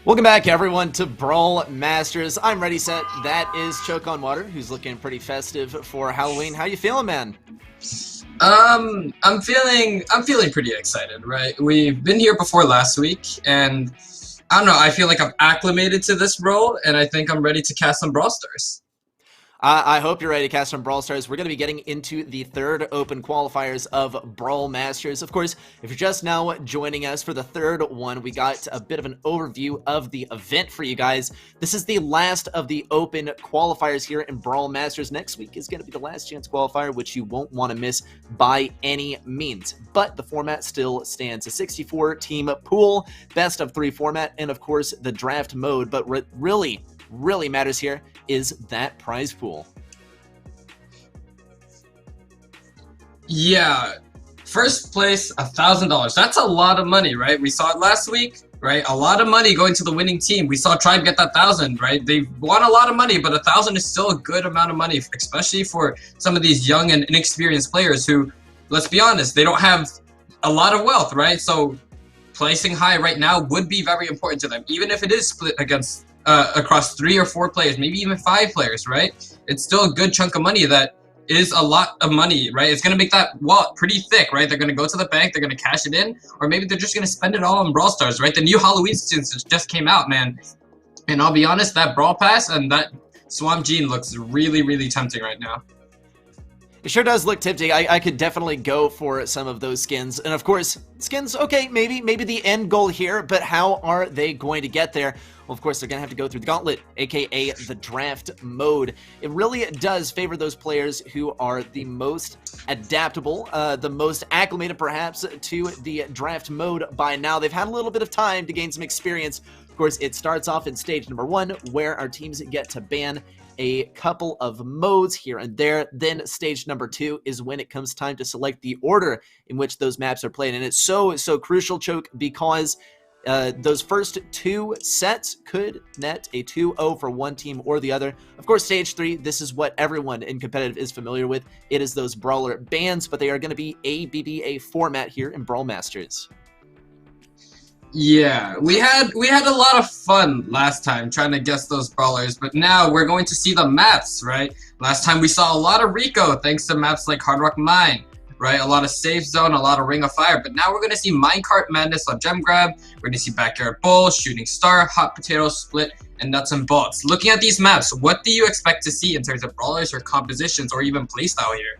Welcome back, everyone, to Brawl Masters. I'm Ready Set. That is Choke on Water, who's looking pretty festive for Halloween. How you feeling, man? I'm feeling pretty excited, right? We've been here before last week, and I don't know, I feel like I've acclimated to this role, and I think I'm ready to cast some Brawl Stars. I hope you're ready to cast some Brawl Stars. We're going to be getting into the third open qualifiers of Brawl Masters. Of course, if you're just now joining us for the third one, we got a bit of an overview of the event for you guys. This is the last of the open qualifiers here in Brawl Masters. Next week is going to be the last chance qualifier, which you won't want to miss by any means. But the format still stands. A 64-team pool, best of 3 format, and of course, the draft mode. But what really matters here is that prize pool. Yeah, first place, $1,000. That's a lot of money, right? We saw it last week, right? A lot of money going to the winning team. We saw Tribe get that 1,000, right? They won a lot of money, but 1,000 is still a good amount of money, especially for some of these young and inexperienced players who, let's be honest, they don't have a lot of wealth, right? So placing high right now would be very important to them, even if it is split against across 3 or 4 players, maybe even 5 players, right? It's still a good chunk of money that is a lot of money, right? It's going to make that wallet pretty thick, right? They're going to go to the bank, they're going to cash it in, or maybe they're just going to spend it all on Brawl Stars, right? The new Halloween skins just came out, man. And I'll be honest, that Brawl Pass and that Swamp Gene looks really tempting right now. It sure does look tempting. I could definitely go for some of those skins. And of course, skins, okay, maybe the end goal here, but how are they going to get there? Well, of course, they're going to have to go through the gauntlet, aka the draft mode. It really does favor those players who are the most adaptable, the most acclimated perhaps to the draft mode by now. They've had a little bit of time to gain some experience. Of course, it starts off in stage number 1, where our teams get to ban a couple of modes here and there. Then stage number 2 is when it comes time to select the order in which those maps are played. And it's so crucial, Choke, because those first 2 sets could net a 2-0 for one team or the other. Of course, stage 3, this is what everyone in competitive is familiar with. It is those brawler bans, but they are going to be ABBA format here in Brawl Masters. Yeah, we had a lot of fun last time trying to guess those brawlers, but now we're going to see the maps, right? Last time we saw a lot of Rico thanks to maps like Hard Rock Mine, right? A lot of Safe Zone, a lot of Ring of Fire, but now we're going to see Minecart Madness on Gem Grab, we're going to see Backyard Bowl, Shooting Star, Hot Potato, Split, and Nuts and Bolts. Looking at these maps, what do you expect to see in terms of brawlers or compositions or even playstyle here?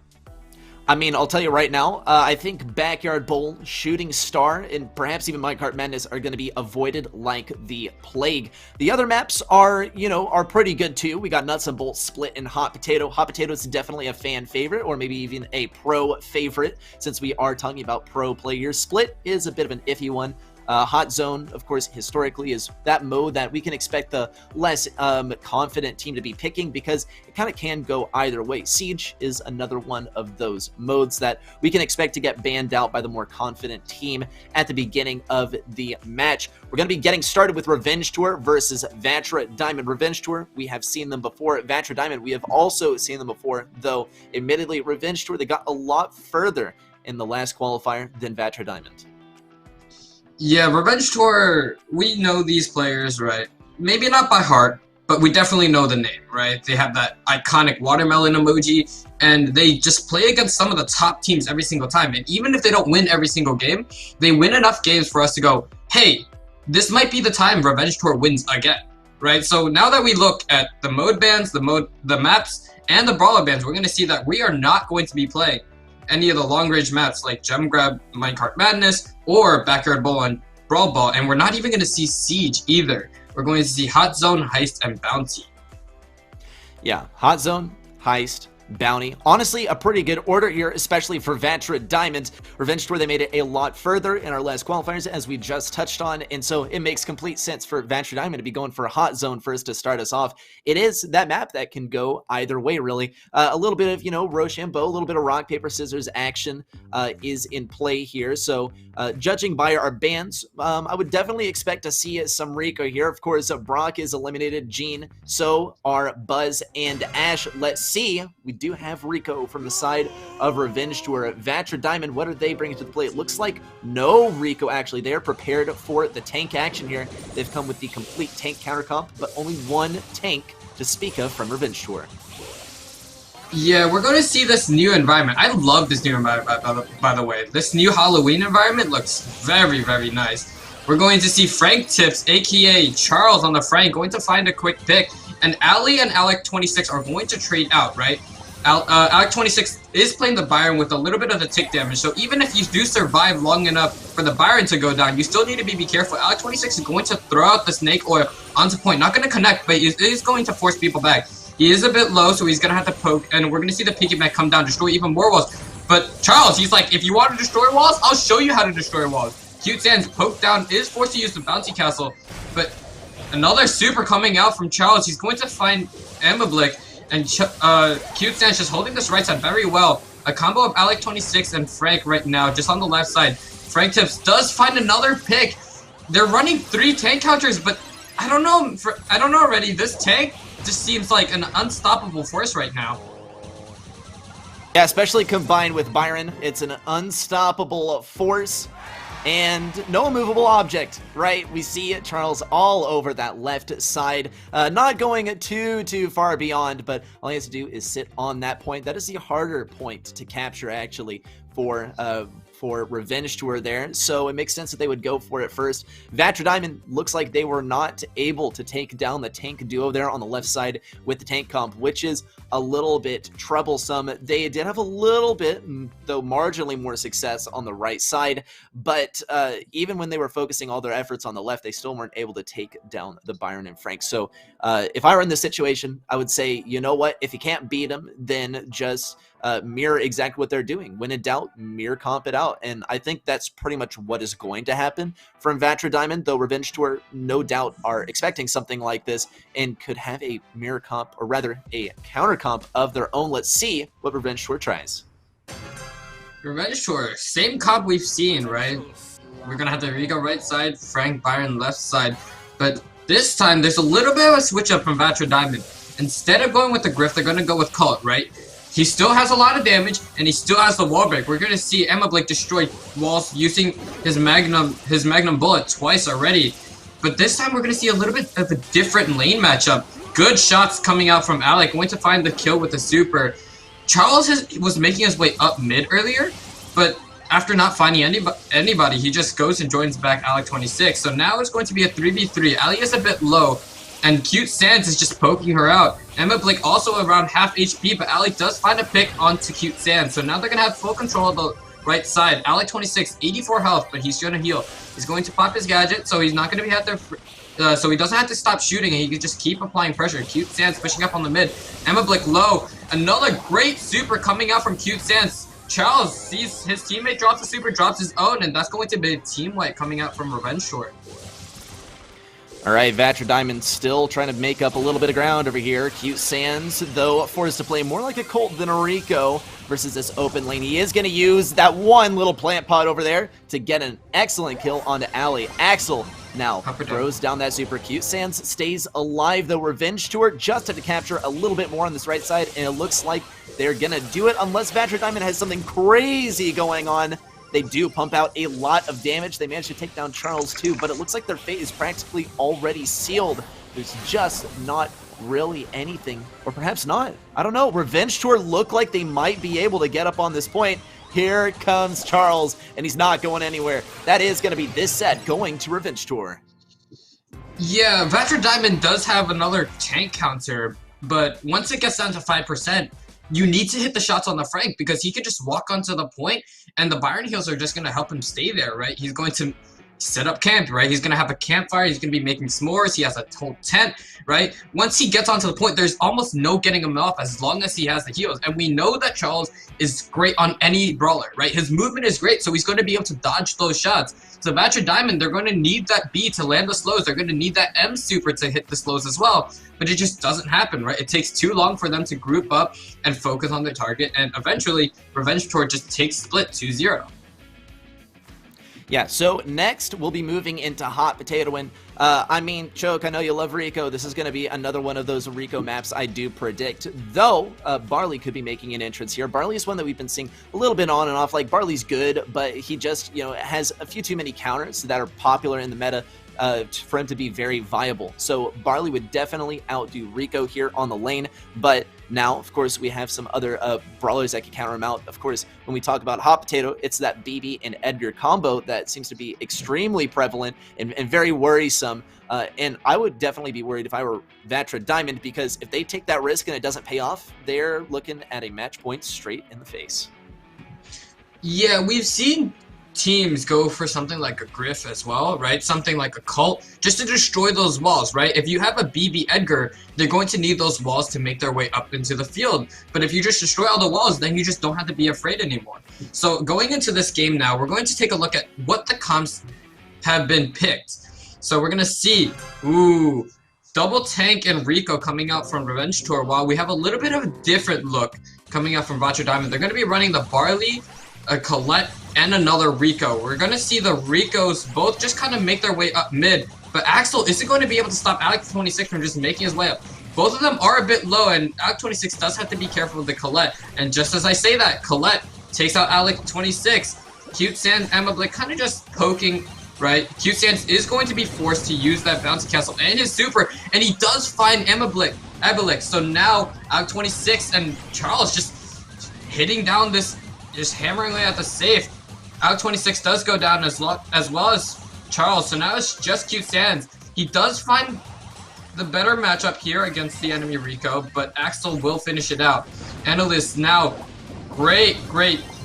I mean, I'll tell you right now, I think Backyard Bowl, Shooting Star, and perhaps even Minecart Madness are going to be avoided like the plague. The other maps are, are pretty good too. We got Nuts and Bolts, Split, and Hot Potato. Hot Potato is definitely a fan favorite, or maybe even a pro favorite, since we are talking about pro players. Split is a bit of an iffy one. Hot Zone, of course, historically is that mode that we can expect the less confident team to be picking because it kind of can go either way. Siege is another one of those modes that we can expect to get banned out by the more confident team at the beginning of the match. We're going to be getting started with Revenge Tour versus Vatra Diamond. Revenge Tour, we have seen them before. Vatra Diamond, we have also seen them before, though admittedly, Revenge Tour, they got a lot further in the last qualifier than Vatra Diamond. Yeah, Revenge Tour, we know these players, right? Maybe not by heart, but we definitely know the name, right? They have that iconic watermelon emoji, and they just play against some of the top teams every single time. And even if they don't win every single game, they win enough games for us to go, hey, this might be the time Revenge Tour wins again, right? So now that we look at the mode bans, the maps, and the brawler bans, we're going to see that we are not going to be playing any of the long-range maps like Gem Grab, Minecart Madness, or Backyard Bowl and Brawl Ball, and we're not even going to see Siege either. We're going to see Hot Zone, Heist, and Bounty. Yeah, Hot Zone, Heist, bounty. Honestly, a pretty good order here, especially for Vatra Diamond. Revenge Tour, they made it a lot further in our last qualifiers, as we just touched on, and so it makes complete sense for Vatra Diamond to be going for a hot zone first to start us off. It is that map that can go either way, really. A little bit of, Rochambeau, a little bit of rock, paper, scissors action is in play here. So judging by our bans, I would definitely expect to see some Rico here. Of course, Brock is eliminated, Gene, so are Buzz and Ash. Let's see. We do have Rico from the side of Revenge Tour. Vatra Diamond, what are they bringing to the plate? It looks like no Rico, actually. They are prepared for the tank action here. They've come with the complete tank counter comp, but only one tank to speak of from Revenge Tour. Yeah, we're going to see this new environment. I love this new environment, by the way. This new Halloween environment looks very, very nice. We're going to see Frank Tips, aka Charles on the Frank, going to find a quick pick. And Ali and Alec26 are going to trade out, right? Alec26 is playing the Byron with a little bit of the tick damage, so even if you do survive long enough for the Byron to go down, you still need to be careful. Alec26 is going to throw out the Snake Oil onto point. Not going to connect, but he is going to force people back. He is a bit low, so he's going to have to poke, and we're going to see the Piggy Bank come down, destroy even more walls. But Charles, he's like, if you want to destroy walls, I'll show you how to destroy walls. Cute Sands poke down, is forced to use the Bouncy Castle, but another super coming out from Charles. He's going to find Amablick, and Cute Sands just holding this right side very well. A combo of Alec26 and Frank right now, just on the left side. Frank Tips does find another pick. They're running 3 tank counters, but I don't know already. This tank just seems like an unstoppable force right now. Yeah, especially combined with Byron, it's an unstoppable force. And no immovable object, right? We see Charles all over that left side, not going too far beyond, but all he has to do is sit on that point. That is the harder point to capture, actually, for Revenge Tour there, so it makes sense that they would go for it first. Vatra Diamond looks like they were not able to take down the tank duo there on the left side with the tank comp, which is a little bit troublesome. They did have a little bit, though marginally more success on the right side, but even when they were focusing all their efforts on the left, they still weren't able to take down the Byron and Frank. So if I were in this situation, I would say, you know what, if you can't beat them, then just mirror exactly what they're doing. When in doubt, mirror comp it out. And I think that's pretty much what is going to happen from Vatra Diamond, though Revenge Tour no doubt are expecting something like this and could have a mirror comp, or rather a counter comp of their own. Let's see what Revenge Tour tries. Revenge Tour, same comp we've seen, right? We're gonna have the Rico right side, Frank Byron left side, but this time there's a little bit of a switch up from Vatra Diamond. Instead of going with the Griff, they're gonna go with Cult, right? He still has a lot of damage, and he still has the wall break. We're gonna see Amablick destroy walls using his Magnum bullet twice already. But this time we're gonna see a little bit of a different lane matchup. Good shots coming out from Alec, going to find the kill with the super. Charles was making his way up mid earlier, but after not finding anybody, he just goes and joins back Alec26. So now it's going to be a 3v3. Ali is a bit low, and Cute Sands is just poking her out. Amablick also around half HP, but Ali does find a pick onto Cute Sands. So now they're going to have full control of the right side. Alec26, 84 health, but he's going to heal. He's going to pop his gadget, so he's not going to be out there. So he doesn't have to stop shooting, and he can just keep applying pressure. Cute Sands pushing up on the mid. Amablick low. Another great super coming out from Cute Sands. Charles sees his teammate drops the super, drops his own, and that's going to be a team wipe coming out from Revenge Tour. All right, Vatra Diamond still trying to make up a little bit of ground over here. Cute Sands, though, forced to play more like a Colt than a Rico versus this open lane. He is going to use that one little plant pot over there to get an excellent kill onto Ali. Axel now throws down that super. Cute Sands stays alive, though. Revenge Tour just have to capture a little bit more on this right side, and it looks like they're going to do it unless Vatra Diamond has something crazy going on. They do pump out a lot of damage. They managed to take down Charles too, but it looks like their fate is practically already sealed. There's just not really anything, or perhaps not. I don't know. Revenge Tour look like they might be able to get up on this point. Here comes Charles, and he's not going anywhere. That is going to be this set going to Revenge Tour. Yeah, Vatra Diamond does have another tank counter, but once it gets down to 5%, you need to hit the shots on the Frank because he could just walk onto the point and the Byron heals are just going to help him stay there, right? He's going to set up camp, right? He's going to have a campfire. He's going to be making s'mores. He has a whole tent, right? Once he gets onto the point, there's almost no getting him off as long as he has the heals. And we know that Charles is great on any brawler, right? His movement is great, so he's going to be able to dodge those shots. So Vatra Diamond, they're going to need that B to land the slows. They're going to need that M super to hit the slows as well. But it just doesn't happen, right? It takes too long for them to group up and focus on their target. And eventually, Revenge Tour just takes split 2-0. Yeah, so next we'll be moving into Hot Potato, and I mean, Choke, I know you love Rico. This is going to be another one of those Rico maps I do predict, though Barley could be making an entrance here. Barley is one that we've been seeing a little bit on and off. Like, Barley's good, but he just, you know, has a few too many counters that are popular in the meta for him to be very viable. So Barley would definitely outdo Rico here on the lane, but now, of course, we have some other brawlers that can counter him out. Of course, when we talk about Hot Potato, it's that BB and Edgar combo that seems to be extremely prevalent and very worrisome. And I would definitely be worried if I were Vatra Diamond, because if they take that risk and it doesn't pay off, they're looking at a match point straight in the face. Yeah, we've seen teams go for something like a Griff as well, right? Something like a Cult, just to destroy those walls, right? If you have a BB Edgar, they're going to need those walls to make their way up into the field. But if you just destroy all the walls, then you just don't have to be afraid anymore. So going into this game now, we're going to take a look at what the comps have been picked. So we're going to see, ooh, Double Tank and Rico coming out from Revenge Tour, while we have a little bit of a different look coming out from Vatra Diamond. They're going to be running the Barley, a Colette, and another Rico. We're going to see the Ricos both just kind of make their way up mid, but Axel isn't going to be able to stop Alex26 from just making his way up. Both of them are a bit low, and Alex26 does have to be careful with the Colette. And just as I say that, Colette takes out Alex26. Cute Sans Emma Blick kind of just poking, right? Cute Sans is going to be forced to use that bouncy castle and his super, and he does find Emma Blick. So now Alex26 and Charles just hitting down this, just hammering away at the safe. Alex26 does go down as well as Charles, so now it's just Cute Sans. He does find the better matchup here against the enemy Rico, but Axel will finish it out. Analyst now, great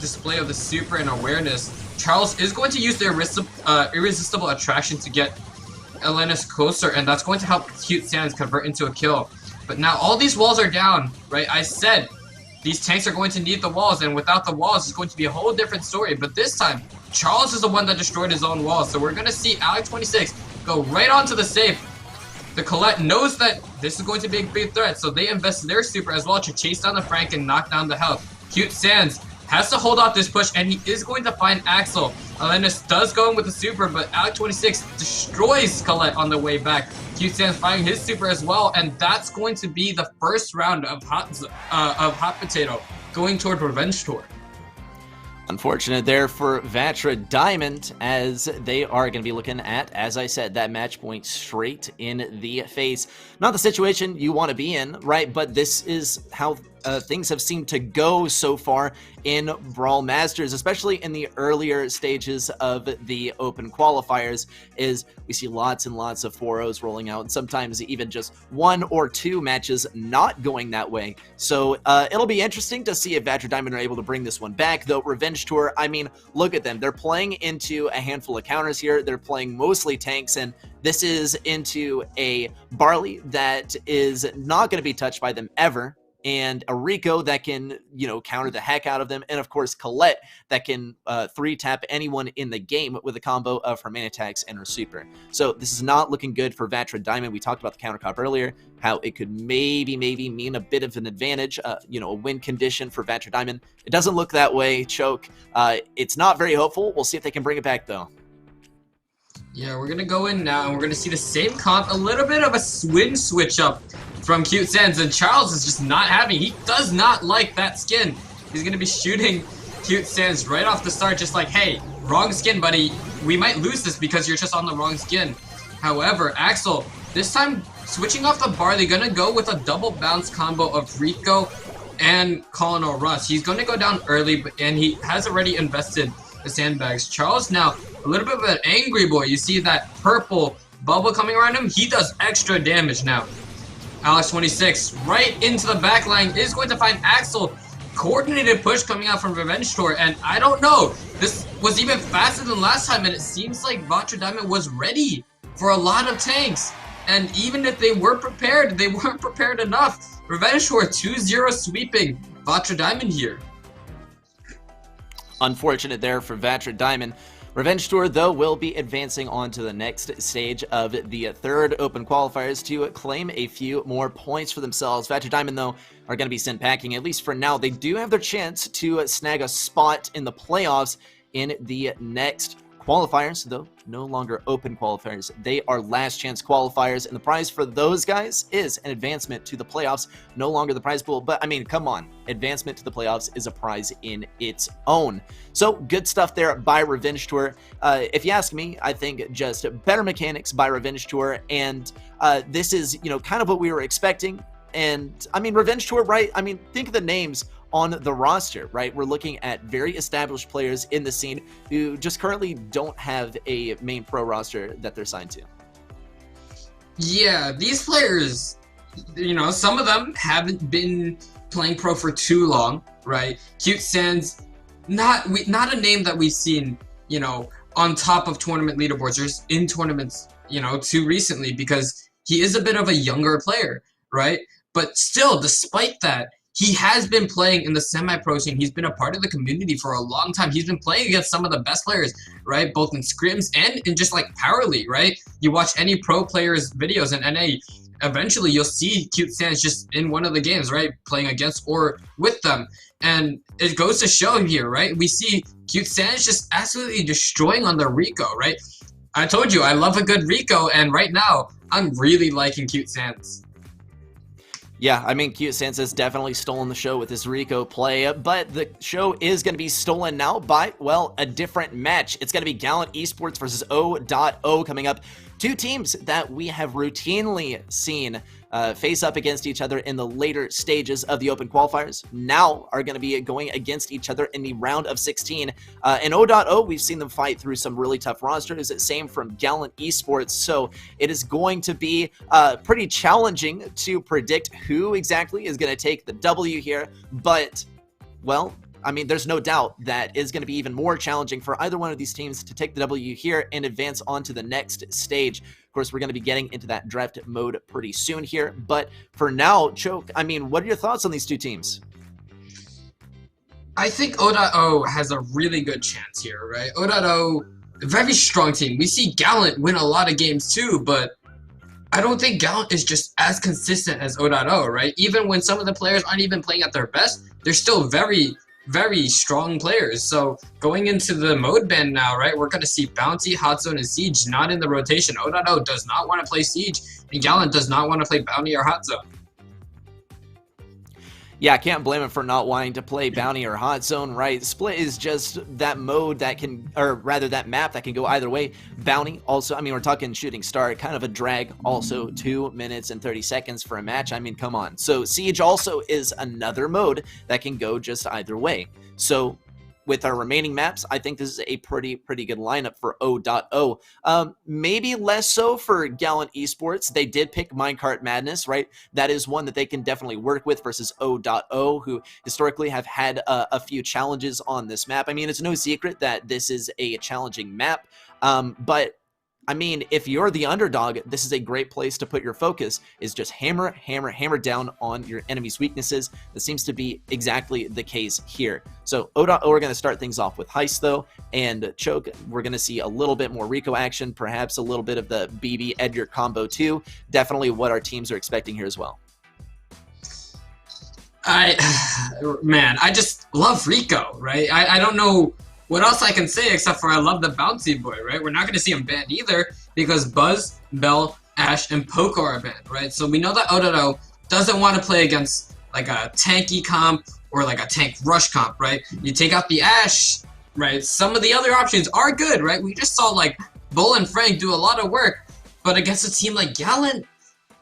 display of the super and awareness. Charles is going to use the irresistible attraction to get Elena's closer, and that's going to help Cute Sans convert into a kill. But now all these walls are down, right? I said these tanks are going to need the walls, and without the walls, it's going to be a whole different story. But this time, Charles is the one that destroyed his own walls, so we're going to see Alex26 go right onto the safe. The Colette knows that this is going to be a big threat, so they invest their super as well to chase down the Frank and knock down the health. Cute Sans has to hold off this push, and he is going to find Axel. Elenis does go in with the super, but Alex26 destroys Colette on the way back. Cute Sans finding his super as well, and that's going to be the first round of Hot Potato going toward Revenge Tour. Unfortunate there for Vatra Diamond, as they are going to be looking at, as I said, that match point straight in the face. Not the situation you want to be in, right? But this is how things have seemed to go so far in Brawl Masters, especially in the earlier stages of the open qualifiers, is we see lots and lots of 4-0s rolling out, and sometimes even just 1 or 2 matches not going that way. So it'll be interesting to see if Vatra Diamond are able to bring this one back, though Revenge Tour, I mean, look at them. They're playing into a handful of counters here. They're playing mostly tanks, and this is into a Barley that is not going to be touched by them ever, and a Rico that can, you know, counter the heck out of them, and of course Colette that can 3-tap anyone in the game with a combo of her main attacks and her super. So this is not looking good for Vatra Diamond. We talked about the counter comp earlier, how it could maybe mean a bit of an advantage, you know, a win condition for Vatra Diamond. It doesn't look that way, Choke. It's not very hopeful. We'll see if they can bring it back though. Yeah, we're going to go in now, and we're going to see the same comp, a little bit of a switch up from Cute Sans, and Charles is just not having. He does not like that skin. He's going to be shooting Cute Sans right off the start, just like, hey, wrong skin, buddy. We might lose this because you're just on the wrong skin. However, Axel, this time switching off the Barley, going to go with a double bounce combo of Rico and Colonel Russ. He's going to go down early, and he has already invested the sandbags. Charles now a little bit of an angry boy. You see that purple bubble coming around him? He does extra damage now. Alex26 right into the back line is going to find Axel. Coordinated push coming out from Revenge Tour, and I don't know. this was even faster than last time, and it seems like Vatra Diamond was ready for a lot of tanks. And even if they were prepared, they weren't prepared enough. Revenge Tour 2-0 sweeping Vatra Diamond here. Unfortunate there for Vatra Diamond. Revenge Tour, though, will be advancing on to the next stage of the third open qualifiers to claim a few more points for themselves. Vatra Diamond, though, are going to be sent packing, at least for now. They do have their chance to snag a spot in the playoffs in the next qualifiers, though no longer open qualifiers. They are last chance qualifiers, and the prize for those guys is an advancement to the playoffs, no longer the prize pool. But I mean, come on, advancement to the playoffs is a prize in its own. So good stuff there by Revenge Tour. If you ask me, I think just better mechanics by Revenge Tour, and this is, you know, kind of what we were expecting. And I mean, Revenge Tour, right? I mean, think of the names on the roster, right? We're looking at very established players in the scene who just currently don't have a main pro roster that they're signed to. Yeah, these players, you know, some of them haven't been playing pro for too long, right? Cute Sans, not a name that we've seen, you know, on top of tournament leaderboards or in tournaments, you know, too recently, because he is a bit of a younger player, right? But still, despite that, he has been playing in the semi-pro scene. He's been a part of the community for a long time. He's been playing against some of the best players, right? Both in scrims and in just like Power League, right? You watch any pro players' videos in NA, eventually you'll see Cute Sans just in one of the games, right? Playing against or with them. And it goes to show here, right? We see Cute Sans just absolutely destroying on the Rico, right? I told you, I love a good Rico, and right now, I'm really liking Cute Sans. Yeah, I mean, Cute Sans has definitely stolen the show with his Rico play, but the show is going to be stolen now by, well, a different match. It's going to be Gallant Esports versus O.O coming up. Two teams that we have routinely seen face up against each other in the later stages of the open qualifiers now are going to be going against each other in the round of 16. And O.O, we've seen them fight through some really tough rosters. Same from Gallant Esports. So it is going to be pretty challenging to predict who exactly is going to take the W here. But, well, I mean, there's no doubt that it's going to be even more challenging for either one of these teams to take the W here and advance on to the next stage. Of course, we're going to be getting into that draft mode pretty soon here. But for now, Choke, I mean, what are your thoughts on these two teams? I think O.O has a really good chance here, right? O.O, very strong team. We see Gallant win a lot of games too, but I don't think Gallant is just as consistent as O.O, right? Even when some of the players aren't even playing at their best, they're still very strong players. So going into the mode ban now, right, we're going to see Bounty, Hot Zone, and Siege not in the rotation. O.O does not want to play Siege, and Gallant does not want to play Bounty or Hot Zone. Yeah, I can't blame him for not wanting to play Bounty or Hot Zone, right? Split is just that mode that can, or rather that map that can go either way. Bounty also, I mean, we're talking Shooting Star, kind of a drag also, 2 minutes and 30 seconds for a match. I mean, come on. So Siege also is another mode that can go just either way. So with our remaining maps, I think this is a pretty good lineup for O.O. Maybe less so for Gallant Esports. They did pick Minecart Madness, right? That is one that they can definitely work with versus O.O, who historically have had a few challenges on this map. I mean, it's no secret that this is a challenging map, but I mean, if you're the underdog, this is a great place to put your focus, is just hammer down on your enemy's weaknesses. That seems to be exactly the case here. So O.O are going to start things off with Heist, though, and Choke, we're going to see a little bit more Rico action, perhaps a little bit of the BB Edgar combo, too. Definitely what our teams are expecting here as well. Man, I just love Rico, right? I don't know what else I can say except for I love the Bouncy Boy, right? We're not going to see him banned either because Buzz, Bell, Ash, and Poco are banned, right? So we know that O.O doesn't want to play against like a tanky comp or like a tank rush comp, right? You take out the Ash, right? Some of the other options are good, right? We just saw like Bull and Frank do a lot of work, but against a team like Gallant,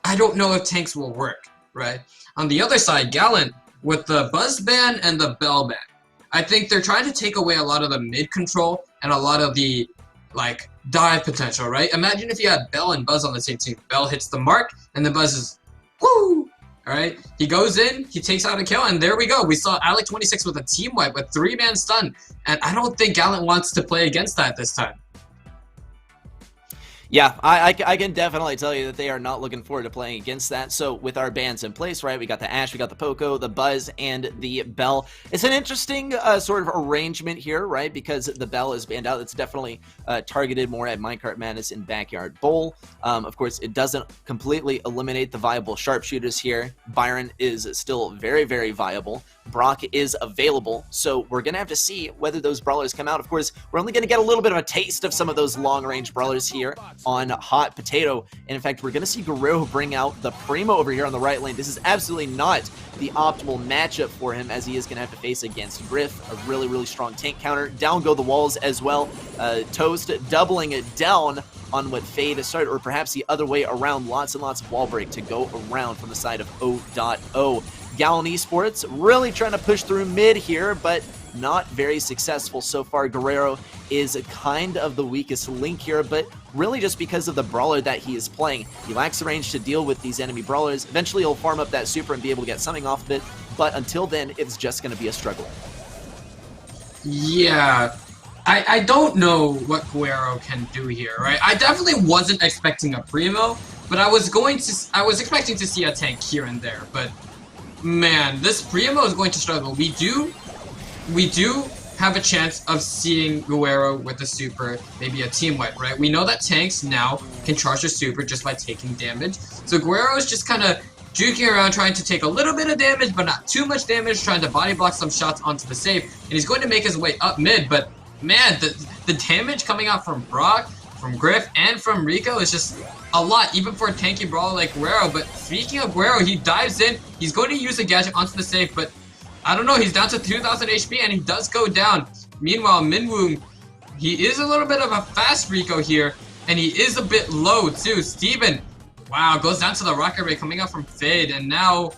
I don't know if tanks will work, right? On the other side, Gallant, with the Buzz ban and the Bell ban, I think they're trying to take away a lot of the mid control and a lot of the like dive potential, right? Imagine if you had Bell and Buzz on the same team. Bell hits the mark and the Buzz is woo, Alright, he goes in, he takes out a kill, and there we go. We saw Alec26 with a team wipe, with 3-man stun, and I don't think Gallant wants to play against that this time. Yeah, I can definitely tell you that they are not looking forward to playing against that. So with our bans in place, right, we got the Ashe, we got the Poco, the Buzz, and the Bell. It's an interesting sort of arrangement here, right, because the Bell is banned out. It's definitely targeted more at Minecart Madness and Backyard Bowl. Of course, it doesn't completely eliminate the viable sharpshooters here. Byron is still very, very viable. Brock is available, so we're going to have to see whether those brawlers come out. Of course, we're only going to get a little bit of a taste of some of those long-range brawlers here on Hot Potato. And in fact, we're going to see Guerrero bring out the Primo over here on the right lane. This is absolutely not the optimal matchup for him, as he is going to have to face against Griff, a really, really strong tank counter. Down go the walls as well. Toast doubling it down on what Fade started, or perhaps the other way around. Lots and lots of wall break to go around from the side of O.O. BrawlMSTRS really trying to push through mid here, but not very successful so far. Guerrero is kind of the weakest link here, but really just because of the brawler that he is playing. He lacks the range to deal with these enemy brawlers. Eventually he'll farm up that super and be able to get something off of it, but until then, it's just going to be a struggle. Yeah, I don't know what Guerrero can do here, right? I definitely wasn't expecting a Primo, but I was expecting to see a tank here and there, but man, this Primo is going to struggle. We do have a chance of seeing Guerrero with the super, maybe a team wipe, right? We know that tanks now can charge their super just by taking damage. So Guerrero is just kind of juking around, trying to take a little bit of damage, but not too much damage, trying to body block some shots onto the safe, and he's going to make his way up mid, but man, the damage coming out from Brock, from Griff, and from Rico is just a lot, even for a tanky brawler like Guerrero. But speaking of Guerrero, he dives in, he's going to use a gadget onto the safe, but I don't know, he's down to 2,000 HP and he does go down. Meanwhile, Minwoo, he is a little bit of a fast Rico here, and he is a bit low too. Steven, wow, goes down to the rocket ray coming out from Fade, and now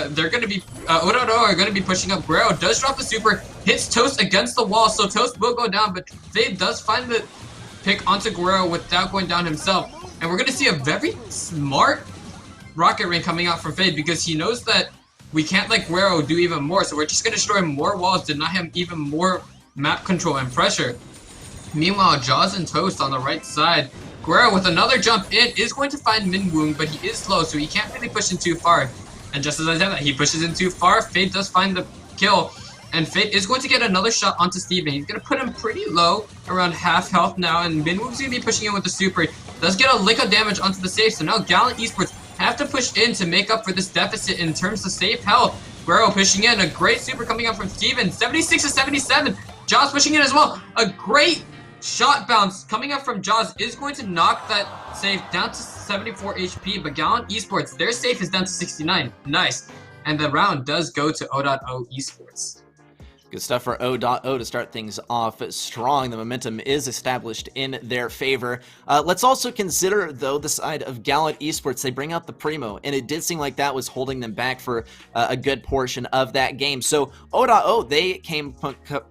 they're going to be, Ododo are going to be pushing up. Guerrero does drop the super, hits Toast against the wall, so Toast will go down, but Fade does find the pick onto Guerrero without going down himself. And we're going to see a very smart rocket ray coming out from Fade, because he knows that we can't let Guerrero do even more, so we're just going to destroy more walls, deny him even more map control and pressure. Meanwhile, Jaws and Toast on the right side. Guerrero with another jump in is going to find Minwoo, but he is slow, so he can't really push in too far. And just as I said that, he pushes in too far. Fade does find the kill, and Fade is going to get another shot onto Steven. He's going to put him pretty low, around half health now, and Minwoo's going to be pushing in with the super. Does get a lick of damage onto the safe, so now GallantEsports have to push in to make up for this deficit in terms of safe health. Guerrero pushing in, a great super coming up from Steven, 76 to 77. Jaws pushing in as well. A great shot bounce coming up from Jaws is going to knock that safe down to 74 HP, but GallantEsports, their safe is down to 69. Nice. And the round does go to O.O Esports. Good stuff for O.O to start things off strong. The momentum is established in their favor. Let's also consider, though, the side of GallantEsports. They bring out the Primo, and it did seem like that was holding them back for a good portion of that game. So O.O, they came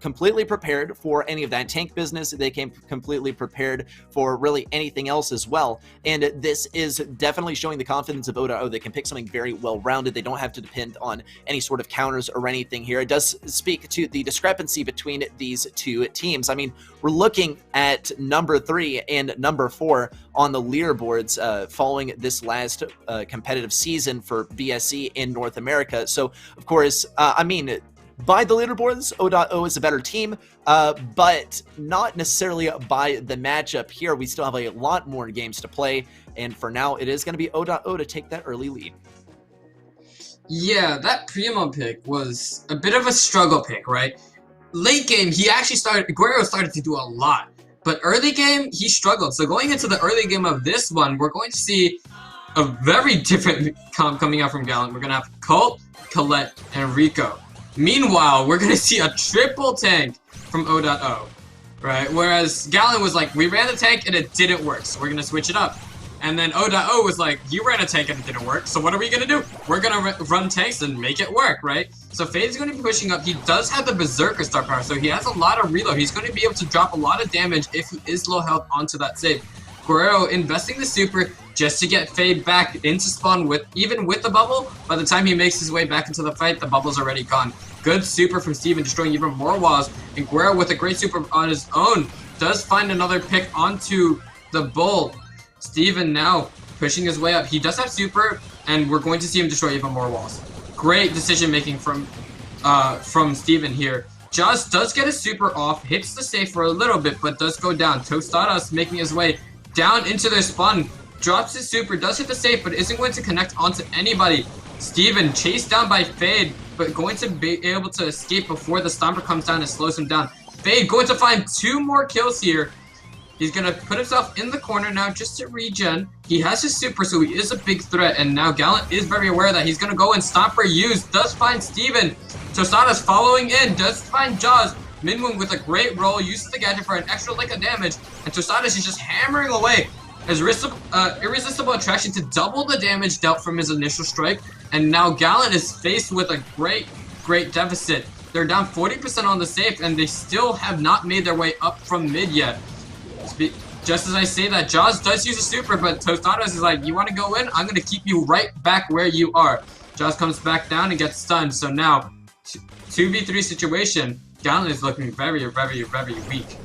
completely prepared for any of that tank business. They came completely prepared for really anything else as well. And this is definitely showing the confidence of O.O. They can pick something very well-rounded. They don't have to depend on any sort of counters or anything here. It does speak to the discrepancy between these two teams. I mean, we're looking at number 3 and number 4 on the leaderboards following this last competitive season for BSC in North America. So, of course, I mean, by the leaderboards, O.O is a better team, but not necessarily by the matchup here. We still have a lot more games to play, and for now, it is going to be O.O to take that early lead. Yeah, that Primo pick was a bit of a struggle pick, right? Late game, Guerrero started to do a lot, but early game, he struggled. So going into the early game of this one, we're going to see a very different comp coming out from Gallant. We're going to have Colt, Colette, and Rico. Meanwhile, we're going to see a triple tank from O.O, right? Whereas Gallant was like, we ran the tank and it didn't work, so we're going to switch it up. And then O.O was like, you ran a tank and it didn't work, so what are we going to do? We're going to run tanks and make it work, right? So Fade's going to be pushing up. He does have the Berserker star power, so he has a lot of reload. He's going to be able to drop a lot of damage if he is low health onto that save. Guerrero investing the super, just to get Fade back into spawn even with the bubble. By the time he makes his way back into the fight, the bubble's already gone. Good super from Steven, destroying even more walls. And Guerrero with a great super on his own does find another pick onto the bull. Steven now pushing his way up. He does have super, and we're going to see him destroy even more walls. Great decision making from Steven here. Jaws does get a super off, hits the safe for a little bit, but does go down. Tostadas making his way down into their spawn, drops his super, does hit the safe, but isn't going to connect onto anybody. Steven chased down by Fade, but going to be able to escape before the Stomper comes down and slows him down. Fade going to find 2 more kills here. He's going to put himself in the corner now just to regen. He has his super, so he is a big threat, and now Gallant is very aware that he's going to go and Stomper use. Does find Steven. Tostadas following in, does find Jaws. Minwoo with a great roll, uses the gadget for an extra lick of damage, and Tostadas is just hammering away. His irresistible attraction to double the damage dealt from his initial strike, and now Gallant is faced with a great deficit. They're down 40% on the safe, and they still have not made their way up from mid yet. Just as I say that, Jaws does use a super, but Tostadas is like, you want to go in? I'm going to keep you right back where you are. Jaws comes back down and gets stunned, so now 2v3 situation. Gallant is looking very weak.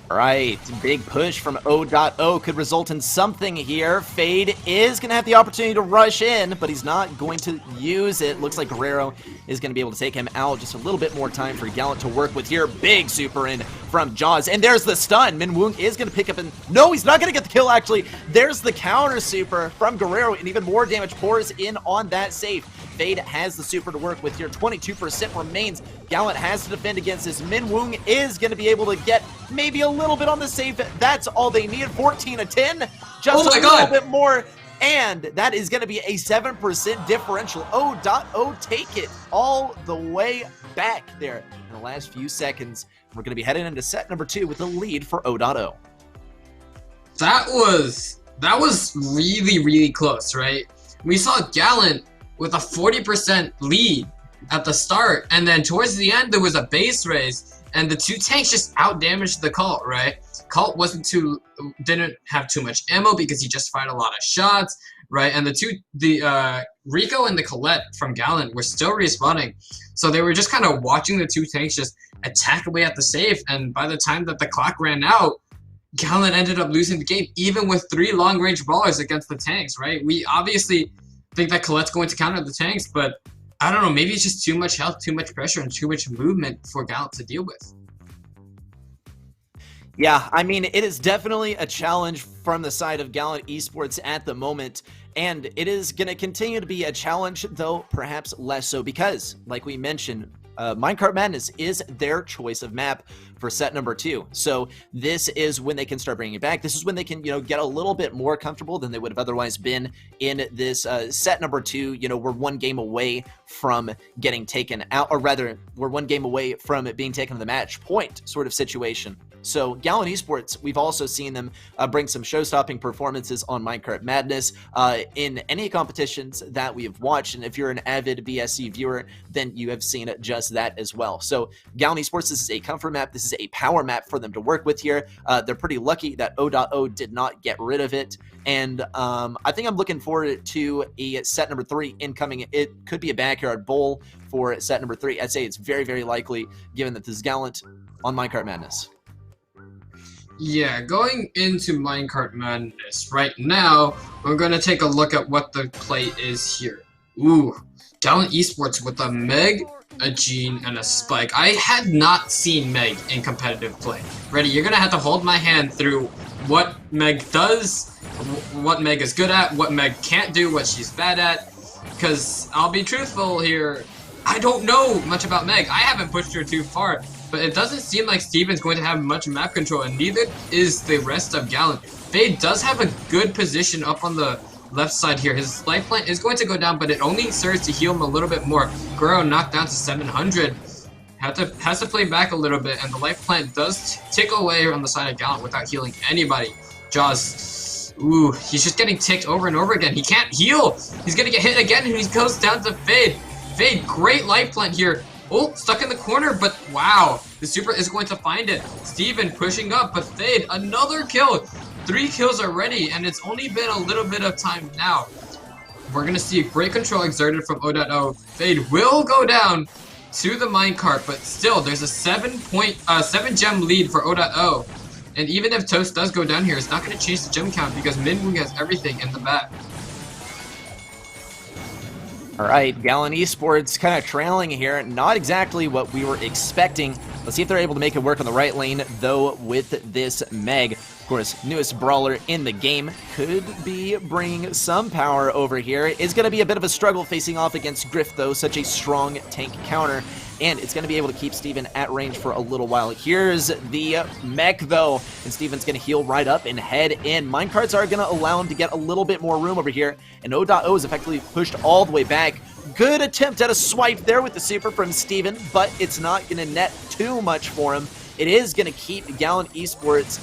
Right, big push from O.O could result in something here. Fade is going to have the opportunity to rush in, but he's not going to use it. Looks like Guerrero is going to be able to take him out. Just a little bit more time for Gallant to work with here. Big super in from Jaws, and there's the stun. Minwoo is going to pick up, and no, he's not going to get the kill, actually. There's the counter super from Guerrero, and even more damage pours in on that safe. Fade has the super to work with here. 22% remains. Gallant has to defend against this. Minwoo is going to be able to get maybe a little bit on the save. That's all they needed. 14 to 10. Just a little bit more. And that is going to be a 7% differential. O.O take it all the way back there in the last few seconds. We're going to be heading into set number 2 with the lead for O.O. That was really close, right? We saw Gallant with a 40% lead at the start, and then towards the end there was a base raise, and the 2 tanks just outdamaged the Cult, right? Cult didn't have too much ammo because he just fired a lot of shots, right? And the Rico and the Colette from Gallant were still respawning, so they were just kind of watching the 2 tanks just attack away at the safe, and by the time that the clock ran out, Gallant ended up losing the game, even with 3 long-range brawlers against the tanks, right? We obviously think that Colette's going to counter the tanks, but I don't know, maybe it's just too much health, too much pressure, and too much movement for Gallant to deal with. Yeah, I mean, it is definitely a challenge from the side of Gallant Esports at the moment, and it is going to continue to be a challenge, though perhaps less so, because, like we mentioned, Minecart Madness is their choice of map for set number 2. So this is when they can start bringing it back. This is when they can, get a little bit more comfortable than they would have otherwise been in this set number 2. We're 1 game away from getting taken out, or rather, we're 1 game away from it being taken to the match point sort of situation. So Gallant Esports, we've also seen them bring some show-stopping performances on Minecart Madness in any competitions that we have watched. And if you're an avid BSC viewer, then you have seen just that as well. So Gallant Esports, this is a comfort map. This is a power map for them to work with here. They're pretty lucky that O.O did not get rid of it. And I think I'm looking forward to a set number 3 incoming. It could be a backyard bowl for set number 3. I'd say it's very likely, given that this is Gallant on Minecart Madness. Yeah, going into Minecart Madness right now, we're going to take a look at what the play is here. Ooh, Gallant Esports with a Meg, a Gene, and a Spike. I had not seen Meg in competitive play. Ready, you're going to have to hold my hand through what Meg does, what Meg is good at, what Meg can't do, what she's bad at, because I'll be truthful here, I don't know much about Meg. I haven't pushed her too far. But it doesn't seem like Steven's going to have much map control, and neither is the rest of Gallant. Fade does have a good position up on the left side here. His life plant is going to go down, but it only serves to heal him a little bit more. Guerrero knocked down to 700. Has to play back a little bit, and the life plant does tick away on the side of Gallant without healing anybody. Jaws, ooh, he's just getting ticked over and over again. He can't heal. He's going to get hit again, and he goes down to Fade. Fade, great life plant here. Oh, stuck in the corner, but wow. The super is going to find it. Steven pushing up, but Fade, another kill. 3 kills already, and it's only been a little bit of time now. We're going to see great control exerted from O.O. Fade will go down to the minecart, but still, there's a 7 gem lead for O.O. And even if Toast does go down here, it's not going to change the gem count because Minwoo has everything in the back. Alright, Gallon Esports kind of trailing here. Not exactly what we were expecting. Let's see if they're able to make it work on the right lane, though, with this Meg. Of course, newest brawler in the game, could be bringing some power over here. It's going to be a bit of a struggle facing off against Griff, though, such a strong tank counter. And it's going to be able to keep Steven at range for a little while. Here's the mech, though, and Steven's going to heal right up and head in. Minecarts are going to allow him to get a little bit more room over here, and O.O is effectively pushed all the way back. Good attempt at a swipe there with the super from Steven, but it's not going to net too much for him. It is going to keep Gallon Esports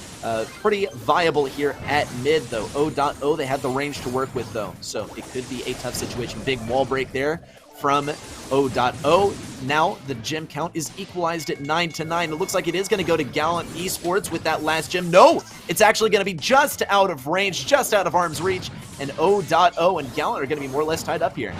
pretty viable here at mid, though. O.O, they have the range to work with, though, so it could be a tough situation. Big wall break there from O.O. Now the gem count is equalized at 9-9. It looks like it is going to go to Gallant Esports with that last gem. No, it's actually going to be just out of range, just out of arm's reach, and O.O and Gallant are going to be more or less tied up here.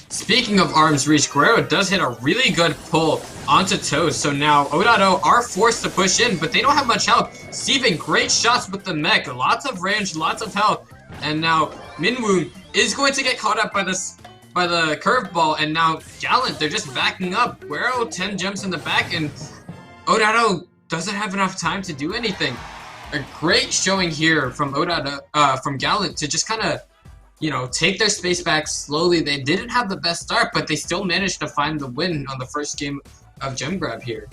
Speaking of arm's reach, Guerrero does hit a really good pull onto Toast, so now O.O are forced to push in, but they don't have much health. Steven, great shots with the mech, lots of range, lots of health, and now Minwoo is going to get caught up by the curveball, and now Gallant, they're just backing up. Guerrero 10 gems in the back, and O.O doesn't have enough time to do anything. A great showing here from from Gallant to just kind of, you know, take their space back slowly. They didn't have the best start, but they still managed to find the win on the first game of Gem Grab here.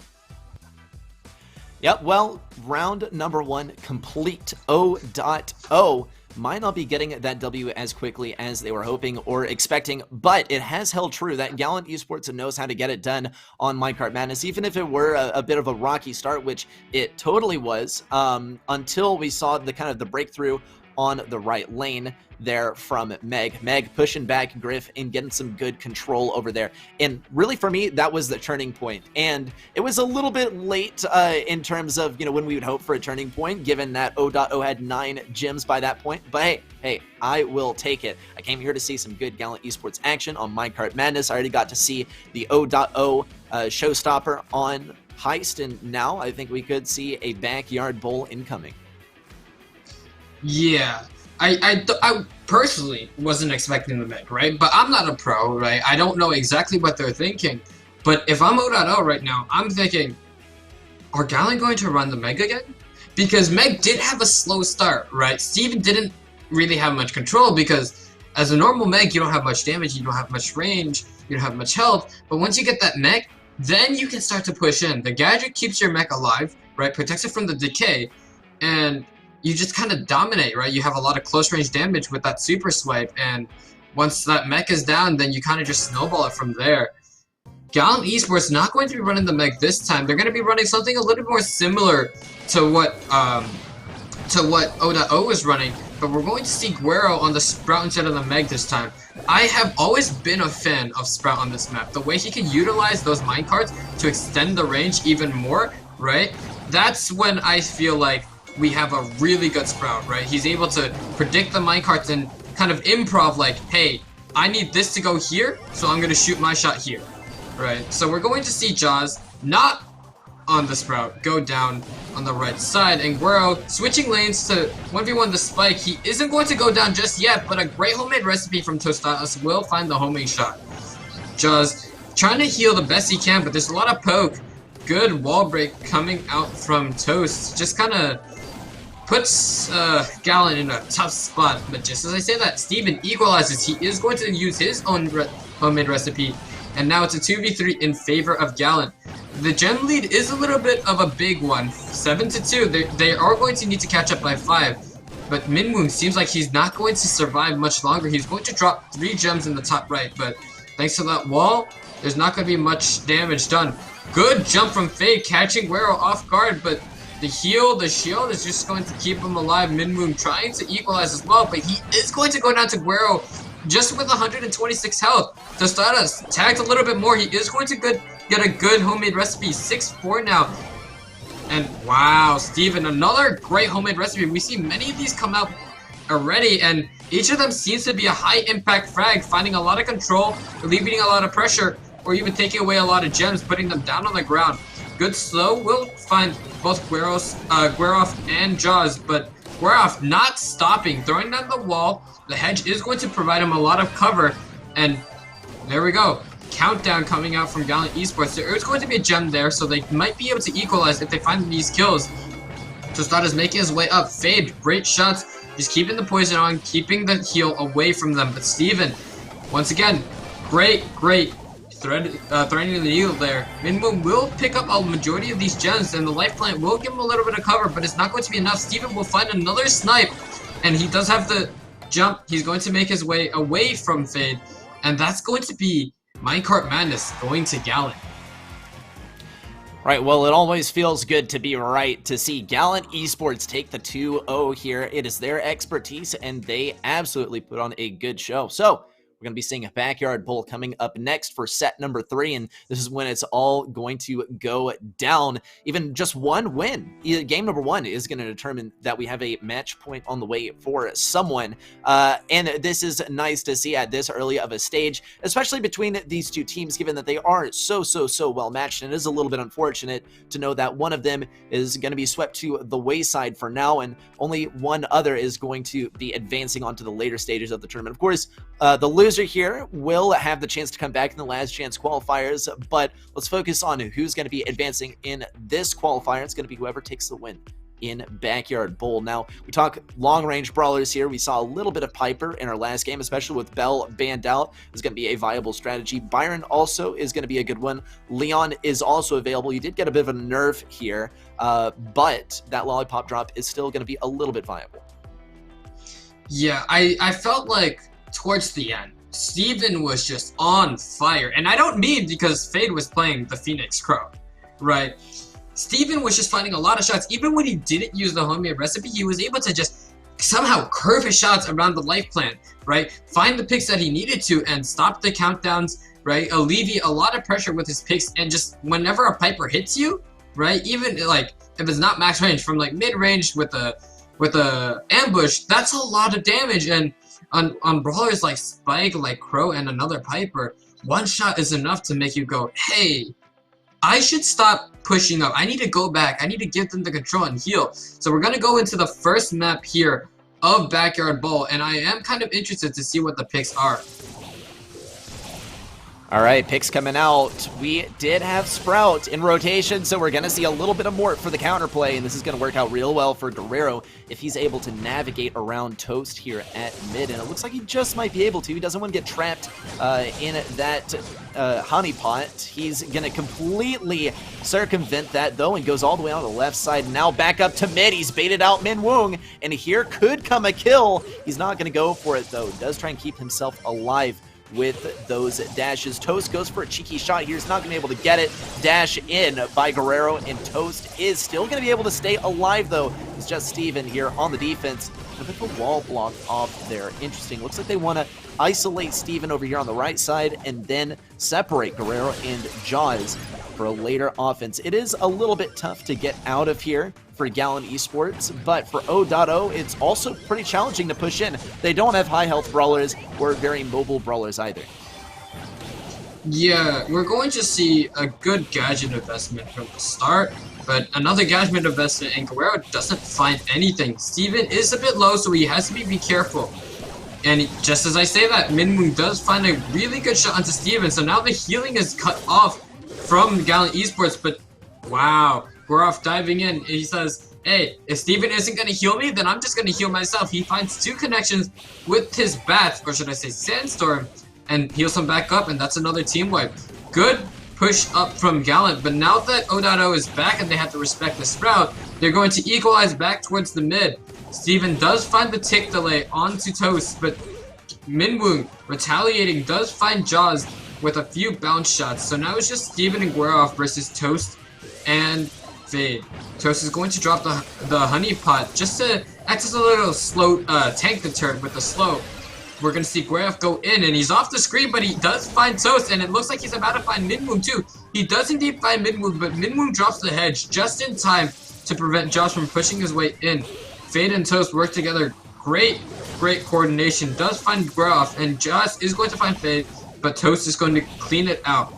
Yep, well, round number 1 complete. O.O might not be getting that W as quickly as they were hoping or expecting, but it has held true that Gallant Esports knows how to get it done on Minecart Madness, even if it were a bit of a rocky start, which it totally was, until we saw the kind of the breakthrough on the right lane there from Meg. Meg pushing back Griff and getting some good control over there. And really for me, that was the turning point. And it was a little bit late in terms of, you know, when we would hope for a turning point, given that O.O had 9 gems by that point. But hey, I will take it. I came here to see some good Gallant Esports action on Minecart Madness. I already got to see the O.O showstopper on Heist, and now I think we could see a backyard bowl incoming. Yeah, I personally wasn't expecting the Meg, right? But I'm not a pro, right? I don't know exactly what they're thinking. But if I'm O.O right now, I'm thinking, are Gallant going to run the Meg again? Because Meg did have a slow start, right? Steven didn't really have much control because as a normal Meg, you don't have much damage, you don't have much range, you don't have much health. But once you get that Meg, then you can start to push in. The gadget keeps your mech alive, right? Protects it from the decay, and you just kind of dominate, right? You have a lot of close range damage with that super swipe, and once that mech is down, then you kind of just snowball it from there. Gallant Esports not going to be running the mech this time. They're going to be running something a little more similar to what O.O was running, but we're going to see Guerrero on the Sprout instead of the Meg this time. I have always been a fan of Sprout on this map. The way he can utilize those minecarts to extend the range even more, right? That's when I feel like we have a really good Sprout, right? He's able to predict the minecarts and kind of improv like, hey, I need this to go here, so I'm going to shoot my shot here, right? So we're going to see Jaws not on the Sprout go down on the right side, and Guerrero switching lanes to 1v1 the Spike. He isn't going to go down just yet, but a great homemade recipe from Tostadas will find the homing shot. Jaws trying to heal the best he can, but there's a lot of poke. Good wall break coming out from Toast. Just kind of puts Gallant in a tough spot, but just as I say that, Steven equalizes. He is going to use his own homemade recipe, and now it's a 2v3 in favor of Gallant. The gem lead is a little bit of a big one, 7-2. They are going to need to catch up by 5, but Minwoo seems like he's not going to survive much longer. He's going to drop 3 gems in the top right, but thanks to that wall, there's not going to be much damage done. Good jump from Fade, catching Guerrero off guard, but the shield is just going to keep him alive. Minwoo trying to equalize as well, but he is going to go down to Guerrero just with 126 health. Tostadas tagged a little bit more. He is going to get a good homemade recipe. 6-4 now. And wow, Steven, another great homemade recipe. We see many of these come out already, and each of them seems to be a high impact frag, finding a lot of control, alleviating a lot of pressure, or even taking away a lot of gems, putting them down on the ground. Good slow will find both Gueroff and Jaws, but Gueroff not stopping, throwing down the wall. The hedge is going to provide him a lot of cover, and there we go. Countdown coming out from Gallant Esports. There is going to be a gem there, so they might be able to equalize if they find these kills. Tostado is making his way up. Fade, great shots. He's keeping the poison on, keeping the heal away from them. But Steven, once again, great threading the needle there. Minmoon will pick up a majority of these gems, and the life plant will give him a little bit of cover, but it's not going to be enough. Steven will find another snipe, and he does have the jump. He's going to make his way away from Fade, and that's going to be Minecart Madness going to Gallant. Right, well, it always feels good to be right, to see Gallant Esports take the 2-0 here. It is their expertise, and they absolutely put on a good show. So, we're going to be seeing a Backyard Bowl coming up next for set number 3, and this is when it's all going to go down. Even just one win, game number 1, is going to determine that we have a match point on the way for someone. And this is nice to see at this early of a stage, especially between these two teams, given that they are so well matched. And it is a little bit unfortunate to know that one of them is going to be swept to the wayside for now, and only one other is going to be advancing onto the later stages of the tournament. Of course, the loser here will have the chance to come back in the last chance qualifiers, but let's focus on who's going to be advancing in this qualifier. It's going to be whoever takes the win in Backyard Bowl. Now, we talk long-range brawlers here. We saw a little bit of Piper in our last game, especially with Bell banned out. It's going to be a viable strategy. Byron also is going to be a good one. Leon is also available. You did get a bit of a nerf here, but that lollipop drop is still going to be a little bit viable. Yeah, I felt like towards the end, Steven was just on fire. And I don't mean because Fade was playing the Phoenix Crow, right? Steven was just finding a lot of shots. Even when he didn't use the homemade recipe, he was able to just somehow curve his shots around the life plant, right? Find the picks that he needed to and stop the countdowns, right? Alleviate a lot of pressure with his picks, and just whenever a Piper hits you, right? Even like if it's not max range, from like mid range with a ambush, that's a lot of damage. And on brawlers like Spike, like Crow, and another Piper, one shot is enough to make you go, hey, I should stop pushing up. I need to go back. I need to give them the control and heal. So we're going to go into the first map here of Backyard Bowl, and I am kind of interested to see what the picks are. All right, picks coming out. We did have Sprout in rotation, so we're going to see a little bit of Mort for the counterplay, and this is going to work out real well for Guerrero if he's able to navigate around Toast here at mid, and it looks like he just might be able to. He doesn't want to get trapped in that honeypot. He's going to completely circumvent that, though, and goes all the way on the left side. Now back up to mid. He's baited out Minwoong, and here could come a kill. He's not going to go for it, though. Does try and keep himself alive with those dashes. Toast goes for a cheeky shot here. He's not going to be able to get it. Dash in by Guerrero, and Toast is still going to be able to stay alive, though. It's just Steven here on the defense. A bit of a wall block off there. Interesting. Looks like they want to isolate Steven over here on the right side and then separate Guerrero and Jaws for a later offense. It is a little bit tough to get out of here for Gallant Esports, but for O.O, it's also pretty challenging to push in. They don't have high health brawlers or very mobile brawlers either. Yeah, we're going to see a good gadget investment from the start, but another gadget investment, and Guerrero doesn't find anything. Steven is a bit low, so he has to be careful. And just as I say that, Minwoong does find a really good shot onto Steven, so now the healing is cut off from Gallant Esports, but wow, we're off diving in. He says, hey, if Steven isn't going to heal me, then I'm just going to heal myself. He finds 2 connections with his bat, or should I say Sandstorm, and heals him back up, and that's another team wipe. Good push up from Gallant, but now that O.O is back and they have to respect the Sprout, they're going to equalize back towards the mid. Steven does find the tick delay onto Toast, but Minwoong, retaliating, does find Jaws with a few bounce shots. So now it's just Steven and Guerrero versus Toast and Fade. Toast is going to drop the honey pot just to act as a little slow tank deterrent with the slow. We're going to see Guerrero go in, and he's off the screen, but he does find Toast, and it looks like he's about to find Minwoong too. He does indeed find Minwoo, but Minwoo drops the hedge just in time to prevent Josh from pushing his way in. Fade and Toast work together. Great coordination. Does find Graf, and Josh is going to find Fade, but Toast is going to clean it out.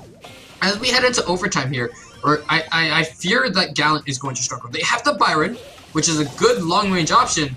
As we head into overtime here, I fear that Gallant is going to struggle. They have the Byron, which is a good long-range option,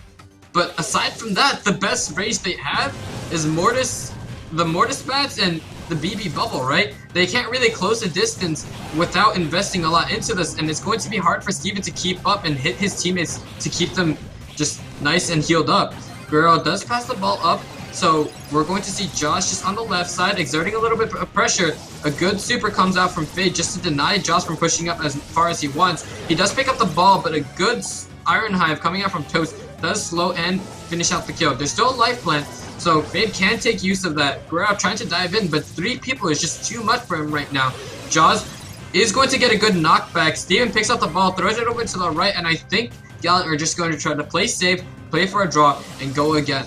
but aside from that, the best range they have is Mortis, the Mortis bats, and the BB bubble, right? They can't really close the distance without investing a lot into this, and it's going to be hard for Steven to keep up and hit his teammates to keep them just nice and healed up. Guerrero does pass the ball up, so we're going to see Josh just on the left side exerting a little bit of pressure. A good super comes out from Fade just to deny Josh from pushing up as far as he wants. He does pick up the ball, but a good Iron Hive coming out from Toast does slow and finish out the kill. There's still a life plant, so Fade can take use of that. Guerrero trying to dive in, but 3 people is just too much for him right now. Jaws is going to get a good knockback. Steven picks up the ball, throws it over to the right, and I think Gallant are just going to try to play safe, play for a draw, and go again.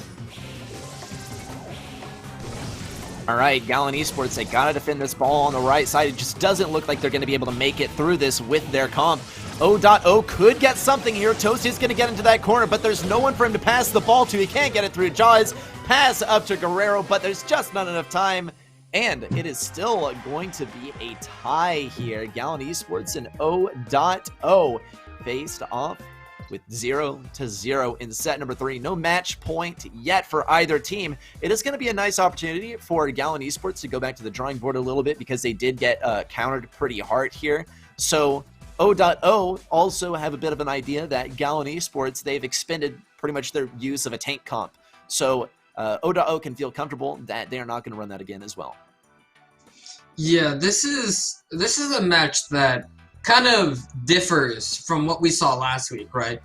Alright, Gallant Esports, they gotta defend this ball on the right side. It just doesn't look like they're gonna be able to make it through this with their comp. O.O could get something here. Toast is gonna get into that corner, but there's no one for him to pass the ball to. He can't get it through. Jaws pass up to Guerrero, but there's just not enough time. And it is still going to be a tie here. Gallant Esports and O.O faced off with 0-0 in set number 3. No match point yet for either team. It is going to be a nice opportunity for Gallant Esports to go back to the drawing board a little bit because they did get countered pretty hard here. So O.O also have a bit of an idea that Gallant Esports, they've expended pretty much their use of a tank comp. So O.O can feel comfortable that they are not going to run that again as well. Yeah, this is a match that kind of differs from what we saw last week, right?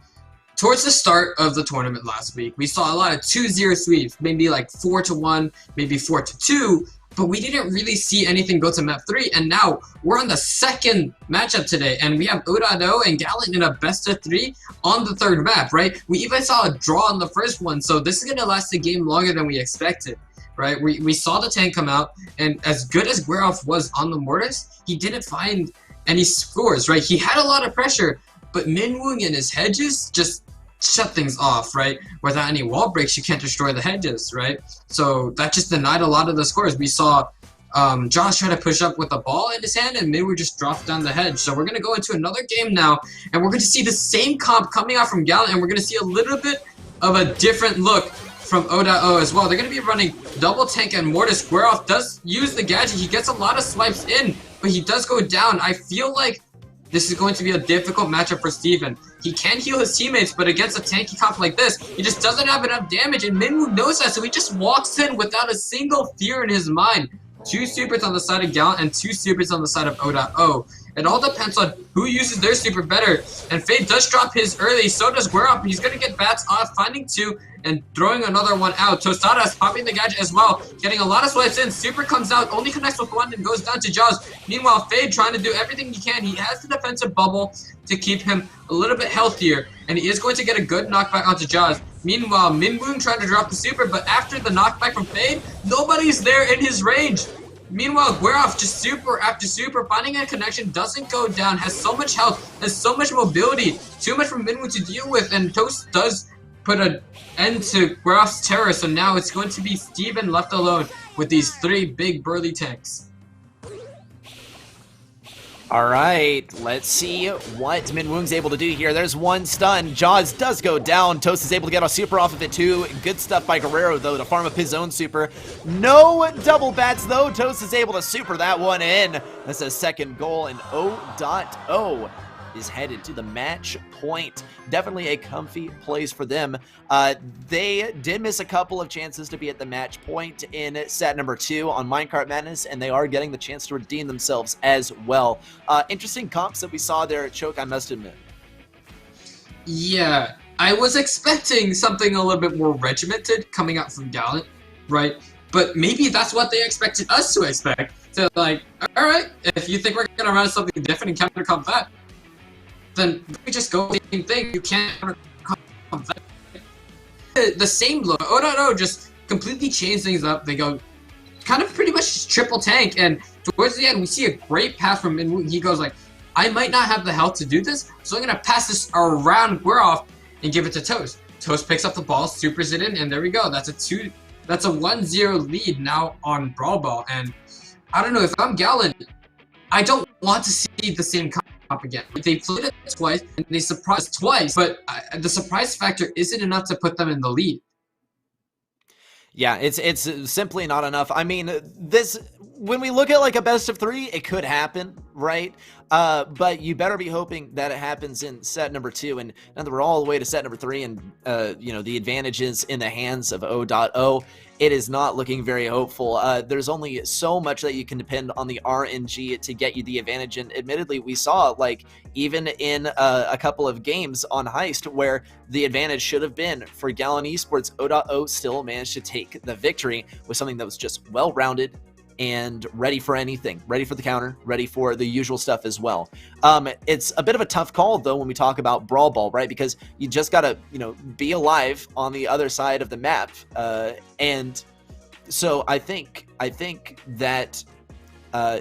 Towards the start of the tournament last week, we saw a lot of 2-0 sweeps, maybe like 4-1, maybe 4-2, but we didn't really see anything go to map 3, and now we're on the second matchup today, and we have O.O and Gallant in a best of 3 on the 3rd map, right? We even saw a draw on the first one, so this is going to last a game longer than we expected, right? We saw the tank come out, and as good as Guerrero was on the Mortis, he didn't find any scores, right? He had a lot of pressure, but Minwoo and his hedges just shut things off, right? Without any wall breaks, you can't destroy the hedges, right? So that just denied a lot of the scores. We saw Josh try to push up with the ball in his hand, and Minwoo just dropped down the hedge. So we're going to go into another game now, and we're going to see the same comp coming out from Gallant, and we're going to see a little bit of a different look from O.O as well. They're going to be running double tank and Mortis. Guerrero does use the gadget. He gets a lot of swipes in, but he does go down. I feel like this is going to be a difficult matchup for Steven. He can heal his teammates, but against a tanky comp like this, he just doesn't have enough damage, and Minwoo knows that, so he just walks in without a single fear in his mind. 2 supers on the side of Gallant and 2 supers on the side of O.O. It all depends on who uses their super better, and Fade does drop his early, so does Guerrero. He's going to get bats off, finding 2, and throwing another one out. Tostadas popping the gadget as well, getting a lot of swipes in. Super comes out, only connects with 1 and goes down to Jaws. Meanwhile, Fade trying to do everything he can. He has the defensive bubble to keep him a little bit healthier, and he is going to get a good knockback onto Jaws. Meanwhile, Minwoo trying to drop the super, but after the knockback from Fade, nobody's there in his range. Meanwhile, Guerrero just super after super, finding a connection, doesn't go down, has so much health, has so much mobility, too much for Minwoo to deal with, and Toast does put an end to Guerrero's terror, so now it's going to be Steven left alone with these 3 big burly tanks. Alright, let's see what Minwoo's able to do here. There's 1 stun. Jaws does go down. Toast is able to get a super off of it too. Good stuff by Guerrero though to farm up his own super. No double bats though. Toast is able to super that one in. That's a second goal, and O.O is headed to the match point. Definitely a comfy place for them. They did miss a couple of chances to be at the match point in set number 2 on Minecart Madness, and they are getting the chance to redeem themselves as well. Interesting comps that we saw there at Choke, I must admit. Yeah, I was expecting something a little bit more regimented coming out from Gallant, right? But maybe that's what they expected us to expect. So like, alright, if you think we're gonna run something different and counter comp that, then we just go the same thing. You can't the same look. O.O just completely change things up. They go kind of pretty much triple tank, and towards the end, we see a great pass from Minwoo. He goes like, I might not have the health to do this, so I'm going to pass this around Guroff and give it to Toast. Toast picks up the ball, supers it in, and there we go. That's a 1-0 lead now on Brawl Ball. And I don't know, if I'm Gallant, I don't want to see the same comp again. They played it twice, and they surprised twice, but the surprise factor isn't enough to put them in the lead. Yeah, it's simply not enough. I mean, when we look at like a best of 3, it could happen, right? But you better be hoping that it happens in set number 2. And now that we're all the way to set number 3 and, the advantages in the hands of O.O, it is not looking very hopeful. There's only so much that you can depend on the RNG to get you the advantage. And admittedly, we saw like even in a couple of games on Heist where the advantage should have been for Gallant Esports, O.O still managed to take the victory with something that was just well-rounded and ready for anything, ready for the counter, ready for the usual stuff as well. It's a bit of a tough call though when we talk about Brawl Ball, right? Because you just gotta, be alive on the other side of the map. And so I think that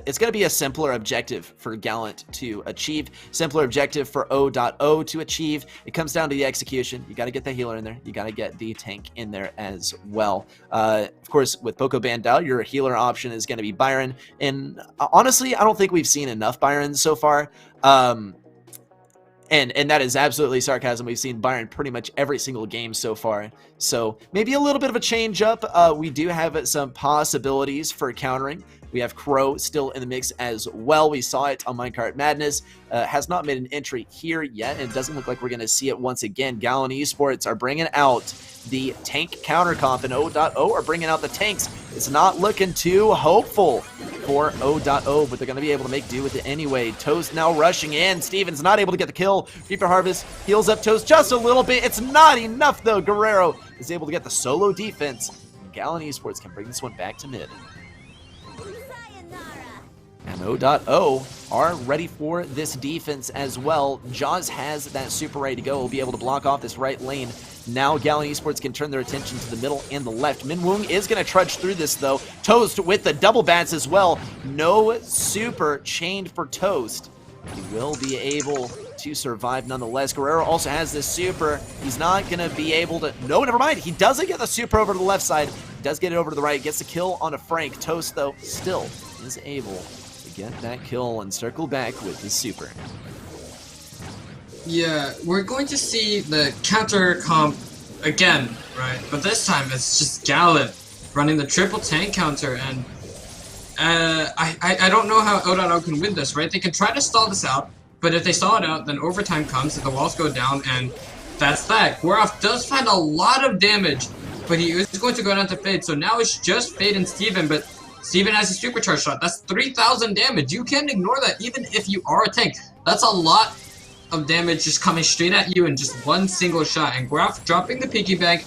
it's going to be a simpler objective for Gallant to achieve, simpler objective for O.O to achieve. It comes down to the execution. You got to get the healer in there. You got to get the tank in there as well. Of course, with Poco banned out, your healer option is going to be Byron. And honestly, I don't think we've seen enough Byron so far. And that is absolutely sarcasm. We've seen Byron pretty much every single game so far. So maybe a little bit of a change up. We do have some possibilities for countering. We have Crow still in the mix as well. We saw it on Minecart Madness. Has not made an entry here yet, and it doesn't look like we're going to see it once again. Gallant Esports are bringing out the tank counter comp, and O.O are bringing out the tanks. It's not looking too hopeful for O.O, but they're going to be able to make do with it anyway. Toast now rushing in. Steven's not able to get the kill. Reaper Harvest heals up Toast just a little bit. It's not enough, though. Guerrero is able to get the solo defense. Gallant Esports can bring this one back to mid. And O.O are ready for this defense as well. Jaws has that super ready to go. Will be able to block off this right lane. Now Gallant Esports can turn their attention to the middle and the left. Minwoo is going to trudge through this though. Toast with the double bats as well. No super chained for Toast. He will be able to survive nonetheless. Guerrero also has this super. He's not going to be able to... No, never mind. He doesn't get the super over to the left side. He does get it over to the right. Gets the kill on a Frank. Toast, though, still is able to get that kill and circle back with his super. Yeah, we're going to see the counter comp again, right? But this time it's just Gallant running the triple tank counter, and I don't know how O.O can win this, right? They can try to stall this out, but if they stall it out, then overtime comes and the walls go down, and that's that. Guroff does find a lot of damage, but he is going to go down to Fade, so now it's just Fade and Steven, but Steven has a supercharge shot. That's 3,000 damage. You can't ignore that even if you are a tank. That's a lot of damage just coming straight at you in just one single shot. And Guroff dropping the piggy bank,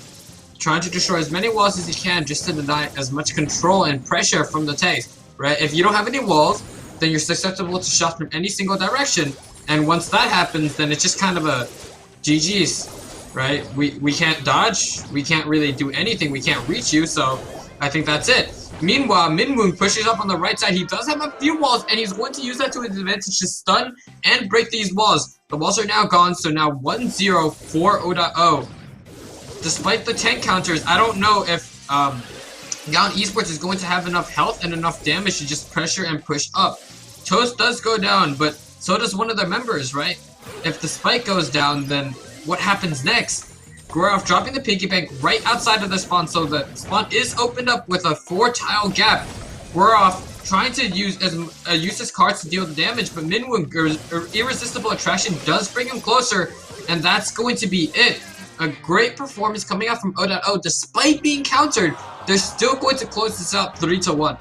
trying to destroy as many walls as he can just to deny as much control and pressure from the tanks, right? If you don't have any walls, then you're susceptible to shots from any single direction. And once that happens, then it's just kind of a GG's, right? We can't dodge. We can't really do anything. We can't reach you. So I think that's it. Meanwhile, Minwoo pushes up on the right side. He does have a few walls, and he's going to use that to his advantage to stun and break these walls. The walls are now gone, so now 1-0 for O.O. Despite the tank counters, I don't know if Gallant Esports is going to have enough health and enough damage to just pressure and push up. Toast does go down, but so does one of their members, right? If the spike goes down, then what happens next? Guroff dropping the piggy bank right outside of the spawn, so the spawn is opened up with a 4-tile gap. Guroff trying to use his cards to deal the damage, but Minwoo irresistible attraction does bring him closer, and that's going to be it. A great performance coming out from O.O. Despite being countered, they're still going to close this out 3-1.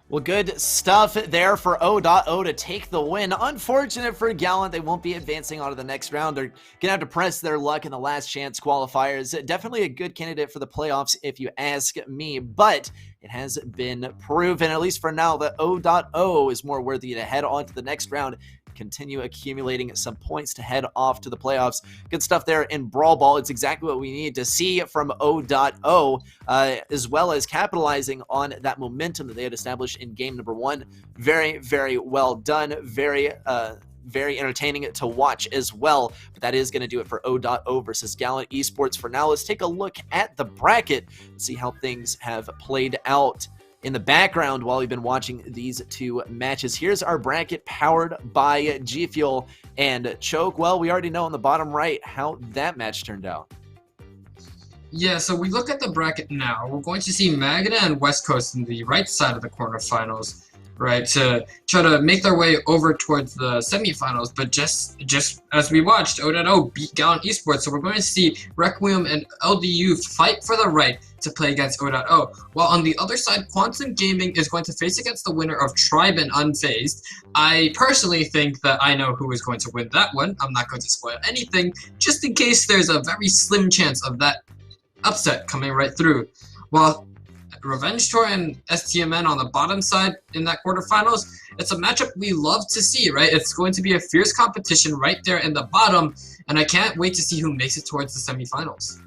Well, good stuff there for O.O to take the win. Unfortunate for Gallant, they won't be advancing on to the next round. They're going to have to press their luck in the last chance qualifiers. Definitely a good candidate for the playoffs if you ask me, but it has been proven, at least for now, that O.O is more worthy to head on to the next round continue accumulating some points to head off to the playoffs. Good stuff there in Brawl Ball. It's exactly what we need to see from O.O, as well as capitalizing on that momentum that they had established in game number 1. Very, very well done. Very entertaining to watch as well. But that is going to do it for O.O versus Gallant Esports for now. Let's take a look at the bracket and see how things have played out in the background while we've been watching these two matches. Here's our bracket powered by G Fuel and Choke. Well, we already know on the bottom right how that match turned out. Yeah, so we look at the bracket now. We're going to see Magna and West Coast in the right side of the quarterfinals, right, to try to make their way over towards the semifinals. But just as we watched, O.O beat Gallant Esports, so we're going to see Requiem and LDU fight for the right to play against O.O. While on the other side, Quantum Gaming is going to face against the winner of Tribe and Unfazed. I personally think that I know who is going to win that one. I'm not going to spoil anything, just in case there's a very slim chance of that upset coming right through. While Revenge Tour and STMN on the bottom side in that quarterfinals, it's a matchup we love to see, right? It's going to be a fierce competition right there in the bottom, and I can't wait to see who makes it towards the semifinals.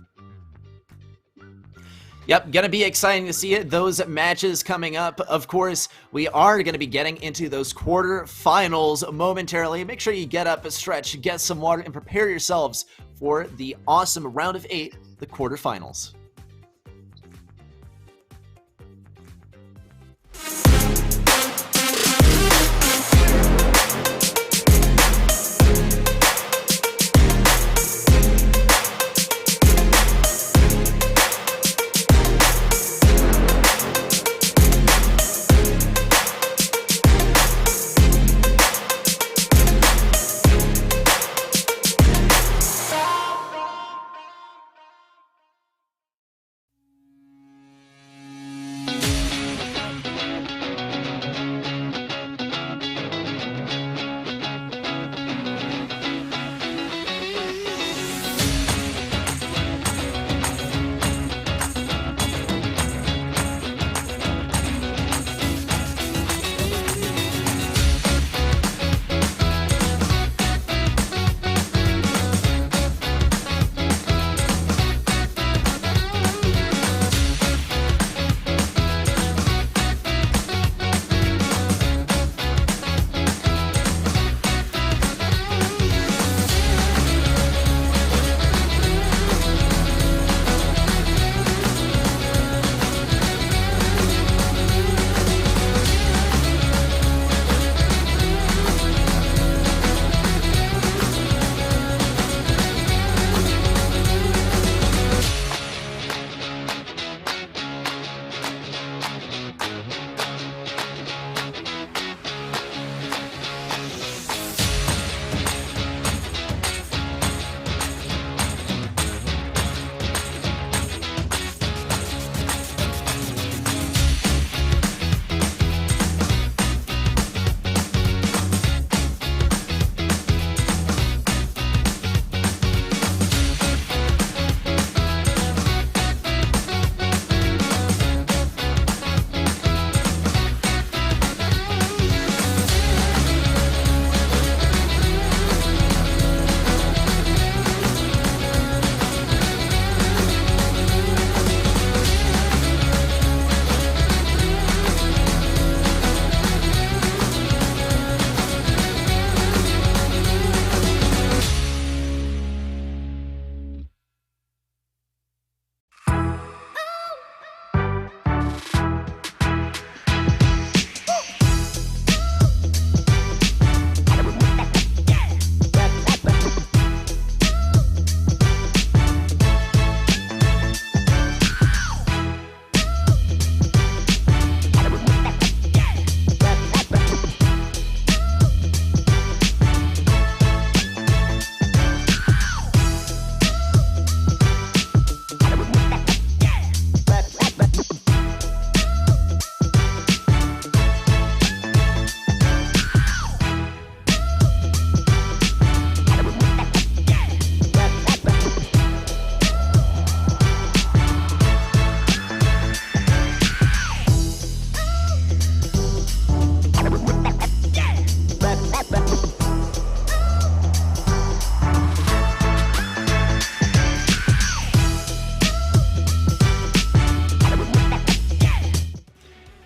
Yep, gonna be exciting to see it. Those matches coming up. Of course, we are gonna be getting into those quarterfinals momentarily. Make sure you get up, stretch, get some water, and prepare yourselves for the awesome round of 8, the quarterfinals.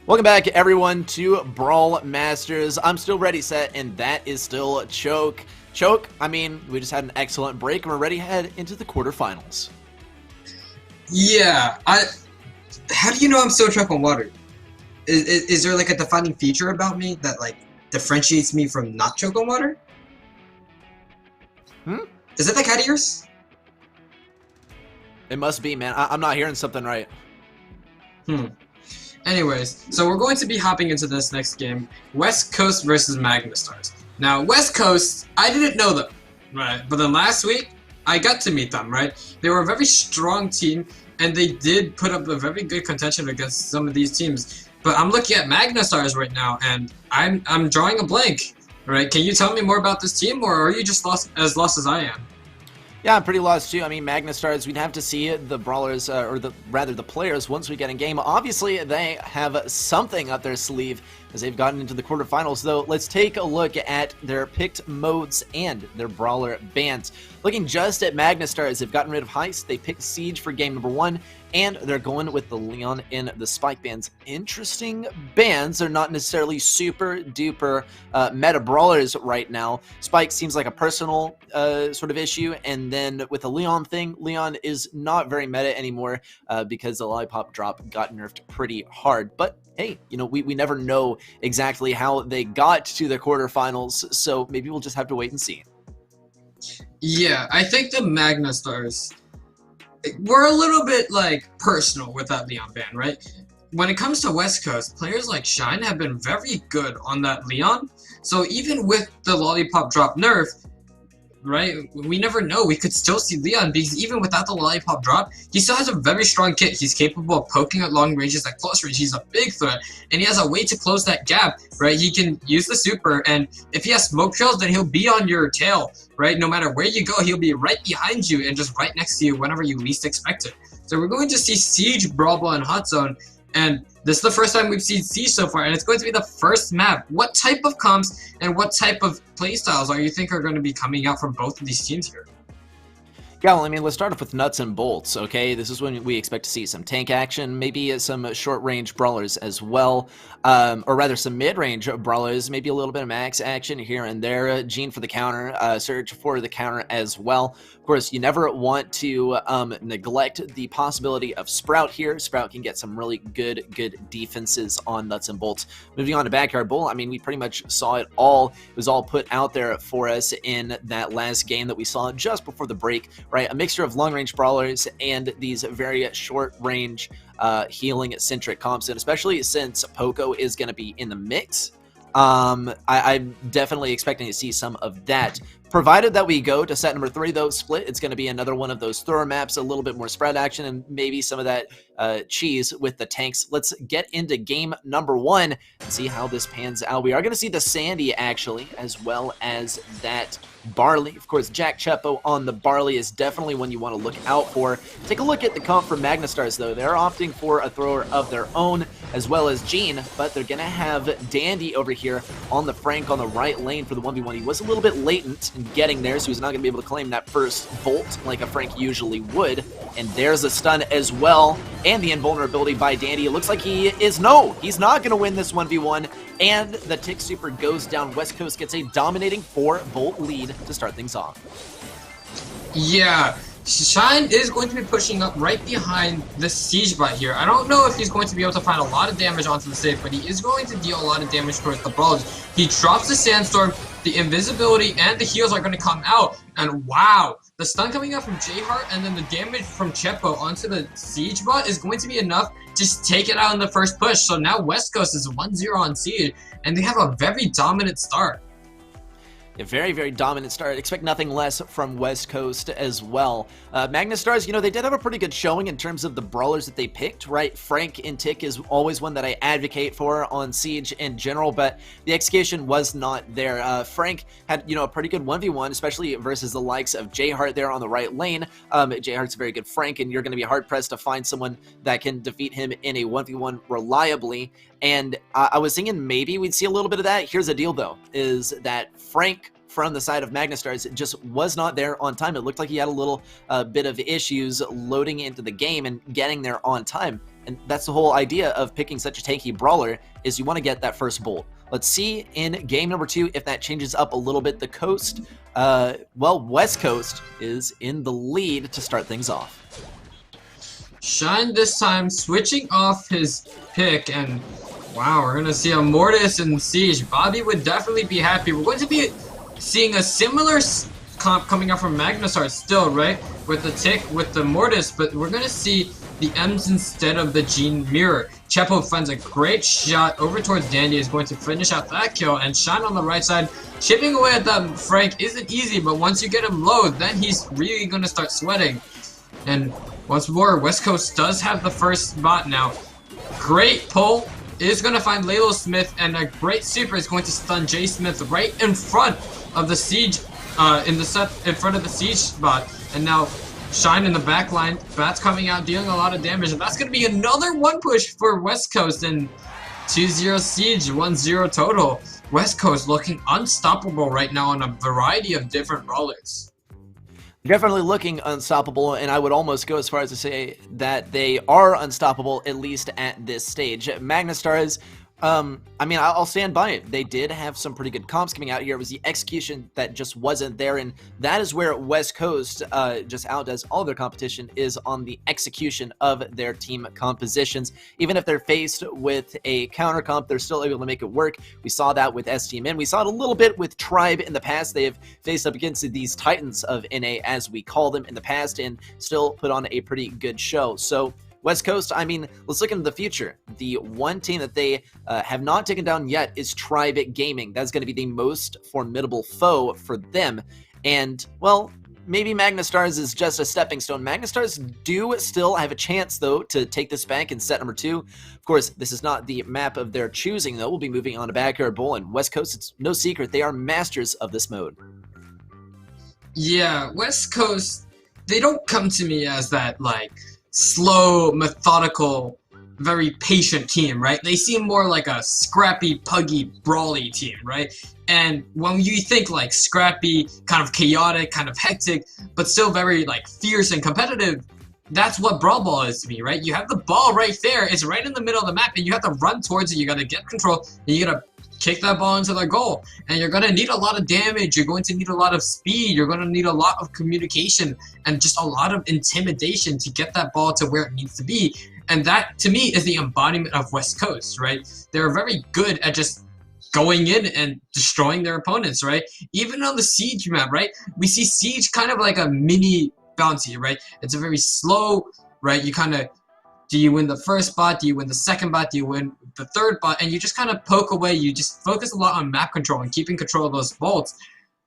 Welcome back, everyone, to Brawl Masters. I'm still ready, set, and that is still Choke. Choke, I mean, we just had an excellent break, and we're ready to head into the quarterfinals. Yeah, how do you know I'm still Choke on water? Is there like a defining feature about me that like differentiates me from not Choke on water? Is that the cat ears? It must be, man. I'm not hearing something right. Anyways, so we're going to be hopping into this next game, West Coast versus MagnaStars. Now, West Coast, I didn't know them, right? But then last week, I got to meet them, right? They were a very strong team, and they did put up a very good contention against some of these teams. But I'm looking at MagnaStars right now, and I'm drawing a blank, right? Can you tell me more about this team, or are you just lost as I am? Yeah, I'm pretty lost too. I mean, MagnaStars, we'd have to see the brawlers, or rather the players, once we get in game. Obviously, they have something up their sleeve as they've gotten into the quarterfinals, though. Let's take a look at their picked modes and their brawler bans. Looking just at MagnaStars, they've gotten rid of Heist, they picked Siege for game number 1, and they're going with the Leon in the Spike bans. Interesting bans. They're not necessarily super duper meta brawlers right now. Spike seems like a personal sort of issue, and then with the Leon thing, Leon is not very meta anymore because the lollipop drop got nerfed pretty hard. But hey, you know, we never know exactly how they got to the quarterfinals, so maybe we'll just have to wait and see. Yeah, I think the MagnaStars were a little bit like personal with that Leon ban, right? When it comes to West Coast, players like Shine have been very good on that Leon. So even with the lollipop drop nerf, right, we never know. We could still see Leon because even without the lollipop drop, he still has a very strong kit. He's capable of poking at long ranges, at close range. He's a big threat, and he has a way to close that gap, right? He can use the super, and if he has smoke trails, then he'll be on your tail, right? No matter where you go, he'll be right behind you and just right next to you whenever you least expect it. So we're going to see Siege, Brawl Ball, and Hot Zone, and this is the first time we've seen Siege so far, and it's going to be the first map. What type of comps and what type of playstyles are you think are going to be coming out from both of these teams here? Yeah, well, I mean, let's start off with nuts and bolts, okay? This is when we expect to see some tank action, maybe some short-range brawlers as well, or rather some mid-range brawlers, maybe a little bit of max action here and there. Gene for the counter, Surge for the counter as well. Of course, you never want to neglect the possibility of Sprout here. Sprout can get some really good defenses on nuts and bolts. Moving on to Backyard Bull, I mean, we pretty much saw it all. It was all put out there for us in that last game that we saw just before the break. Right, a mixture of long-range brawlers and these very short-range healing-centric comps, and especially since Poco is going to be in the mix, I'm definitely expecting to see some of that. Provided that we go to set number 3, though, Split, it's going to be another one of those thrower maps, a little bit more spread action, and maybe some of that cheese with the tanks. Let's get into game number 1 and see how this pans out. We are going to see the Sandy, actually, as well as that Barley. Of course, Jack Chepo on the Barley is definitely one you want to look out for. Take a look at the comp for MagnaStars, though. They're opting for a thrower of their own, as well as Gene, but they're going to have Dandy over here on the Frank on the right lane for the 1v1. He was a little bit latent in getting there, so he's not going to be able to claim that first volt like a Frank usually would. And there's a stun as well, and the invulnerability by Dandy. It looks like he's not going to win this 1v1, and the Tick Super goes down. West Coast gets a dominating 4-volt lead to start things off. Yeah, Shine is going to be pushing up right behind the Siege bot here. I don't know if he's going to be able to find a lot of damage onto the safe, but he is going to deal a lot of damage towards the brawlers. He drops the Sandstorm, the invisibility, and the heals are going to come out. And wow, the stun coming out from J-Heart and then the damage from Chepo onto the Siege bot is going to be enough to take it out in the first push. So now West Coast is 1-0 on Siege, and they have a very dominant start. A very dominant start. Expect nothing less from West Coast as well. MagnaStars, you know, they did have a pretty good showing in terms of the brawlers that they picked, right? Frank and Tick is always one that I advocate for on Siege in general, but the execution was not there. Frank had, you know, a pretty good 1v1, especially versus the likes of J-Heart there on the right lane. J-Heart's a very good Frank, and you're going to be hard-pressed to find someone that can defeat him in a 1v1 reliably. And I was thinking maybe we'd see a little bit of that. Here's the deal, though, is that Frank from the side of MagnaStars just was not there on time. It looked like he had a little bit of issues loading into the game and getting there on time. And that's the whole idea of picking such a tanky brawler, is you want to get that first bolt. Let's see in game number 2 if that changes up a little bit. The Coast, well, West Coast is in the lead to start things off. Shine this time switching off his pick, and wow, we're gonna see a Mortis and Siege. Bobby would definitely be happy. We're going to be seeing a similar comp coming out from MSTRS still, right? With the tick, with the Mortis, but we're gonna see the M's instead of the Gene Mirror. Chepo finds a great shot over towards Dandy, is going to finish out that kill, and Shine on the right side. Chipping away at that Frank isn't easy, but once you get him low, then he's really gonna start sweating. And once more, West Coast does have the first spot now. Great pull is going to find Lalo Smith, and a great super is going to stun Jay Smith right in front of the Siege, in front of the Siege spot. And now Shine in the back line, Bats coming out, dealing a lot of damage, and that's going to be another one push for West Coast, and 2-0 Siege, 1-0 total. West Coast looking unstoppable right now on a variety of different brawlers. Definitely looking unstoppable, and I would almost go as far as to say that they are unstoppable, at least at this stage. MSTRS, I mean, I'll stand by it. They did have some pretty good comps coming out here. It was the execution that just wasn't there, and that is where West Coast just outdoes all their competition, is on the execution of their team compositions. Even if they're faced with a counter comp, they're still able to make it work. We saw that with STMN. We saw it a little bit with Tribe in the past. They have faced up against these titans of NA, as we call them, in the past, and still put on a pretty good show. So West Coast, I mean, let's look into the future. The one team that they have not taken down yet is Tribe Gaming. That's going to be the most formidable foe for them. And, well, maybe MSTRS is just a stepping stone. MSTRS do still have a chance, though, to take this back in set number 2. Of course, this is not the map of their choosing, though. We'll be moving on to Backyard Bowl, and West Coast, it's no secret, they are masters of this mode. Yeah, West Coast, they don't come to me as that, like, slow, methodical, very patient team, right? They seem more like a scrappy, puggy, brawly team, right? And when you think like scrappy, kind of chaotic, kind of hectic, but still very like fierce and competitive, that's what Brawl Ball is to me, right? You have the ball right there, it's right in the middle of the map, and you have to run towards it, you gotta get control, and you gotta kick that ball into their goal. And you're going to need a lot of damage, you're going to need a lot of speed, you're going to need a lot of communication, and just a lot of intimidation to get that ball to where it needs to be. And that, to me, is the embodiment of West Coast, right? They're very good at just going in and destroying their opponents, right? Even on the Siege map, right? We see Siege kind of like a mini bounty, right? It's a very slow, right? You kind of, do you win the first bot? Do you win the second bot? Do you win the third bot? And you just kind of poke away. You just focus a lot on map control and keeping control of those bolts.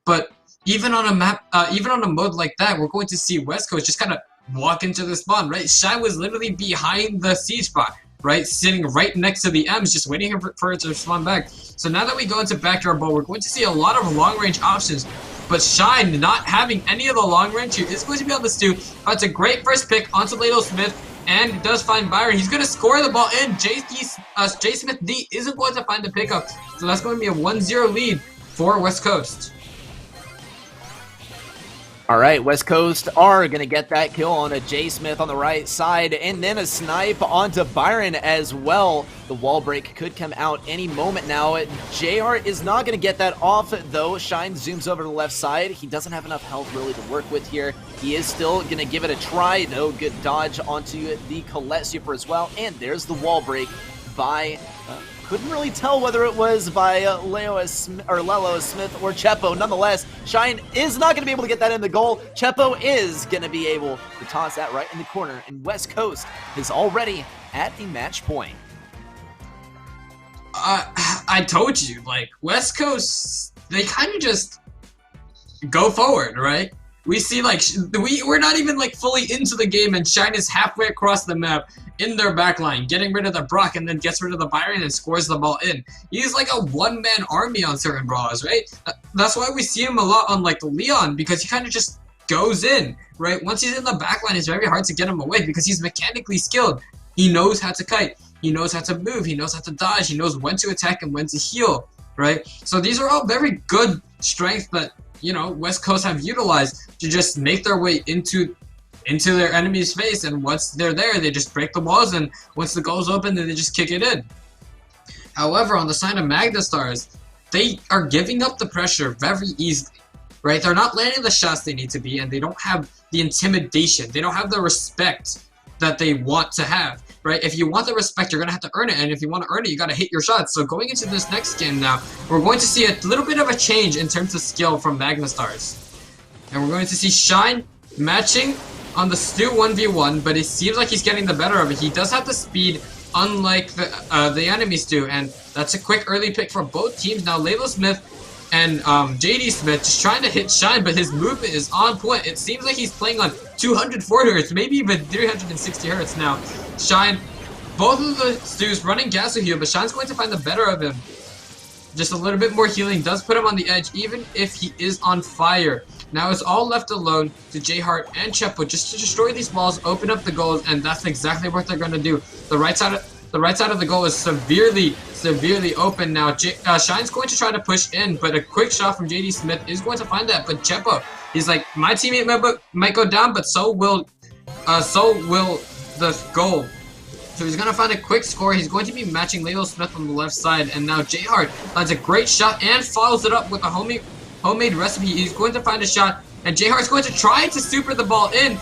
But even on a map, even on a mode like that, we're going to see West Coast just kind of walk into the spawn, right? Shine was literally behind the Siege bot, right? Sitting right next to the M's, just waiting for it to spawn back. So now that we go into Backyard Bowl, we're going to see a lot of long-range options. But Shine, not having any of the long range here, is going to be able to do. That's a great first pick onto Lalo Smith. And does find Byron. He's going to score the ball in. Jay Smith D isn't going to find the pickup. So that's going to be a 1-0 lead for West Coast. All right, West Coast are going to get that kill on a Jay Smith on the right side, and then a snipe onto Byron as well. The wall break could come out any moment now. JR is not going to get that off, though. Shine zooms over to the left side. He doesn't have enough health really to work with here. He is still going to give it a try. No good dodge onto the Colette super as well, and there's the wall break by... couldn't really tell whether it was by Lalo Smith or Chepo. Nonetheless, Shine is not going to be able to get that in the goal. Chepo is going to be able to toss that right in the corner, and West Coast is already at the match point. I told you, like, West Coast, they kind of just go forward, right? We see, like, we're not even, like, fully into the game, and Shine is halfway across the map in their backline, getting rid of the Brock, and then gets rid of the Byron and scores the ball in. He's like a one-man army on certain brawlers, right? That's why we see him a lot on, like, the Leon, because he kind of just goes in, right? Once he's in the backline, it's very hard to get him away because he's mechanically skilled. He knows how to kite. He knows how to move. He knows how to dodge. He knows when to attack and when to heal, right? So these are all very good strengths that, you know, West Coast have utilized to just make their way into into their enemy's face, and once they're there, they just break the walls, and once the goal's open, then they just kick it in. However, on the side of MSTRS, they are giving up the pressure very easily, right? They're not landing the shots they need to be, and they don't have the intimidation. They don't have the respect that they want to have, right? If you want the respect, you're going to have to earn it, and if you want to earn it, you got to hit your shots. So going into this next game now, we're going to see a little bit of a change in terms of skill from MSTRS. And we're going to see Shine matching on the Stu 1v1, but it seems like he's getting the better of it. He does have the speed, unlike the enemy Stu, and that's a quick early pick for both teams. Now LaylaSmith and JD Smith just trying to hit Shine, but his movement is on point. It seems like he's playing on 240 hertz, maybe even 360 hertz now. Shine, both of the Stus running gas with you, but Shine's going to find the better of him. Just a little bit more healing does put him on the edge, even if he is on fire. Now it's all left alone to J-Heart and Chepo just to destroy these walls, open up the goals, and that's exactly what they're going to do. The right side of the goal is severely open now. Shine's going to try to push in, but a quick shot from JD Smith is going to find that. But Chepo, he's like, my teammate might go down, but so will the goal. So he's going to find a quick score. He's going to be matching LaylaSmith on the left side, and now J-Heart lands a great shot and follows it up with a homemade recipe. He's going to find a shot, and J-Heart's going to try to super the ball in,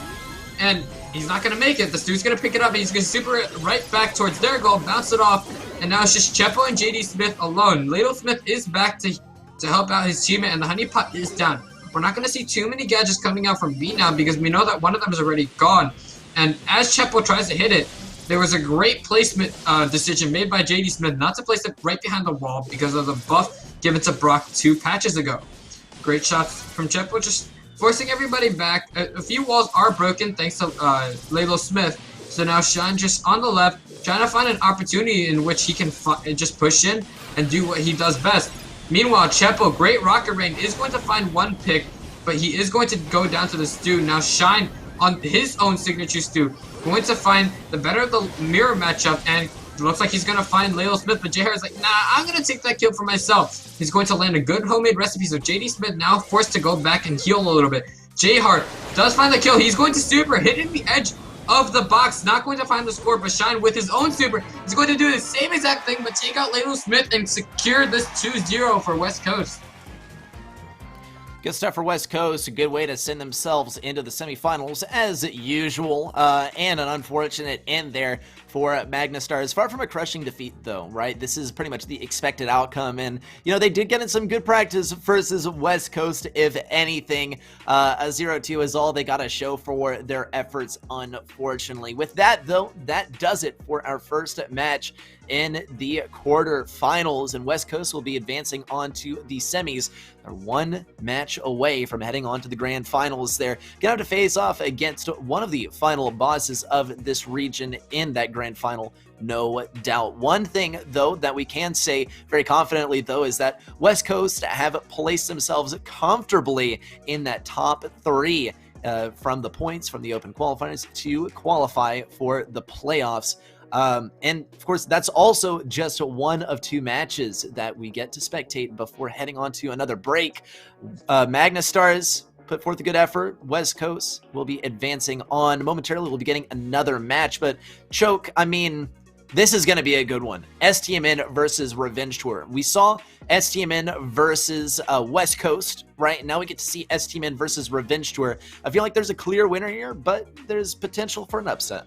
and he's not going to make it. The Stu's going to pick it up, and he's going to super it right back towards their goal, bounce it off, and now it's just Chepo and JD Smith alone. LaylaSmith is back to help out his teammate, and the honey pot is down. We're not going to see too many gadgets coming out from B now because we know that one of them is already gone. And as Chepo tries to hit it, there was a great placement decision made by JD Smith not to place it right behind the wall because of the buff given to Brock 2 patches ago. Great shots from Chepo, just forcing everybody back. A few walls are broken thanks to LaylaSmith. So now Shine just on the left, trying to find an opportunity in which he can just push in and do what he does best. Meanwhile, Chepo, great rocket rain, is going to find one pick, but he is going to go down to the Stu. Now Shine on his own signature Stu, going to find the better of the mirror matchup, and it looks like he's going to find LaylaSmith, but J-Heart is like, nah, I'm going to take that kill for myself. He's going to land a good homemade recipe, so JD Smith now forced to go back and heal a little bit. J-Heart does find the kill. He's going to super, hitting the edge of the box, not going to find the score, but Shine with his own super is going to do the same exact thing, but take out LaylaSmith and secure this 2-0 for West Coast. Good stuff for West Coast. A good way to send themselves into the semifinals as usual. And an unfortunate end there for MSTRS. Far from a crushing defeat, though, right? This is pretty much the expected outcome. And, you know, they did get in some good practice versus West Coast, if anything. A 0-2 is all they got to show for their efforts, unfortunately. With that, though, that does it for our first match in the quarterfinals, and West Coast will be advancing on to the semis. They're one match away from heading on to the grand finals. They're going to have to face off against one of the final bosses of this region in that grand final, no doubt. One thing, though, that we can say very confidently, though, is that West Coast have placed themselves comfortably in that top 3 from the points from the open qualifiers to qualify for the playoffs. And of course, that's also just one of 2 matches that we get to spectate before heading on to another break. MSTRS put forth a good effort. West Coast will be advancing on. Momentarily, we'll be getting another match, but Choke, I mean, this is going to be a good one. STMN versus Revenge Tour. We saw STMN versus West Coast, right? Now we get to see STMN versus Revenge Tour. I feel like there's a clear winner here, but there's potential for an upset.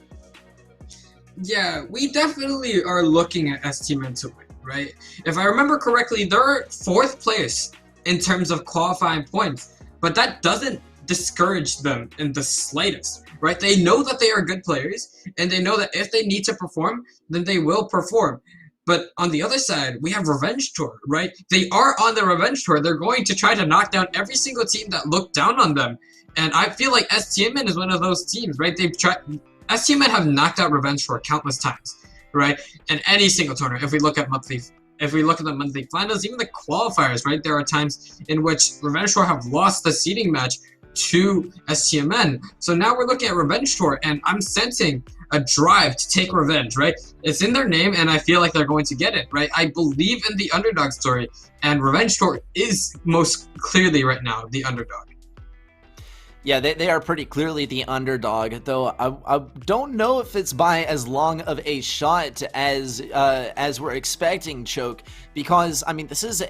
Yeah, we definitely are looking at STMN to win, right? If I remember correctly, they're 4th place in terms of qualifying points, but that doesn't discourage them in the slightest, right? They know that they are good players, and they know that if they need to perform, then they will perform. But on the other side, we have Revenge Tour, right? They are on the Revenge Tour. They're going to try to knock down every single team that looked down on them. And I feel like STMN is one of those teams, right? STMN have knocked out Revenge Tour countless times, right? In any single tournament. If we look at the monthly finals, even the qualifiers, right? There are times in which Revenge Tour have lost the seeding match to STMN. So now we're looking at Revenge Tour, and I'm sensing a drive to take revenge, right? It's in their name, and I feel like they're going to get it, right? I believe in the underdog story, and Revenge Tour is most clearly right now the underdog. Yeah, they are pretty clearly the underdog, though I don't know if it's by as long of a shot as we're expecting, Choke, because I mean this is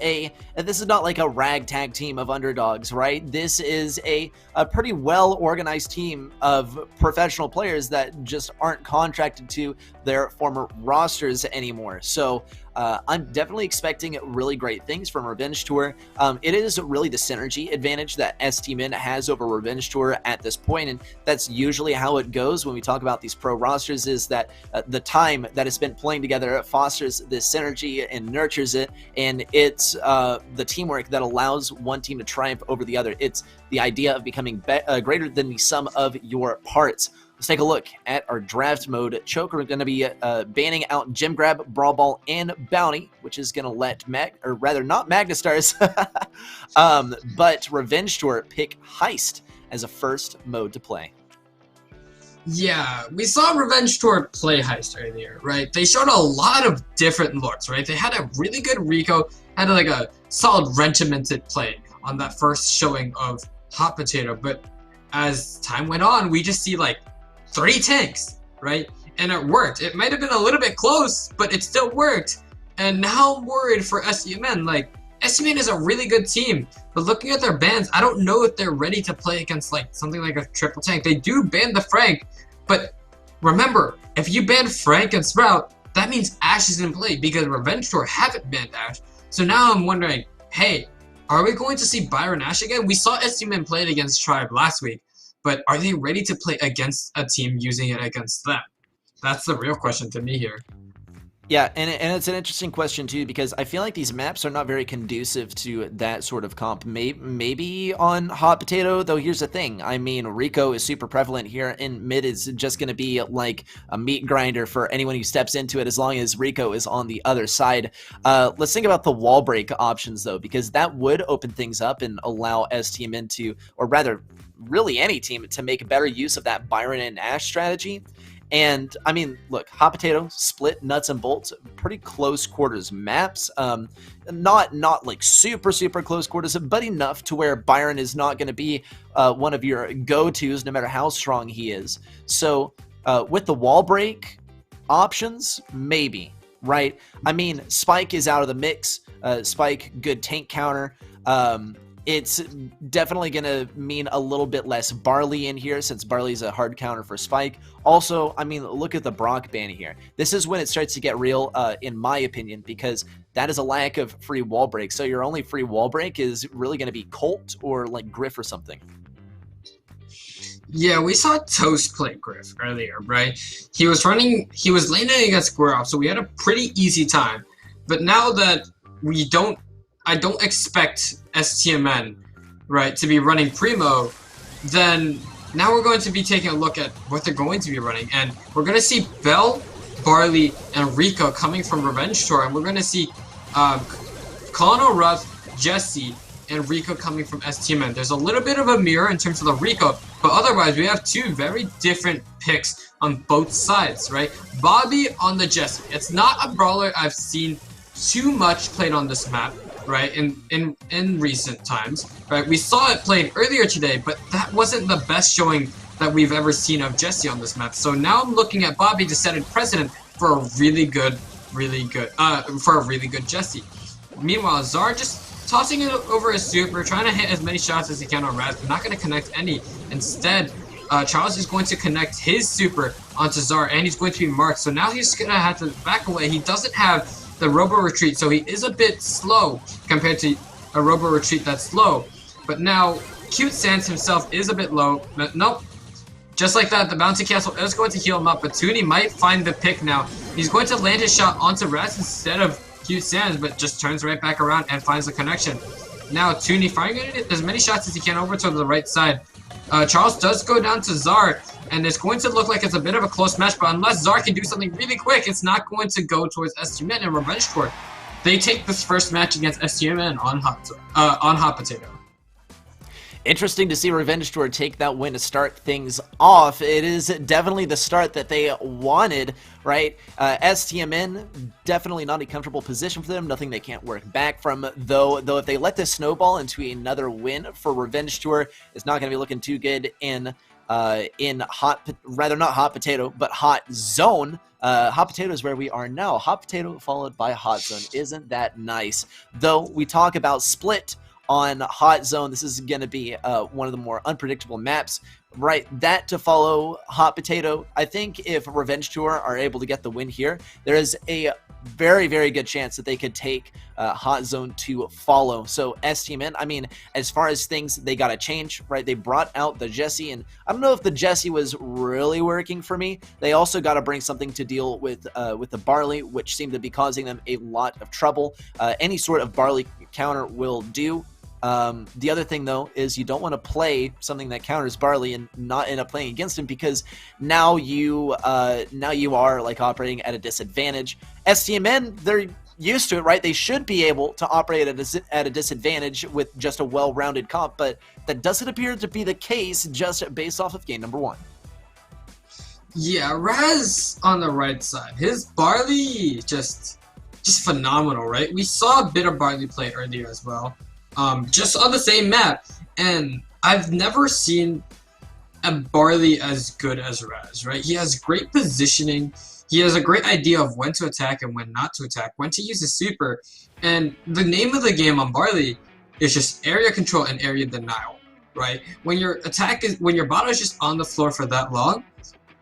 not like a ragtag team of underdogs, right? This is a pretty well organized team of professional players that just aren't contracted to their former rosters anymore. So I'm definitely expecting really great things from Revenge Tour. It is really the synergy advantage that STMin has over Revenge Tour at this point, and that's usually how it goes when we talk about these pro rosters, is that the time that is spent playing together fosters this synergy and nurtures it, and it's the teamwork that allows one team to triumph over the other. It's the idea of becoming greater than the sum of your parts. Let's take a look at our draft mode. Choke, we're going to be banning out Gem Grab, Brawl Ball, and Bounty, which is going to let not MSTRS, but Revenge Tour pick Heist as a first mode to play. Yeah, we saw Revenge Tour play Heist earlier, right? They showed a lot of different looks, right? They had a really good Rico, had like a solid regimented play on that first showing of Hot Potato, but as time went on, we just see like 3 tanks, right? And it worked. It might have been a little bit close, but it still worked. And now I'm worried for STMN. Like, STMN is a really good team, but looking at their bans, I don't know if they're ready to play against like something like a triple tank. They do ban the Frank, but remember, if you ban Frank and Sprout, that means Ash is in play because Revenge Tour haven't banned Ash. So now I'm wondering, hey, are we going to see Byron Ash again? We saw STMN play it against Tribe last week, but are they ready to play against a team using it against them? That's the real question to me here. Yeah, and it's an interesting question too, because I feel like these maps are not very conducive to that sort of comp. Maybe on Hot Potato, though here's the thing. I mean, Rico is super prevalent here, and mid is just going to be like a meat grinder for anyone who steps into it as long as Rico is on the other side. Let's think about the wall break options, though, because that would open things up and allow STMN to, or rather, really any team, to make better use of that Byron and Ash strategy. And I mean, look, Hot Potato, Split, Nuts and Bolts, pretty close quarters maps. Not like super close quarters, but enough to where Byron is not going to be one of your go-tos, no matter how strong he is. So with the wall break options, maybe, right? I mean, Spike is out of the mix. Spike, good tank counter. It's definitely going to mean a little bit less Barley in here, since Barley's a hard counter for Spike. Also, I mean, look at the Brock ban here. This is when it starts to get real, in my opinion, because that is a lack of free wall break. So your only free wall break is really going to be Colt or like Griff or something. Yeah, we saw Toast play Griff earlier, right? He was laning against Square Off, so we had a pretty easy time. But now that I don't expect STMN, right, to be running Primo, then now we're going to be taking a look at what they're going to be running. And we're going to see Bell, Barley, and Rico coming from Revenge Tour. And we're going to see Colonel Ruff, Jesse, and Rico coming from STMN. There's a little bit of a mirror in terms of the Rico, but otherwise we have 2 very different picks on both sides, right? Bobby on the Jesse. It's not a brawler I've seen too much played on this map, right, in recent times, right? We saw it played earlier today, but that wasn't the best showing that we've ever seen of Jesse on this map. So now I'm looking at Bobby to set a precedent for a really good Jesse. Meanwhile, Zar just tossing it over his super, trying to hit as many shots as he can on Raz, but not going to connect any. Instead, Charles is going to connect his super onto Zar, and he's going to be marked. So now he's going to have to back away. He doesn't have the Robo Retreat, so he is a bit slow compared to a Robo Retreat that's slow. But now, Cute Sans himself is a bit low, but nope. Just like that, the Bounty Castle is going to heal him up, but Toonie might find the pick now. He's going to land his shot onto Raz instead of Cute Sans, but just turns right back around and finds the connection. Now, Toonie firing as many shots as he can over to the right side. Charles does go down to Zar, and it's going to look like it's a bit of a close match, but unless Zar can do something really quick, it's not going to go towards STMN and Revenge Tour. They take this first match against STMN on Hot Potato. Interesting to see Revenge Tour take that win to start things off. It is definitely the start that they wanted, right? STMN, definitely not a comfortable position for them. Nothing they can't work back from, though if they let this snowball into another win for Revenge Tour, it's not going to be looking too good in hot, rather not hot potato, but hot zone. Hot potato is where we are now. Hot potato followed by hot zone. Isn't that nice? Though we talk about split on hot zone, this is going to be one of the more unpredictable maps, right? That to follow hot potato. I think if Revenge Tour are able to get the win here, there is a very, very good chance that they could take hot zone to follow. So STMN, I mean, as far as things they got to change, right? They brought out the Jesse, and I don't know if the Jesse was really working for me. They also got to bring something to deal with the Barley, which seemed to be causing them a lot of trouble. Any sort of Barley counter will do. The other thing, though, is you don't want to play something that counters Barley and not end up playing against him, because now you are like operating at a disadvantage. STMN, they're used to it, right? They should be able to operate at a disadvantage with just a well-rounded comp, but that doesn't appear to be the case just based off of game number 1. Yeah, Raz on the right side. His Barley just phenomenal, right? We saw a bit of Barley play earlier as well. Just on the same map, and I've never seen a Barley as good as Raz, right? He has great positioning, he has a great idea of when to attack and when not to attack, when to use his super, and the name of the game on Barley is just area control and area denial, right? When your bot is just on the floor for that long,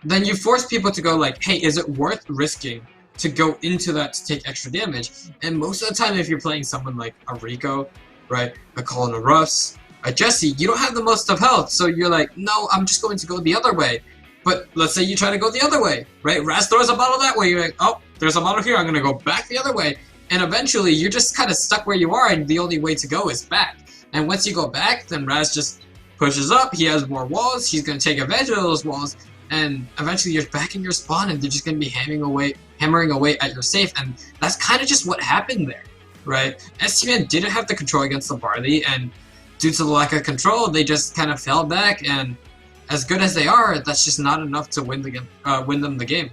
then you force people to go like, hey, is it worth risking to go into that to take extra damage? And most of the time, if you're playing someone like a Rico, right, a Colin of Ruffs, a Jesse, you don't have the most of health, so you're like, no, I'm just going to go the other way. But let's say you try to go the other way, right? Raz throws a bottle that way, you're like, oh, there's a bottle here, I'm going to go back the other way. And eventually, you're just kind of stuck where you are, and the only way to go is back. And once you go back, then Raz just pushes up, he has more walls, he's going to take advantage of those walls, and eventually you're back in your spawn, and they're just going to be hammering away at your safe, and that's kind of just what happened there. Right, STMN didn't have the control against the Barley, and due to the lack of control, they just kind of fell back. And as good as they are, that's just not enough to win them the game.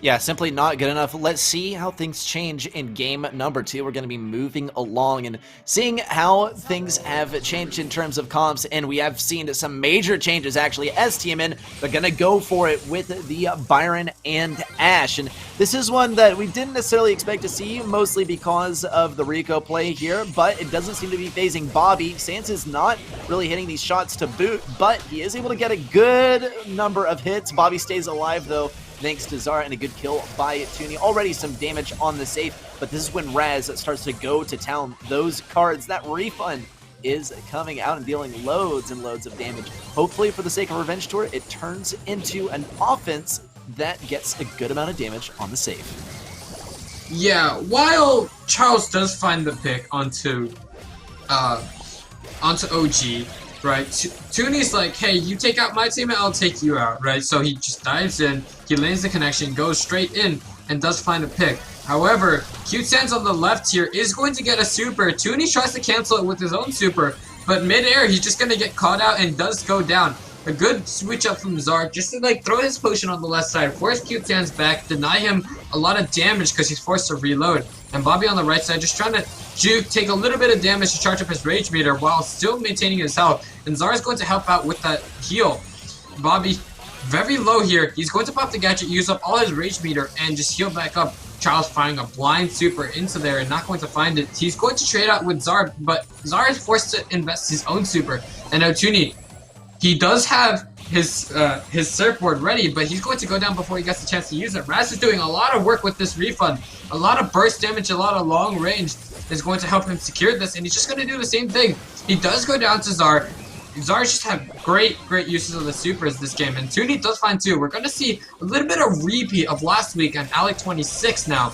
Yeah, simply not good enough. Let's see how things change in game number 2. We're going to be moving along and seeing how things have changed in terms of comps, and we have seen some major changes actually. STMN, they're going to go for it with the Byron and Ash, and this is one that we didn't necessarily expect to see, mostly because of the Rico play here, but it doesn't seem to be phasing Bobby. Sans is not really hitting these shots to boot, but he is able to get a good number of hits. Bobby stays alive though, thanks to Zara, and a good kill by Toonie. Already some damage on the safe, but this is when Raz starts to go to town. Those cards, that refund is coming out and dealing loads and loads of damage. Hopefully, for the sake of Revenge Tour, it turns into an offense that gets a good amount of damage on the safe. Yeah, while Charles does find the pick onto OG, right, Toonie's like, hey, you take out my team and I'll take you out, right? So he just dives in, he lanes the connection, goes straight in, and does find a pick. However, Cute Sans on the left here is going to get a super. Toonie tries to cancel it with his own super, but mid-air, he's just going to get caught out and does go down. A good switch up from Zar, just to like throw his potion on the left side, force Cute Sans back, deny him a lot of damage because he's forced to reload. And Bobby on the right side just trying to juke, take a little bit of damage to charge up his rage meter while still maintaining his health. And Zar is going to help out with that heal. Bobby very low here. He's going to pop the gadget, use up all his rage meter, and just heal back up. Charles firing a blind super into there and not going to find it. He's going to trade out with Zar, but Zar is forced to invest his own super. And now Toonie, he does have his surfboard ready, but he's going to go down before he gets the chance to use it. Raz is doing a lot of work with this refund. A lot of burst damage, a lot of long range is going to help him secure this, and he's just going to do the same thing. He does go down to Zar. Zar just have great uses of the supers this game, and Toonie does find too. We're going to see a little bit of repeat of last week on Alec 26 now.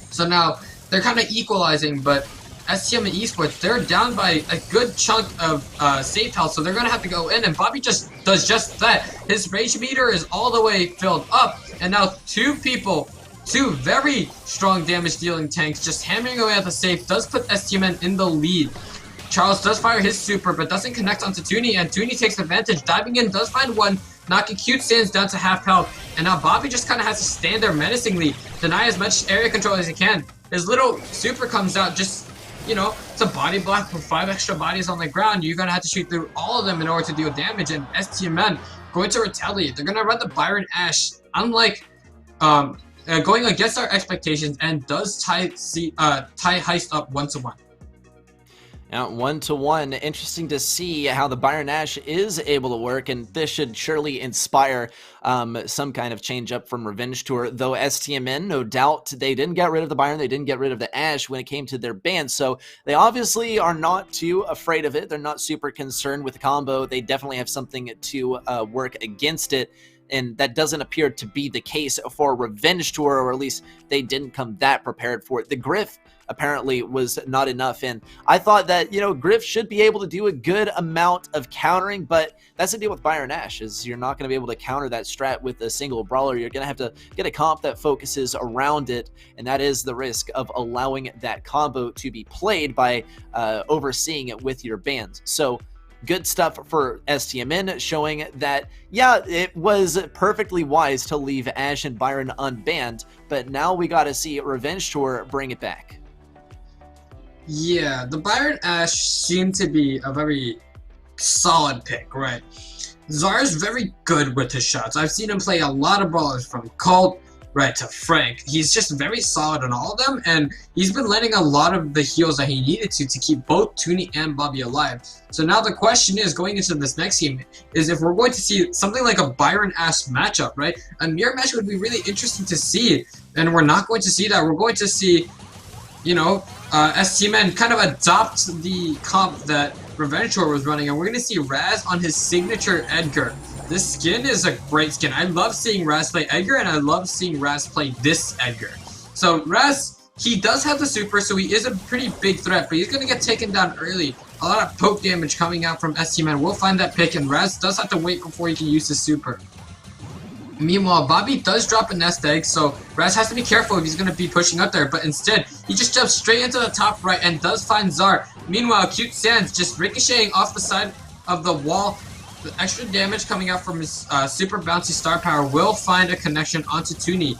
So now they're kind of equalizing, but STM and Esports, they're down by a good chunk of safe health, so they're going to have to go in, and Bobby just does just that. His rage meter is all the way filled up, and now two very strong damage dealing tanks just hammering away at the safe does put STMN in the lead. Charles does fire his super, but doesn't connect onto Toonie, and Toonie takes advantage. Diving in, does find one, knocking Cute Sands down to half health. And now Bobby just kind of has to stand there menacingly, deny as much area control as he can. His little super comes out, just, you know, it's a body block with 5 extra bodies on the ground. You're going to have to shoot through all of them in order to deal damage, and STMN going to retaliate. They're going to run the Byron Ash, unlike going against our expectations, and does tie Heist up 1-1. Now, 1-1. Interesting to see how the Byron Ash is able to work, and this should surely inspire some kind of change up from Revenge Tour. Though STMN, no doubt, they didn't get rid of the Byron, they didn't get rid of the Ash when it came to their ban, so they obviously are not too afraid of it. They're not super concerned with the combo. They definitely have something to work against it. And that doesn't appear to be the case for Revenge Tour, or at least they didn't come that prepared for it. The Griff apparently was not enough, and I thought that, you know, Griff should be able to do a good amount of countering, but that's the deal with Byron Ash, is you're not going to be able to counter that strat with a single brawler. You're going to have to get a comp that focuses around it, and that is the risk of allowing that combo to be played by overseeing it with your bans. So good stuff for STMN, showing that, yeah, it was perfectly wise to leave Ash and Byron unbanned, but now we got to see Revenge Tour bring it back. Yeah, the Byron Ash seemed to be a very solid pick, right? Zar's very good with his shots. I've seen him play a lot of brawlers, from Colt right to Frank. He's just very solid on all of them, and he's been letting a lot of the heals that he needed to keep both Toonie and Bobby alive. So now the question is, going into this next game, is if we're going to see something like a Byron Ash matchup, right? A mirror match would be really interesting to see, and we're not going to see that. We're going to see, you know, STMN kind of adopt the comp that Revenge Tour was running, and we're going to see Raz on his signature Edgar. This skin is a great skin. I love seeing Raz play Edgar, and I love seeing Raz play this Edgar. So Raz, he does have the super, so he is a pretty big threat, but he's going to get taken down early. A lot of poke damage coming out from STMN. We'll find that pick, and Raz does have to wait before he can use his super. Meanwhile, Bobby does drop a nest egg, so Raz has to be careful if he's going to be pushing up there, but instead, he just jumps straight into the top right and does find Zar. Meanwhile, Cute Sands just ricocheting off the side of the wall. The extra damage coming out from his super bouncy star power will find a connection onto Toonie.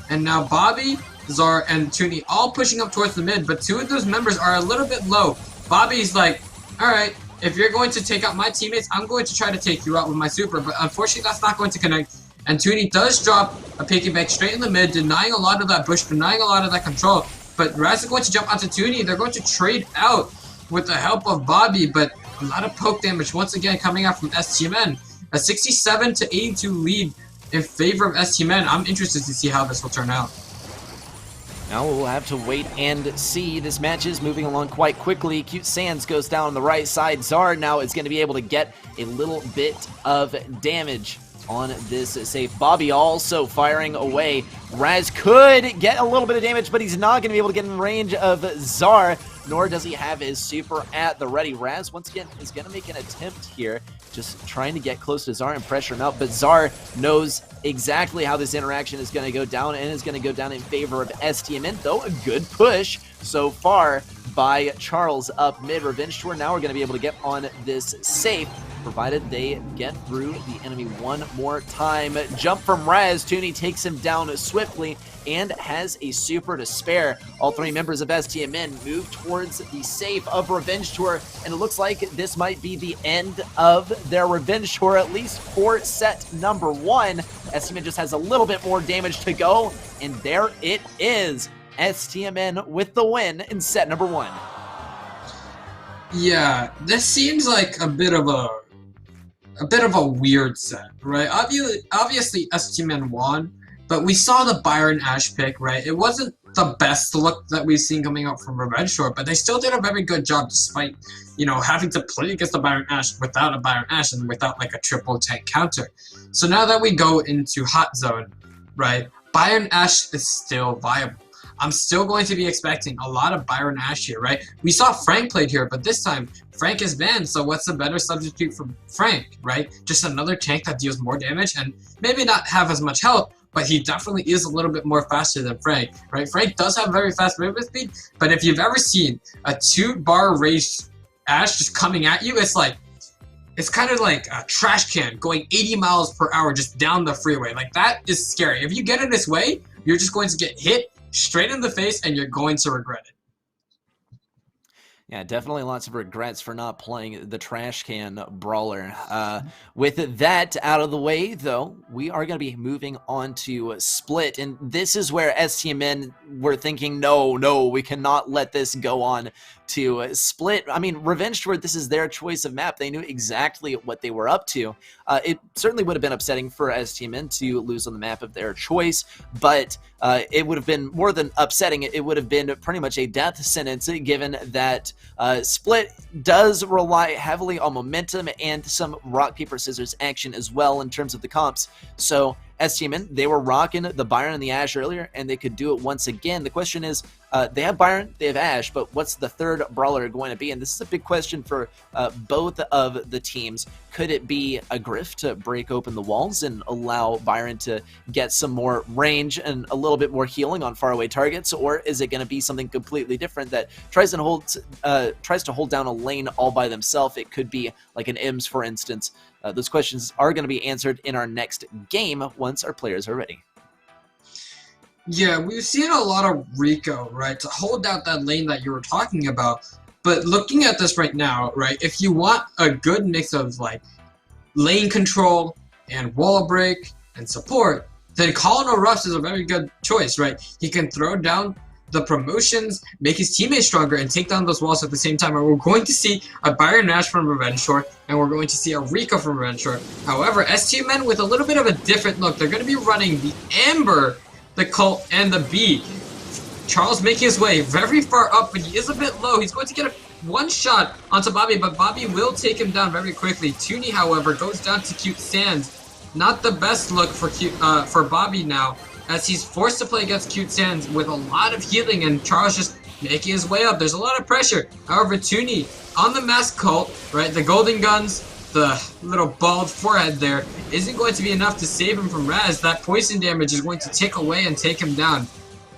And now Bobby, Zar, and Toonie all pushing up towards the mid, but 2 of those members are a little bit low. Bobby's like, alright, if you're going to take out my teammates, I'm going to try to take you out with my super, but unfortunately that's not going to connect. And Toonie does drop a piggyback straight in the mid, denying a lot of that bush, denying a lot of that control. But Raz is going to jump onto Toonie. They're going to trade out with the help of Bobby, but a lot of poke damage once again coming out from STMN. A 67-82 lead in favor of STMN. I'm interested to see how this will turn out. Now we'll have to wait and see. This match is moving along quite quickly. Cute Sands goes down on the right side. Zar now is going to be able to get a little bit of damage on this safe. Bobby also firing away. Raz could get a little bit of damage, but he's not going to be able to get in range of Zar, nor does he have his super at the ready. Raz, once again, is going to make an attempt here, just trying to get close to Zar and pressure him out, but Zar knows exactly how this interaction is going to go down, and is going to go down in favor of STMN, though a good push so far by Charles up mid. Revenge Tour now are going to be able to get on this safe, provided they get through the enemy one more time. Jump from Raz. Toonie takes him down swiftly and has a super to spare. All 3 members of STMN move towards the safe of Revenge Tour, and it looks like this might be the end of their Revenge Tour, at least for set number 1. STMN just has a little bit more damage to go, and there it is. STMN with the win in set number 1. Yeah, this seems like a bit of a weird set, right? Obviously STMN won, but we saw the Byron Ash pick, right? It wasn't the best look that we've seen coming out from Revenge Tour, but they still did a very good job despite, you know, having to play against the Byron Ash without a Byron Ash and without like a triple tank counter. So now that we go into Hot Zone, right, Byron Ash is still viable. I'm still going to be expecting a lot of Byron Ash here, right? We saw Frank played here, but this time Frank is banned, so what's a better substitute for Frank, right? Just another tank that deals more damage and maybe not have as much health, but he definitely is a little bit more faster than Frank, right? Frank does have very fast movement speed, but if you've ever seen a 2-bar raised Ash just coming at you, it's kind of like a trash can going 80 miles per hour just down the freeway. Like, that is scary. If you get in his way, you're just going to get hit straight in the face and you're going to regret it. Yeah, definitely lots of regrets for not playing the trash can brawler. With that out of the way, though, we are going to be moving on to Split. And this is where STMN were thinking, no, we cannot let this go on to Split. I mean, Revenge Tour, this is their choice of map. They knew exactly what they were up to. It certainly would have been upsetting for STMN to lose on the map of their choice, but it would have been more than upsetting. It would have been pretty much a death sentence, given that Split does rely heavily on momentum and some rock, paper, scissors action as well in terms of the comps. So STMN, they were rocking the Byron and the Ash earlier, and they could do it once again. The question is, they have Byron, they have Ash, but what's the third brawler going to be? And this is a big question for both of the teams. Could it be a Griff to break open the walls and allow Byron to get some more range and a little bit more healing on faraway targets? Or is it going to be something completely different that tries to hold down a lane all by themselves? It could be like an IMS, for instance. Those questions are going to be answered in our next game once our players are ready. Yeah, we've seen a lot of Rico, right, to hold out that lane that you were talking about. But looking at this right now, right, if you want a good mix of, like, lane control and wall break and support, then Colonel Ruffs is a very good choice, right? He can throw down the promotions, make his teammates stronger, and take down those walls at the same time. And we're going to see a Byron Nash from Revenge Tour, and we're going to see a Rico from Revenge Tour. However, STMN with a little bit of a different look. They're going to be running the Amber, the Colt, and the B. Charles making his way very far up, but he is a bit low. He's going to get one shot onto Bobby, but Bobby will take him down very quickly. Toonie, however, goes down to Cute Sands. Not the best look for Bobby now, as he's forced to play against Cute Sands with a lot of healing, and Charles just making his way up. There's a lot of pressure. However, Toonie on the mask Colt, right, the golden guns, the little bald forehead there, isn't going to be enough to save him from Raz. That poison damage is going to tick away and take him down.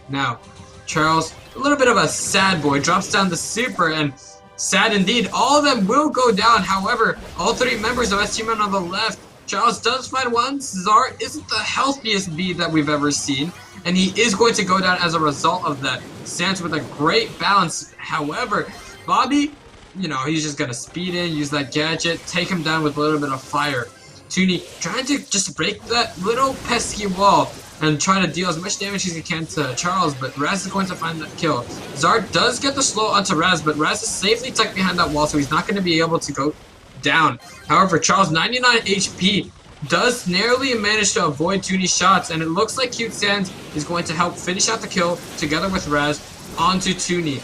Now, Charles, a little bit of a sad boy, drops down the super, and sad indeed. All of them will go down. However, all three members of STMN on the left, Charles does find one. Czar isn't the healthiest B that we've ever seen, and he is going to go down as a result of that. Sans with a great balance. However, Bobby, you know, he's just going to speed in, use that gadget, take him down with a little bit of fire. Toonie trying to just break that little pesky wall and trying to deal as much damage as he can to Charles, but Raz is going to find that kill. Zard does get the slow onto Raz, but Raz is safely tucked behind that wall, so he's not going to be able to go down. However, Charles, 99 HP, does narrowly manage to avoid Toonie's shots, and it looks like Cute Sands is going to help finish out the kill together with Raz onto Toonie.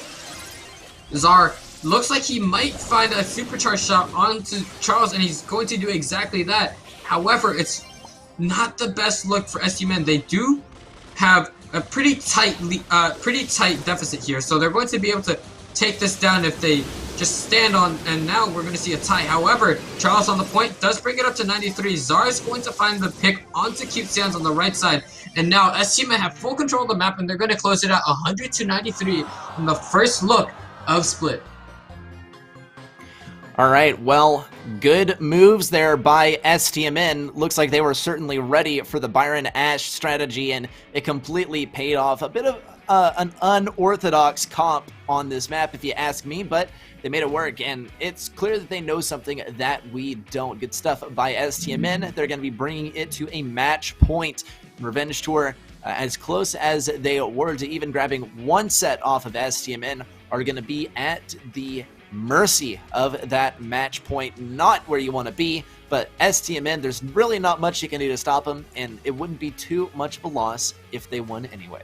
Zar looks like he might find a supercharged shot onto Charles, and he's going to do exactly that. However, it's not the best look for STMN. They do have a pretty tight deficit here, so they're going to be able to take this down if they just stand on, and now we're going to see a tie. However, Charles on the point does bring it up to 93. Zar is going to find the pick onto Cute Sands on the right side, and now STMN have full control of the map, and they're going to close it out 100 to 93 in the first look of Split. All right, well, good moves there by STMN. Looks like they were certainly ready for the Byron Ash strategy, and it completely paid off. A bit of an unorthodox comp on this map, if you ask me, but they made it work, and it's clear that they know something that we don't. Good stuff by STMN. They're going to be bringing it to a match point. Revenge Tour, as close as they were to even grabbing one set off of STMN, are going to be at the mercy of that match point. Not where you want to be, but STMN, there's really not much you can do to stop them, and it wouldn't be too much of a loss if they won anyway.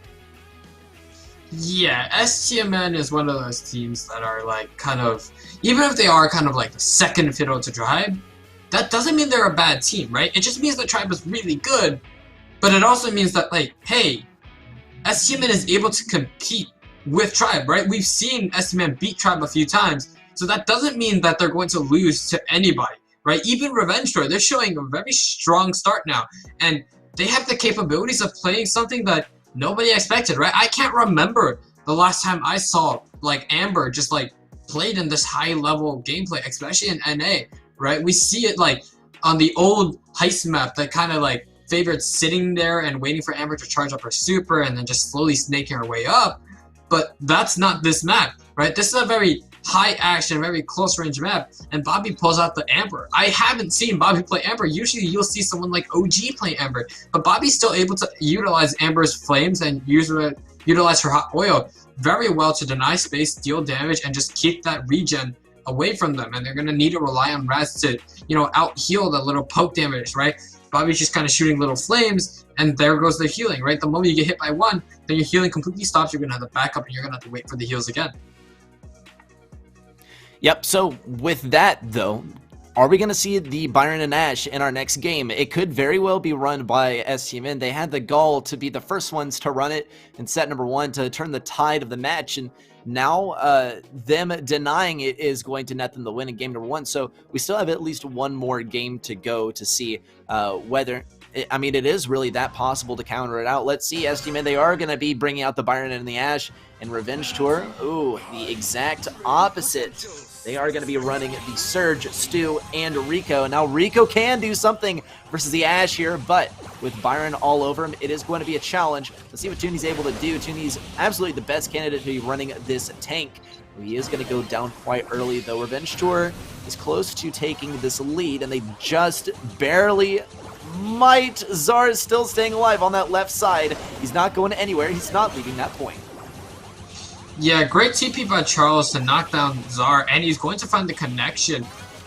Yeah, STMN is one of those teams that are like kind of, even if they are kind of like the second fiddle to Tribe, that doesn't mean they're a bad team, right? It just means that Tribe is really good, but it also means that, like, hey, STMN is able to compete with Tribe, right? We've seen STMN beat Tribe a few times, so that doesn't mean that they're going to lose to anybody, right? Even Revenge Tour, they're showing a very strong start now, and they have the capabilities of playing something that nobody expected, right? I can't remember the last time I saw, like, Amber just, like, played in this high level gameplay, especially in NA, right? We see it like on the old heist map that kind of like favored sitting there and waiting for Amber to charge up her super and then just slowly snaking her way up. But that's not this map, right? This is a very high action, very close range map, and Bobby pulls out the Amber. I haven't seen Bobby play Amber. Usually you'll see someone like OG play Amber, but Bobby's still able to utilize Amber's flames and utilize her hot oil very well to deny space, deal damage, and just keep that regen away from them. And they're going to need to rely on Raz to, out heal the little poke damage, right? Bobby's just kind of shooting little flames, and there goes the healing, right? The moment you get hit by one, then your healing completely stops. You're going to have to back up, and you're going to have to wait for the heals again. Yep, so with that, though, are we going to see the Byron and Ash in our next game? It could very well be run by STMN. They had the gall to be the first ones to run it in set number 1 to turn the tide of the match, and now them denying it is going to net them the win in game number 1. So we still have at least one more game to go to see whether... I mean, it is really that possible to counter it out. Let's see, STMN, they are going to be bringing out the Byron and the Ash in Revenge Tour. Ooh, the exact opposite. They are going to be running the Surge, Stu, and Rico. Now, Rico can do something versus the Ash here, but with Byron all over him, it is going to be a challenge. Let's see what Tooney's able to do. Tooney's absolutely the best candidate to be running this tank. He is going to go down quite early, though. Revenge Tour is close to taking this lead, and they just barely might. Zar is still staying alive on that left side. He's not going anywhere. He's not leaving that point. Yeah, great TP by Charles to knock down Zar, and he's going to find the connection.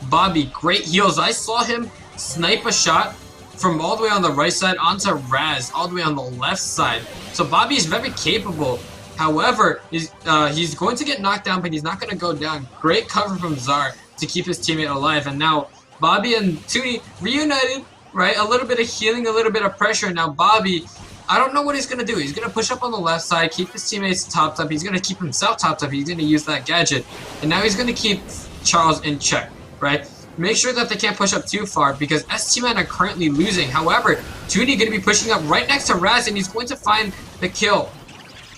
Bobby, great heals. I saw him snipe a shot from all the way on the right side onto Raz, all the way on the left side. So Bobby is very capable. However, he's going to get knocked down, but he's not going to go down. Great cover from Zar to keep his teammate alive, and now Bobby and Tooney reunited, right? A little bit of healing, a little bit of pressure. Now Bobby, I don't know what he's going to do. He's going to push up on the left side, keep his teammates topped up. He's going to keep himself topped up. He's going to use that gadget. And now he's going to keep Charles in check, right? Make sure that they can't push up too far because STMN are currently losing. However, Tooney going to be pushing up right next to Raz, and he's going to find the kill.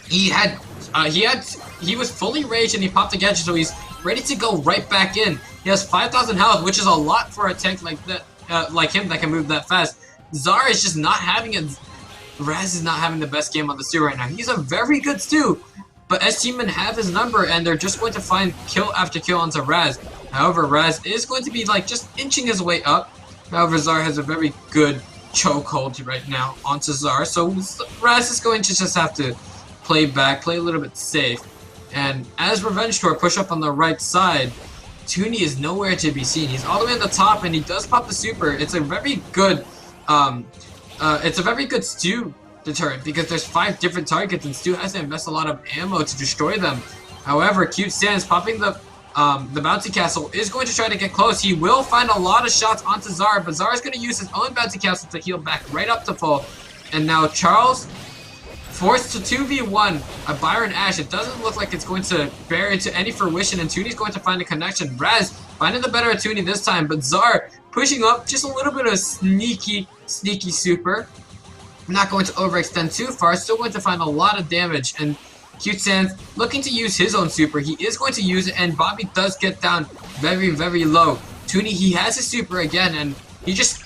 He was fully raged and he popped the gadget, so he's ready to go right back in. He has 5,000 health, which is a lot for a tank like that, like him that can move that fast. Zara is just not having it. Raz is not having the best game on the Stu right now. He's a very good Stu, but STMN have his number, and they're just going to find kill after kill onto Raz. However, Raz is going to be like just inching his way up. However, Zar has a very good chokehold right now onto Zar, so Raz is going to just have to play back, play a little bit safe. And as Revenge Tour push up on the right side, Tooney is nowhere to be seen. He's all the way on the top, and he does pop the super. It's a very good Stu deterrent because there's 5 different targets, and Stu has to invest a lot of ammo to destroy them. However, Cute Sans popping the bouncy castle is going to try to get close. He will find a lot of shots onto Zara, but Zara is going to use his own bouncy castle to heal back right up to full. And now Charles forced to 2v1 a Byron Ash. It doesn't look like it's going to bear into any fruition, and Tooney's going to find a connection. Raz finding the better of Tooney this time, but Zar pushing up just a little bit of sneaky super. I'm not going to overextend too far, still going to find a lot of damage, and Cute Sans looking to use his own super. He is going to use it, and Bobby does get down very, very low. Tooney, he has his super again, and he just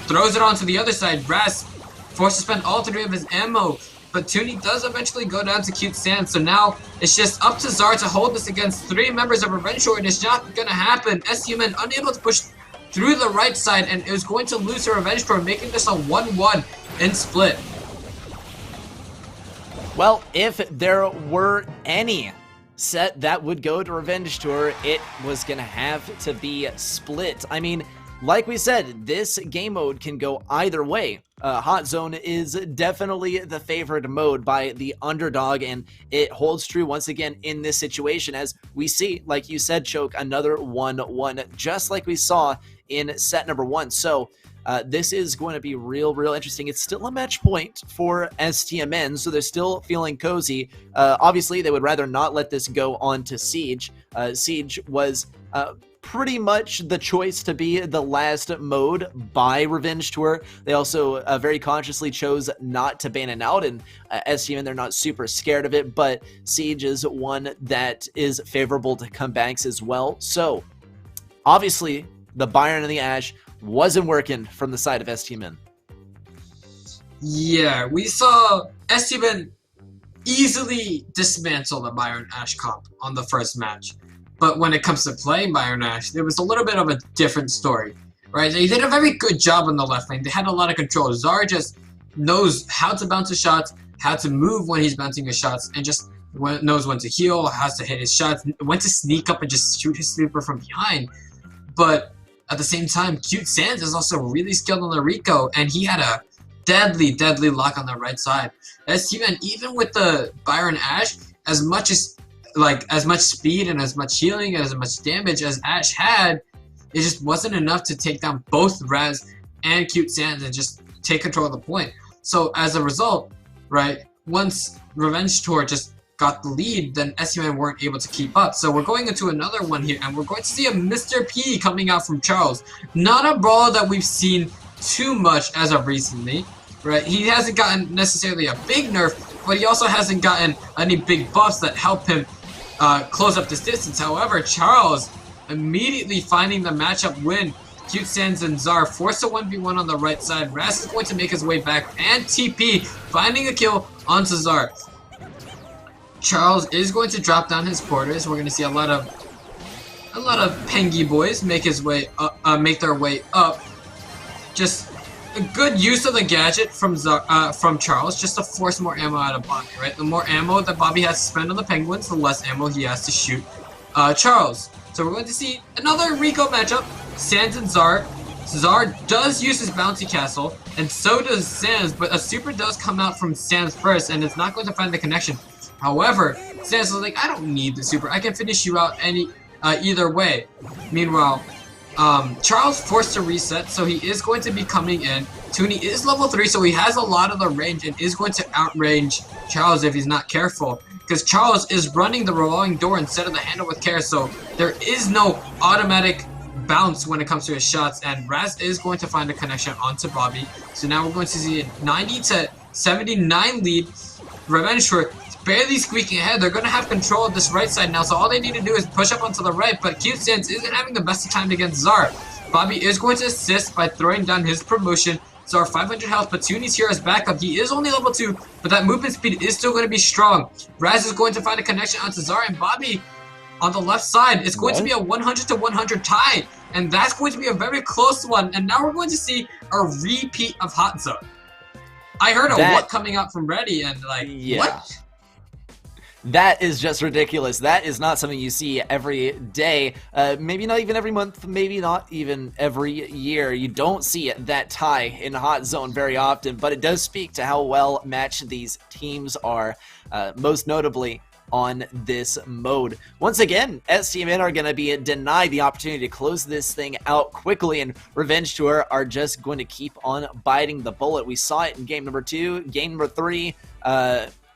throws it onto the other side. Raz forced to spend all 3 of his ammo, but Tooney does eventually go down to Cute Sans, so now it's just up to Zar to hold this against 3 members of Revenge Tour, and it's not gonna happen. STMN unable to push through the right side, and is going to lose to Revenge Tour, making this a 1-1 in split. Well, if there were any set that would go to Revenge Tour, it was gonna have to be split. I mean, like we said, this game mode can go either way. Hot Zone is definitely the favored mode by the underdog, and it holds true once again in this situation as we see, like you said, Choke, another 1-1, just like we saw in set number 1. So this is going to be real interesting. It's still a match point for STMN, so they're still feeling cozy. Obviously, they would rather not let this go on to Siege. Siege was pretty much the choice to be the last mode by Revenge Tour. They also very consciously chose not to ban it out, and STMN, they're not super scared of it, but Siege is one that is favorable to comebacks as well. So, obviously, the Byron and the Ash wasn't working from the side of STMN. Yeah, we saw STMN easily dismantle the Byron Ash comp on the first match. But when it comes to playing Byron Ash, there was a little bit of a different story, right? They did a very good job on the left lane. They had a lot of control. Zar just knows how to bounce his shots, how to move when he's bouncing his shots, and just knows when to heal, has to hit his shots, when to sneak up and just shoot his sweeper from behind. But at the same time, Cute Sans is also really skilled on the Rico, and he had a deadly lock on the right side. STMN, even with the Byron Ash, as much speed and as much healing and as much damage as Ash had, it just wasn't enough to take down both Raz and Cute Sans and just take control of the point. So as a result, right, once Revenge Tour just got the lead, then STMN weren't able to keep up. So we're going into another one here, and we're going to see a Mr. P coming out from Charles. Not a brawler that we've seen too much as of recently, right? He hasn't gotten necessarily a big nerf, but he also hasn't gotten any big buffs that help him close up this distance. However, Charles immediately finding the matchup win. Cute Sans and Zar force a 1v1 on the right side. Raz is going to make his way back, and TP finding a kill onto Zar. Charles is going to drop down his quarters. We're going to see a lot of Pengy boys make their way up. Just a good use of the gadget from Charles, just to force more ammo out of Bobby, right? The more ammo that Bobby has to spend on the Penguins, the less ammo he has to shoot Charles. So we're going to see another Rico matchup, Sans and Zar. Zar does use his bouncy castle, and so does Sans, but a super does come out from Sans first, and it's not going to find the connection. However, Sans is like, I don't need the super, I can finish you out either way. Meanwhile, Charles forced to reset, so he is going to be coming in. Toonie is level 3, so he has a lot of the range and is going to outrange Charles if he's not careful. Because Charles is running the revolving door instead of the handle with care, so there is no automatic bounce when it comes to his shots, and Raz is going to find a connection onto Bobby. So now we're going to see a 90-79 lead. Revenge Tour barely squeaking ahead. They're going to have control of this right side now, so all they need to do is push up onto the right, but Cute Sans isn't having the best of time against Zar. Bobby is going to assist by throwing down his promotion. Zar 500 health, but Toonie's here as backup. He is only level 2, but that movement speed is still going to be strong. Raz is going to find a connection onto Zar, and Bobby on the left side. It's going to be a 100-100 tie, and that's going to be a very close one. And now we're going to see a repeat of Hot Zone. I heard a what coming out from Reddy, and like, yeah. What? That is just ridiculous. That is not something you see every day. Maybe not even every month. Maybe not even every year. You don't see that tie in Hot Zone very often, but it does speak to how well matched these teams are, most notably on this mode. Once again, STMN are going to be denied the opportunity to close this thing out quickly, and Revenge Tour are just going to keep on biting the bullet. We saw it in game number 2, game number 3,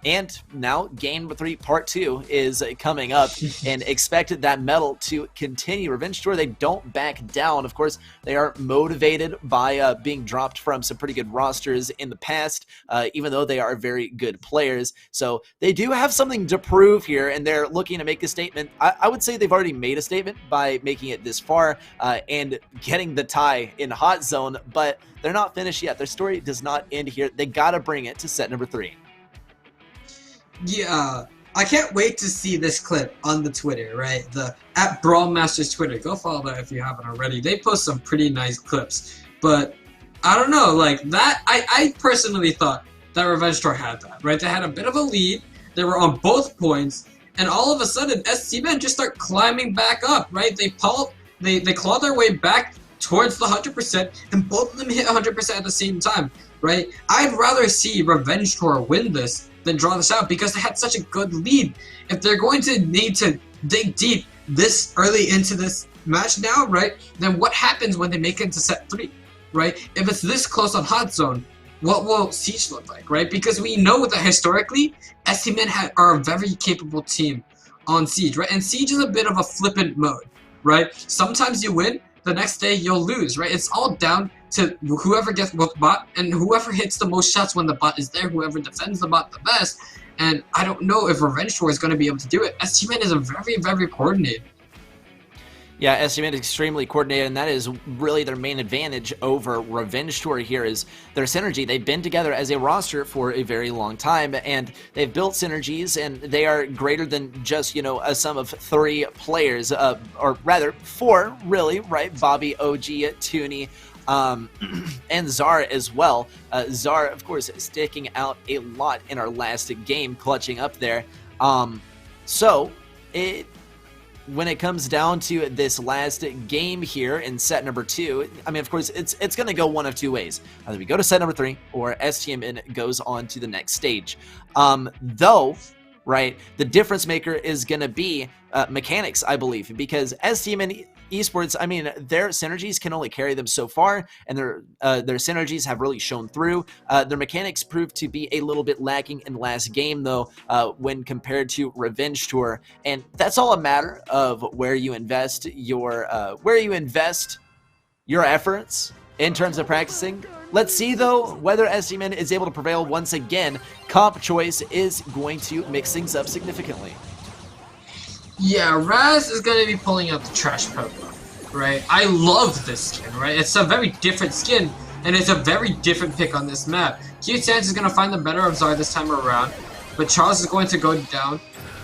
and now game number 3 part 2 is coming up, and expected that medal to continue. Revenge Tour, they don't back down. Of course, they are motivated by being dropped from some pretty good rosters in the past, even though they are very good players. So they do have something to prove here, and they're looking to make a statement. I would say they've already made a statement by making it this far and getting the tie in Hot Zone, but they're not finished yet. Their story does not end here. They got to bring it to set number 3. Yeah, I can't wait to see this clip on the Twitter, right? The @BrawlMSTRS Twitter. Go follow that if you haven't already. They post some pretty nice clips. But I don't know, like that, I personally thought that Revenge Tour had that, right? They had a bit of a lead. They were on both points, and all of a sudden, STMN just start climbing back up, right? They claw their way back towards the 100%, and both of them hit 100% at the same time, right? I'd rather see Revenge Tour win this than draw this out, because they had such a good lead. If they're going to need to dig deep this early into this match now, right, then what happens when they make it into set 3? right? If it's this close on Hot Zone, what will Siege look like, right? Because we know that historically, STMN are a very capable team on Siege, right? And Siege is a bit of a flippant mode, right? Sometimes you win, the next day you'll lose, right? It's all down to whoever gets what bot and whoever hits the most shots when the bot is there, whoever defends the bot the best. And I don't know if Revenge Tour is going to be able to do it. STMN is a very, very coordinated. Yeah, STMN is extremely coordinated, and that is really their main advantage over Revenge Tour here is their synergy. They've been together as a roster for a very long time, and they've built synergies, and they are greater than just, you know, a sum of 3 players, or rather 4, really, right? Bobby, OG, Toonie, and Zara as well. Zara, of course, sticking out a lot in our last game, clutching up there. When it comes down to this last game here in set number 2, I mean, of course, it's going to go one of 2 ways. Either we go to set number 3 or STMN goes on to the next stage. Though, right, the difference maker is going to be mechanics, I believe, because STMN Esports, I mean, their synergies can only carry them so far, and their synergies have really shown through. Their mechanics proved to be a little bit lacking in the last game, though, when compared to Revenge Tour, and that's all a matter of where you invest your efforts in terms of practicing. Let's see, though, whether STMN is able to prevail once again. Comp choice is going to mix things up significantly. Yeah, Raz is going to be pulling out the trash Pokemon, right? I love this skin, right? It's a very different skin, and it's a very different pick on this map. Cute Sans is going to find the better of Zar this time around, but Charles is going to go down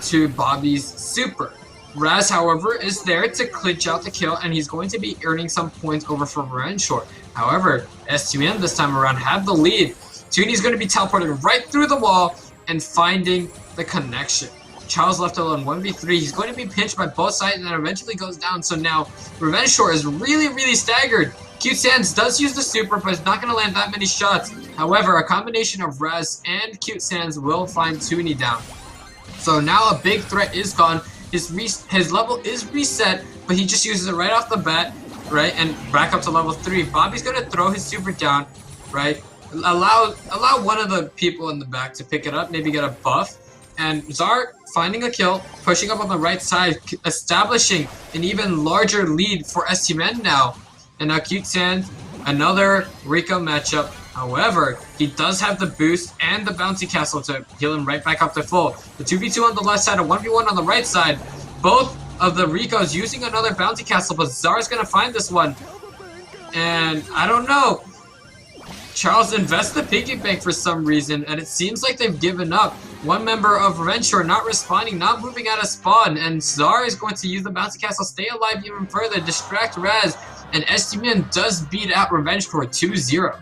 to Bobby's Super. Raz, however, is there to clinch out the kill, and he's going to be earning some points over for Revenge Tour. However, STMN this time around have the lead. Toonie's going to be teleported right through the wall and finding the connection. Charles left alone 1v3. He's going to be pinched by both sides and then eventually goes down. So now Revenge Tour is really, really staggered. Cute Sans does use the super, but is not going to land that many shots. However, a combination of Raz and Cute Sans will find Toonie down. So now a big threat is gone. His level is reset, but he just uses it right off the bat, right? And back up to level 3. Bobby's going to throw his super down, right? Allow one of the people in the back to pick it up, maybe get a buff. And Zar finding a kill, pushing up on the right side, establishing an even larger lead for STMN now. And now Cute Sans, another Rico matchup. However, he does have the boost and the bouncy castle to heal him right back up to full. The 2v2 on the left side, a 1v1 on the right side. Both of the Ricos using another bouncy castle, but Zar's gonna find this one. And I don't know. Charles invests the piggy bank for some reason, and it seems like they've given up. One member of Revenge Tour not responding, not moving out of spawn, and Zar is going to use the bouncy castle, stay alive even further, distract Raz, and STMN does beat out Revenge Tour 2-0.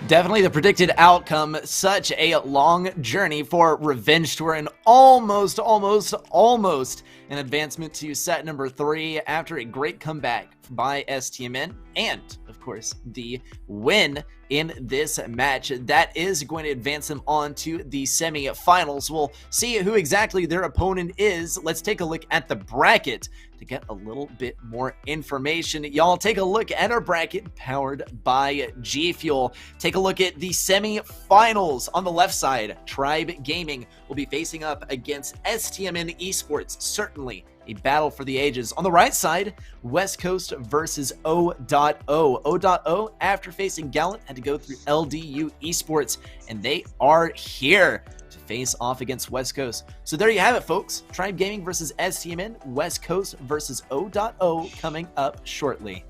Definitely the predicted outcome. Such a long journey for Revenge Tour, and almost an advancement to set number 3 after a great comeback by STMN, and of course the win in this match that is going to advance them on to the semi-finals. We'll see who exactly their opponent is. Let's take a look at the bracket to get a little bit more information. Y'all, take a look at our bracket powered by G Fuel. Take a look at the semi-finals. On the left side, Tribe Gaming will be facing up against STMN Esports. Certainly a battle for the ages. On the right side, West Coast versus O.O. O.O, after facing Gallant, had to go through LDU Esports, and they are here to face off against West Coast. So there you have it, folks. Tribe Gaming versus STMN, West Coast versus O.O coming up shortly.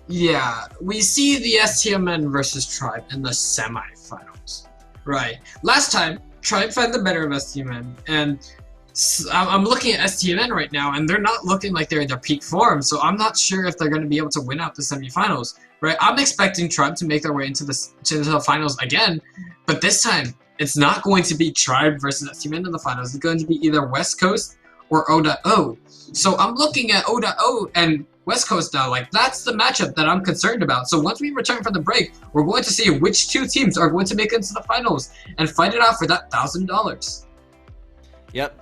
Yeah, we see the STMN versus Tribe in the semifinals. Right. Last time, Tribe found the better of STMN, and I'm looking at STMN right now, and they're not looking like they're in their peak form, so I'm not sure if they're going to be able to win out the semifinals, right? I'm expecting Tribe to make their way into the finals again, but this time, it's not going to be Tribe versus STMN in the finals. It's going to be either West Coast or O.O. So I'm looking at O.O and West Coast now. Like, that's the matchup that I'm concerned about. So once we return from the break, we're going to see which 2 teams are going to make it into the finals and fight it out for that $1,000. Yep.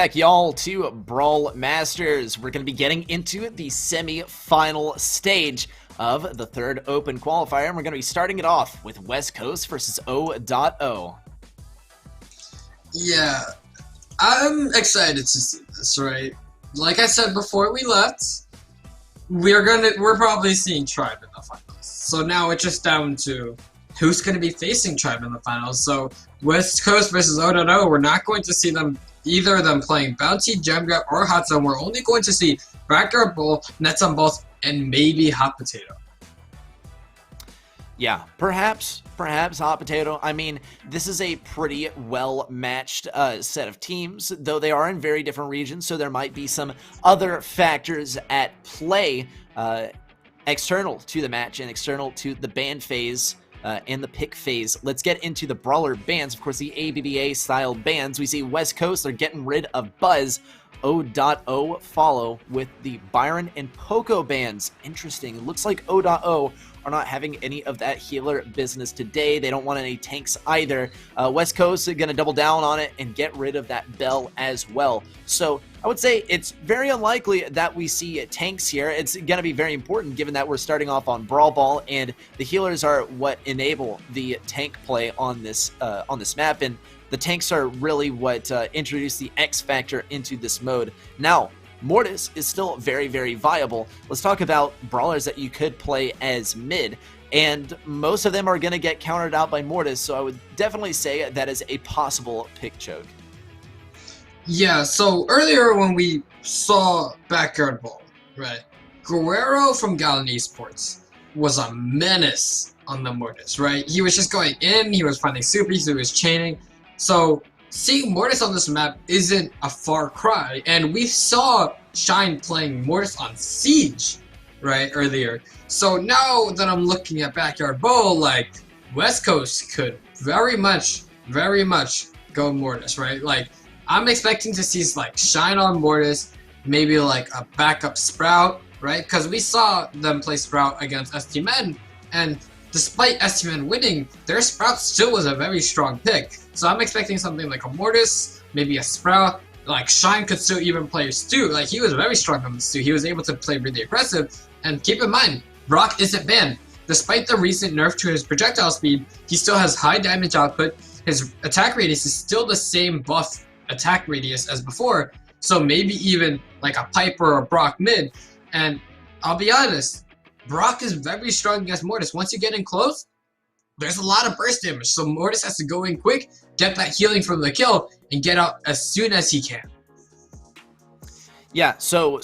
back, y'all, to Brawl Masters. We're going to be getting into the semi-final stage of the third open qualifier, and we're going to be starting it off with West Coast versus O.O. Yeah, I'm excited to see this, right? Like I said before we left, we're probably seeing Tribe in the finals. So now it's just down to who's going to be facing Tribe in the finals. So West Coast versus O.O, we're not going to see them, either of them playing Bounty, Gem Grab, or Hot Zone. We're only going to see Backyard Bowl, Nets on Both, and maybe Hot Potato. Yeah, perhaps Hot Potato. I mean, this is a pretty well-matched set of teams, though they are in very different regions, so there might be some other factors at play external to the match and external to the ban phase and the pick phase. Let's get into the brawler bans. Of course, the ABBA-style bans. We see West Coast, they're getting rid of Buzz. O.O follow with the Byron and Poco bans. Interesting. It looks like O.O are not having any of that healer business today. They don't want any tanks either. West Coast are going to double down on it and get rid of that Bell as well. So I would say it's very unlikely that we see tanks here. It's going to be very important given that we're starting off on Brawl Ball, and the healers are what enable the tank play on this map, and the tanks are really what introduce the X factor into this mode. Now, Mortis is still very, very viable. Let's talk about brawlers that you could play as mid, and most of them are going to get countered out by Mortis, so I would definitely say that is a possible pick choke. Yeah, so earlier when we saw Backyard Bowl, right, Guerrero from Gallon Esports was a menace on the Mortis, right? He was just going in, he was finding supers, he was chaining. So seeing Mortis on this map isn't a far cry, and we saw Shine playing Mortis on Siege, right, earlier. So now that I'm looking at Backyard Bowl, like, West Coast could very much go Mortis, right? Like, I'm expecting to see, like, Shine on Mortis, maybe, like, a backup Sprout, right? Because we saw them play Sprout against ST-Men, and despite ST-Men winning, their Sprout still was a very strong pick. So I'm expecting something like a Mortis, maybe a Sprout. Like, Shine could still even play Stu. Like, he was very strong on the Stu. He was able to play really aggressive. And keep in mind, Brock isn't banned. Despite the recent nerf to his projectile speed, he still has high damage output. His attack radius is still the same buff attack radius as before. So maybe even like a Piper or Brock mid. And I'll be honest, Brock is very strong against Mortis. Once you get in close, there's a lot of burst damage. So Mortis has to go in quick, get that healing from the kill, and get out as soon as he can. Yeah, so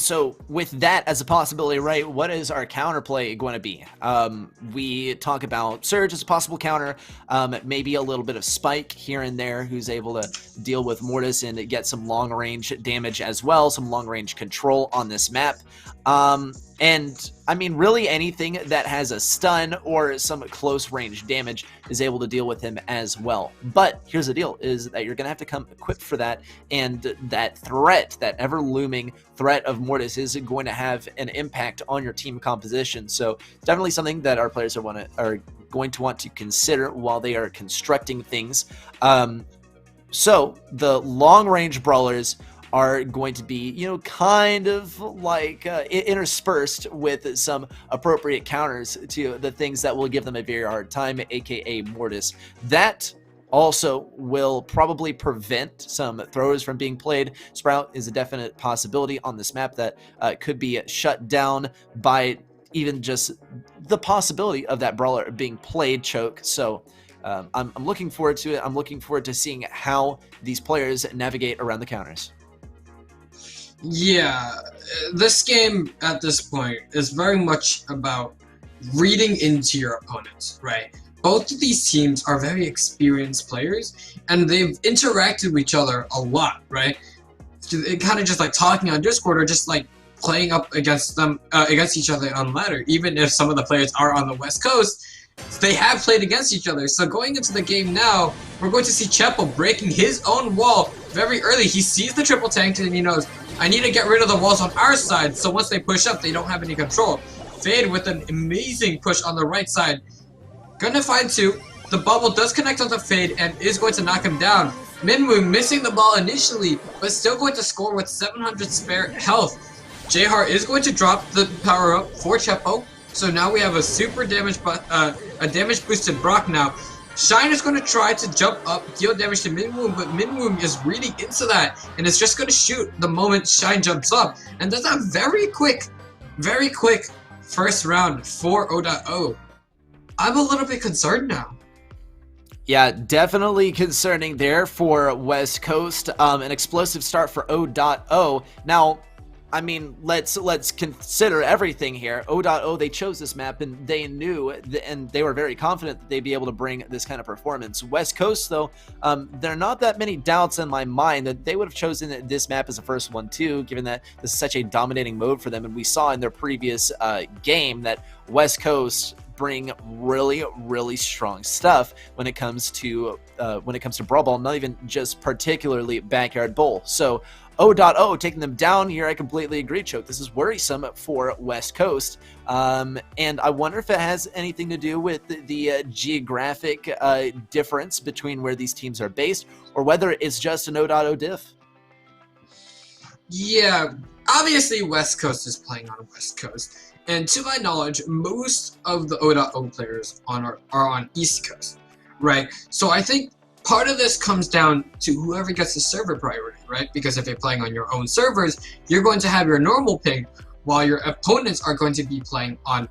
with that as a possibility, right, what is our counterplay going to be? We talk about Surge as a possible counter, maybe a little bit of Spike here and there, who's able to deal with Mortis and get some long-range damage as well, some long-range control on this map. And I mean, really anything that has a stun or some close range damage is able to deal with him as well. But here's the deal, is that you're going to have to come equipped for that, and that threat, that ever-looming threat of Mortis is going to have an impact on your team composition. So definitely something that our players are going to want to consider while they are constructing things. So the long-range brawlers are going to be, you know, kind of like interspersed with some appropriate counters to the things that will give them a very hard time, aka Mortis. That also will probably prevent some throwers from being played. Sprout is a definite possibility on this map that could be shut down by even just the possibility of that brawler being played choke. So I'm looking forward to it. I'm looking forward to seeing how these players navigate around the counters. Yeah, this game at this point is very much about reading into your opponents, right? Both of these teams are very experienced players, and they've interacted with each other a lot, right? It kind of just like talking on Discord or just like playing up against them, against each other on ladder. Even if some of the players are on the West Coast, they have played against each other. So going into the game now, we're going to see Chepo breaking his own wall very early. He sees the triple tank and he knows, I need to get rid of the walls on our side, so once they push up, they don't have any control. Fade with an amazing push on the right side. Gonna find two. The bubble does connect on the Fade and is going to knock him down. Minwoo missing the ball initially, but still going to score with 700 spare health. J-Heart is going to drop the power up for Chepo. So now we have a super damage, a damage boosted Brock now. Shine is going to try to jump up, deal damage to Minwoo, but Minwoo is reading into that, and it's just going to shoot the moment Shine jumps up. And that's a very quick first round for O.O. I'm a little bit concerned now. Yeah, definitely concerning there for West Coast. An explosive start for O.O. Now, I mean, let's consider everything here. O.O, they chose this map, and they knew, and they were very confident that they'd be able to bring this kind of performance. West Coast, though, there are not that many doubts in my mind that they would have chosen this map as the first one, too, given that this is such a dominating mode for them. And we saw in their previous game that West Coast bring really strong stuff when it comes to Brawl Ball, not even just particularly Backyard Bowl. So O.O taking them down here, I completely agree, Choke. This is worrisome for West Coast. And I wonder if it has anything to do with the geographic difference between where these teams are based, or whether it's just an O.O diff. Yeah, obviously West Coast is playing on West Coast. And to my knowledge, most of the O.O players are on East Coast, right? So I think part of this comes down to whoever gets the server priority, right? Because if you're playing on your own servers, you're going to have your normal ping, while your opponents are going to be playing on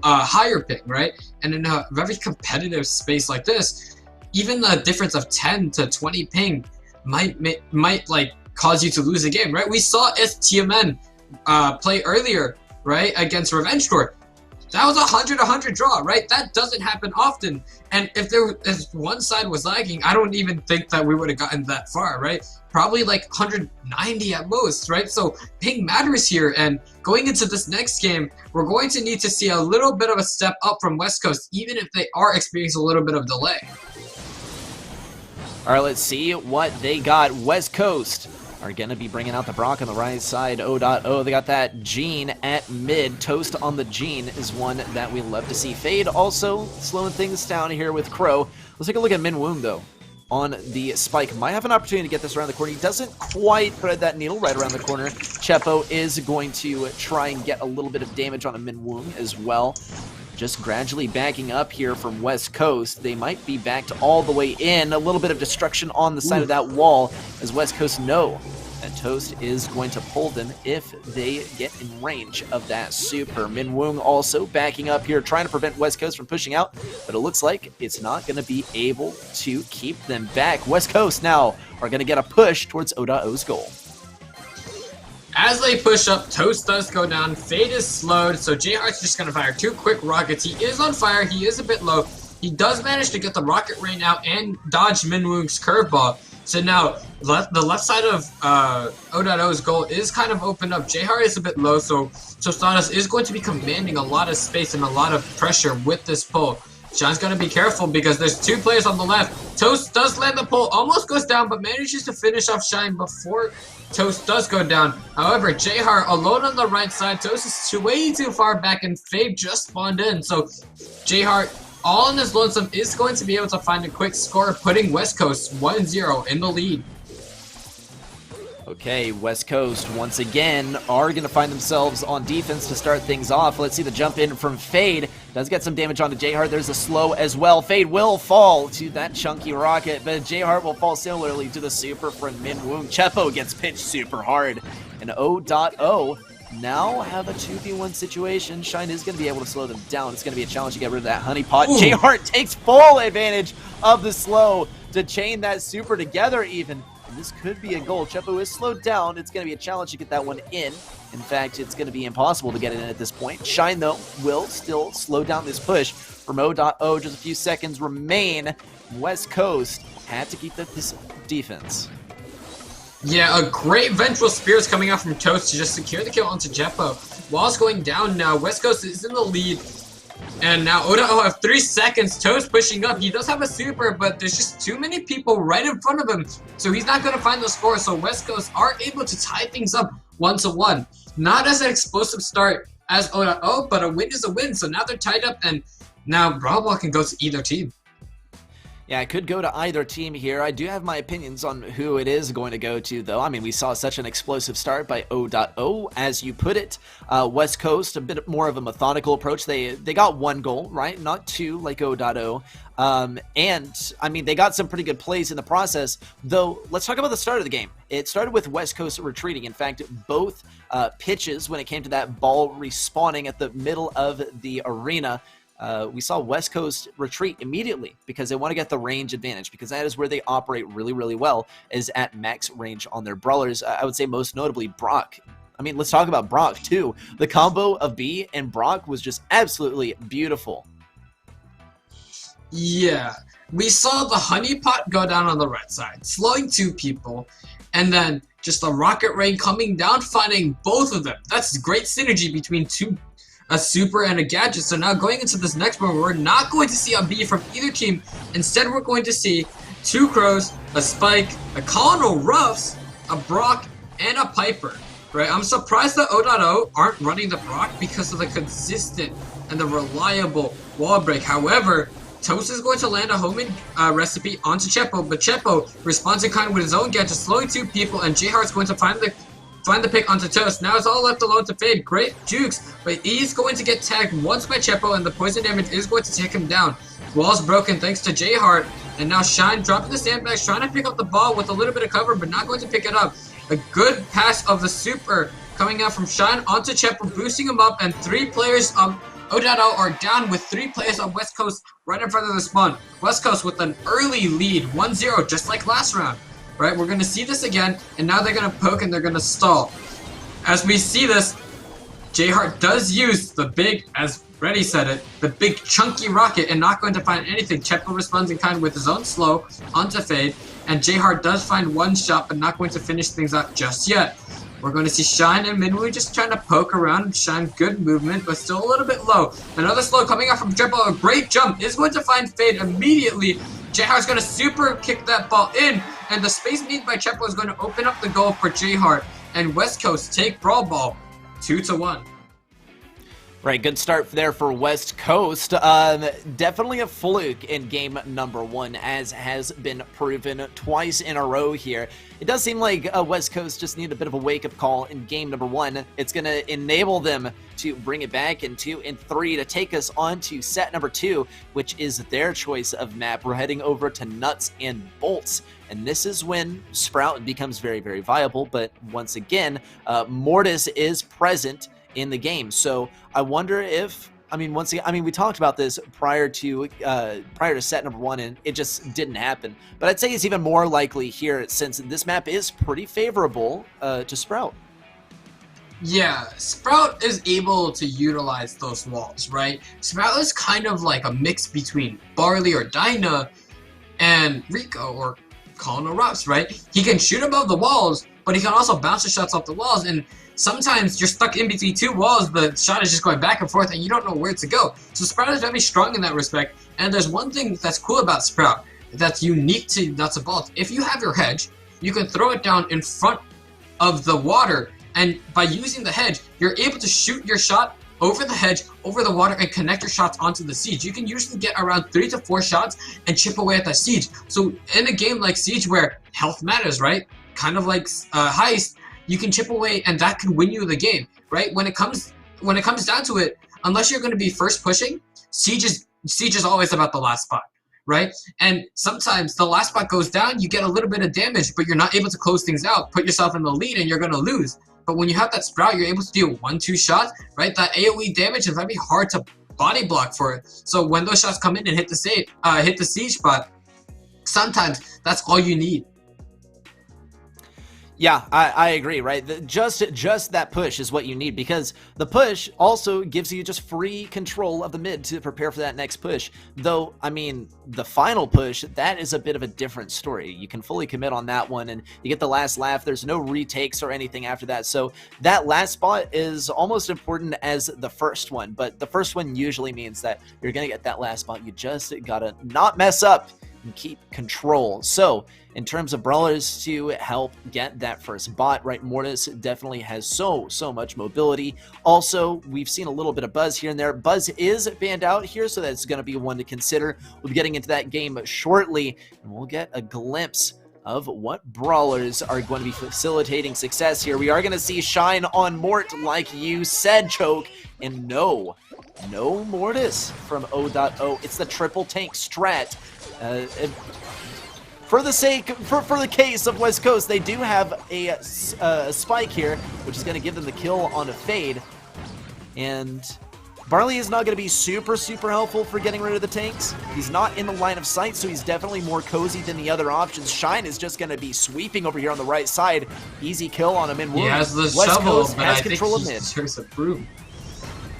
higher ping, right? And in a very competitive space like this, even the difference of 10 to 20 ping might like cause you to lose a game, right? We saw STMN play earlier, right, against Revenge Tour. That was a 100-100 draw, right? That doesn't happen often. And if one side was lagging, I don't even think that we would have gotten that far, right? Probably like 190 at most, right? So ping matters here. And going into this next game, we're going to need to see a little bit of a step up from West Coast, even if they are experiencing a little bit of delay. All right, let's see what they got. West Coast are going to be bringing out the Brock on the right side. O.O, they got that Gene at mid. Toast on the Gene is one that we love to see. Fade also slowing things down here with Crow. Let's take a look at Minwoo, though, on the spike. Might have an opportunity to get this around the corner. He doesn't quite thread that needle right around the corner. Chepo is going to try and get a little bit of damage on a Minwoo as well. Just gradually backing up here from West Coast. They might be backed all the way in. A little bit of destruction on the side of that wall, as West Coast know that Toast is going to pull them if they get in range of that super. Minwoo also backing up here, trying to prevent West Coast from pushing out, but it looks like it's not going to be able to keep them back. West Coast now are going to get a push towards O.O's goal. As they push up, Toast does go down. Fade is slowed, so J-Heart's just going to fire 2 quick rockets. He is on fire. He is a bit low. He does manage to get the rocket rain out and dodge Minwoo's curveball. So now, the left side of O.O's goal is kind of opened up. J-Heart is a bit low, so Stardust is going to be commanding a lot of space and a lot of pressure with this pull. Shine's going to be careful because there's 2 players on the left. Toast does land the pull, almost goes down, but manages to finish off Shine before Toast does go down. However, J-Heart alone on the right side. Toast is way too far back, and Fade just spawned in. So J-Heart, all in his lonesome, is going to be able to find a quick score, putting West Coast 1-0 in the lead. Okay, West Coast once again are going to find themselves on defense to start things off. Let's see the jump in from Fade. Does get some damage onto J-Heart. There's a slow as well. Fade will fall to that chunky rocket, but J-Heart will fall similarly to the super from Minwoo. Chepo gets pitched super hard. And O.O now have a 2v1 situation. Shine is going to be able to slow them down. It's going to be a challenge to get rid of that honeypot. J-Heart takes full advantage of the slow to chain that super together even. This could be a goal. Chepo is slowed down. It's going to be a challenge to get that one in. In fact, it's going to be impossible to get it in at this point. Shine, though, will still slow down this push. From O.O, just a few seconds remain. West Coast had to keep this defense. Yeah, a great Ventral Spears coming out from Toast to just secure the kill onto Chepo. Whilst going down now, West Coast is in the lead. And now O.O have 3 seconds. Toast pushing up. He does have a super, but there's just too many people right in front of him. So he's not going to find the score. So West Coast are able to tie things up 1-1. Not as an explosive start as O.O, but a win is a win. So now they're tied up, and now Brawl Ball can go to either team. Yeah, it could go to either team here. I do have my opinions on who it is going to go to, though. I mean, we saw such an explosive start by O.O, as you put it. West Coast, a bit more of a methodical approach. They got 1 goal, right? Not 2 like O.O. And, I mean, they got some pretty good plays in the process, though. Let's talk about the start of the game. It started with West Coast retreating. In fact, both pitches, when it came to that ball respawning at the middle of the arena, we saw West Coast retreat immediately because they want to get the range advantage, because that is where they operate really, really well, is at max range on their brawlers. I would say most notably Brock. I mean, let's talk about Brock too. The combo of B and Brock was just absolutely beautiful. Yeah, we saw the honeypot go down on the right side, slowing 2 people, and then just a rocket rain coming down, finding both of them. That's great synergy between a super and a gadget. So now going into this next one, we're not going to see a B from either team. Instead, we're going to see 2 Crows, a Spike, a Colonel Ruffs, a Brock, and a Piper. Right? I'm surprised that O.O aren't running the Brock because of the consistent and the reliable wall break. However, Toast is going to land a homing recipe onto Chepo, but Chepo responds in kind with his own gadget, slowing 2 people, and J-Heart's going to find the pick onto Toast. Now it's all left alone to Fade. Great jukes, but he's going to get tagged once by Chepo, and the poison damage is going to take him down. Wall's broken thanks to J-Heart, and now Shine dropping the sandbags, trying to pick up the ball with a little bit of cover, but not going to pick it up. A good pass of the super coming out from Shine onto Chepo, boosting him up, and 3 players O.O are down with 3 players on West Coast right in front of the spawn. West Coast with an early lead, 1-0, just like last round. Right, we're going to see this again, and now they're going to poke and they're going to stall. As we see this, J-Heart does use the big, as Reddy said it, the big chunky rocket, and not going to find anything. Chepo responds in kind with his own slow onto Fade, and J-Heart does find 1 shot, but not going to finish things out just yet. We're going to see Shine and Minwoo just trying to poke around. Shine, good movement, but still a little bit low. Another slow coming out from Chepo, a great jump, is going to find Fade immediately. J-Heart's going to super kick that ball in, and the space made by Chepo is going to open up the goal for J-Heart, and West Coast take Brawl Ball 2-1. Right, good start there for West Coast. Definitely a fluke in game number 1, as has been proven twice in a row here. It does seem like West Coast just need a bit of a wake-up call in game number 1. It's going to enable them to bring it back in 2 and 3 to take us on to set number 2, which is their choice of map. We're heading over to Nuts and Bolts, and this is when Sprout becomes very, very viable. But once again, Mortis is present in the game. So I wonder if, I mean, once again, I mean, we talked about this prior to set number 1, and it just didn't happen. But I'd say it's even more likely here, since this map is pretty favorable to Sprout. Yeah, Sprout is able to utilize those walls, right? Sprout is kind of like a mix between Barley or Dyna and Rico or Colonel Ruffs, right? He can shoot above the walls, but he can also bounce the shots off the walls, and sometimes you're stuck in between 2 walls, the shot is just going back and forth and you don't know where to go. So Sprout is very strong in that respect, and there's one thing that's cool about Sprout that's unique to Nuts and Bolts. If you have your hedge, you can throw it down in front of the water, and by using the hedge, you're able to shoot your shot over the hedge, over the water, and connect your shots onto the siege. You can usually get around 3 to 4 shots and chip away at that siege. So in a game like Siege, where health matters, right? Kind of like Heist, you can chip away, and that can win you the game, right? When it comes down to it, unless you're going to be first pushing, Siege is always about the last spot, right? And sometimes the last spot goes down, you get a little bit of damage, but you're not able to close things out, put yourself in the lead, and you're going to lose. But when you have that Sprout, you're able to deal 1-2 shots, right? That AoE damage is very hard to body block for it. So when those shots come in and hit the siege spot, sometimes that's all you need. Yeah, I agree, right? Just that push is what you need, because the push also gives you just free control of the mid to prepare for that next push. Though, I mean, the final push, that is a bit of a different story. You can fully commit on that one, and you get the last laugh. There's no retakes or anything after that. So that last spot is almost important as the first one, but the first one usually means that you're going to get that last spot. You just got to not mess up and keep control. So in terms of brawlers to help get that first bot, right? Mortis definitely has so much mobility. Also, we've seen a little bit of Buzz here and there. Buzz is banned out here, so that's going to be one to consider. We'll be getting into that game shortly, and we'll get a glimpse of what brawlers are going to be facilitating success here. We are going to see Shine on Mort, like you said, Choke, and no Mortis from O.O. It's the triple tank strat. For the case of West Coast, they do have a spike here, which is going to give them the kill on a fade. And Barley is not going to be super helpful for getting rid of the tanks. He's not in the line of sight, so he's definitely more cozy than the other options. Shine is just going to be sweeping over here on the right side. Easy kill on him in wound. He has the West shovel, Coast but has I think control of he mid. deserves a broom.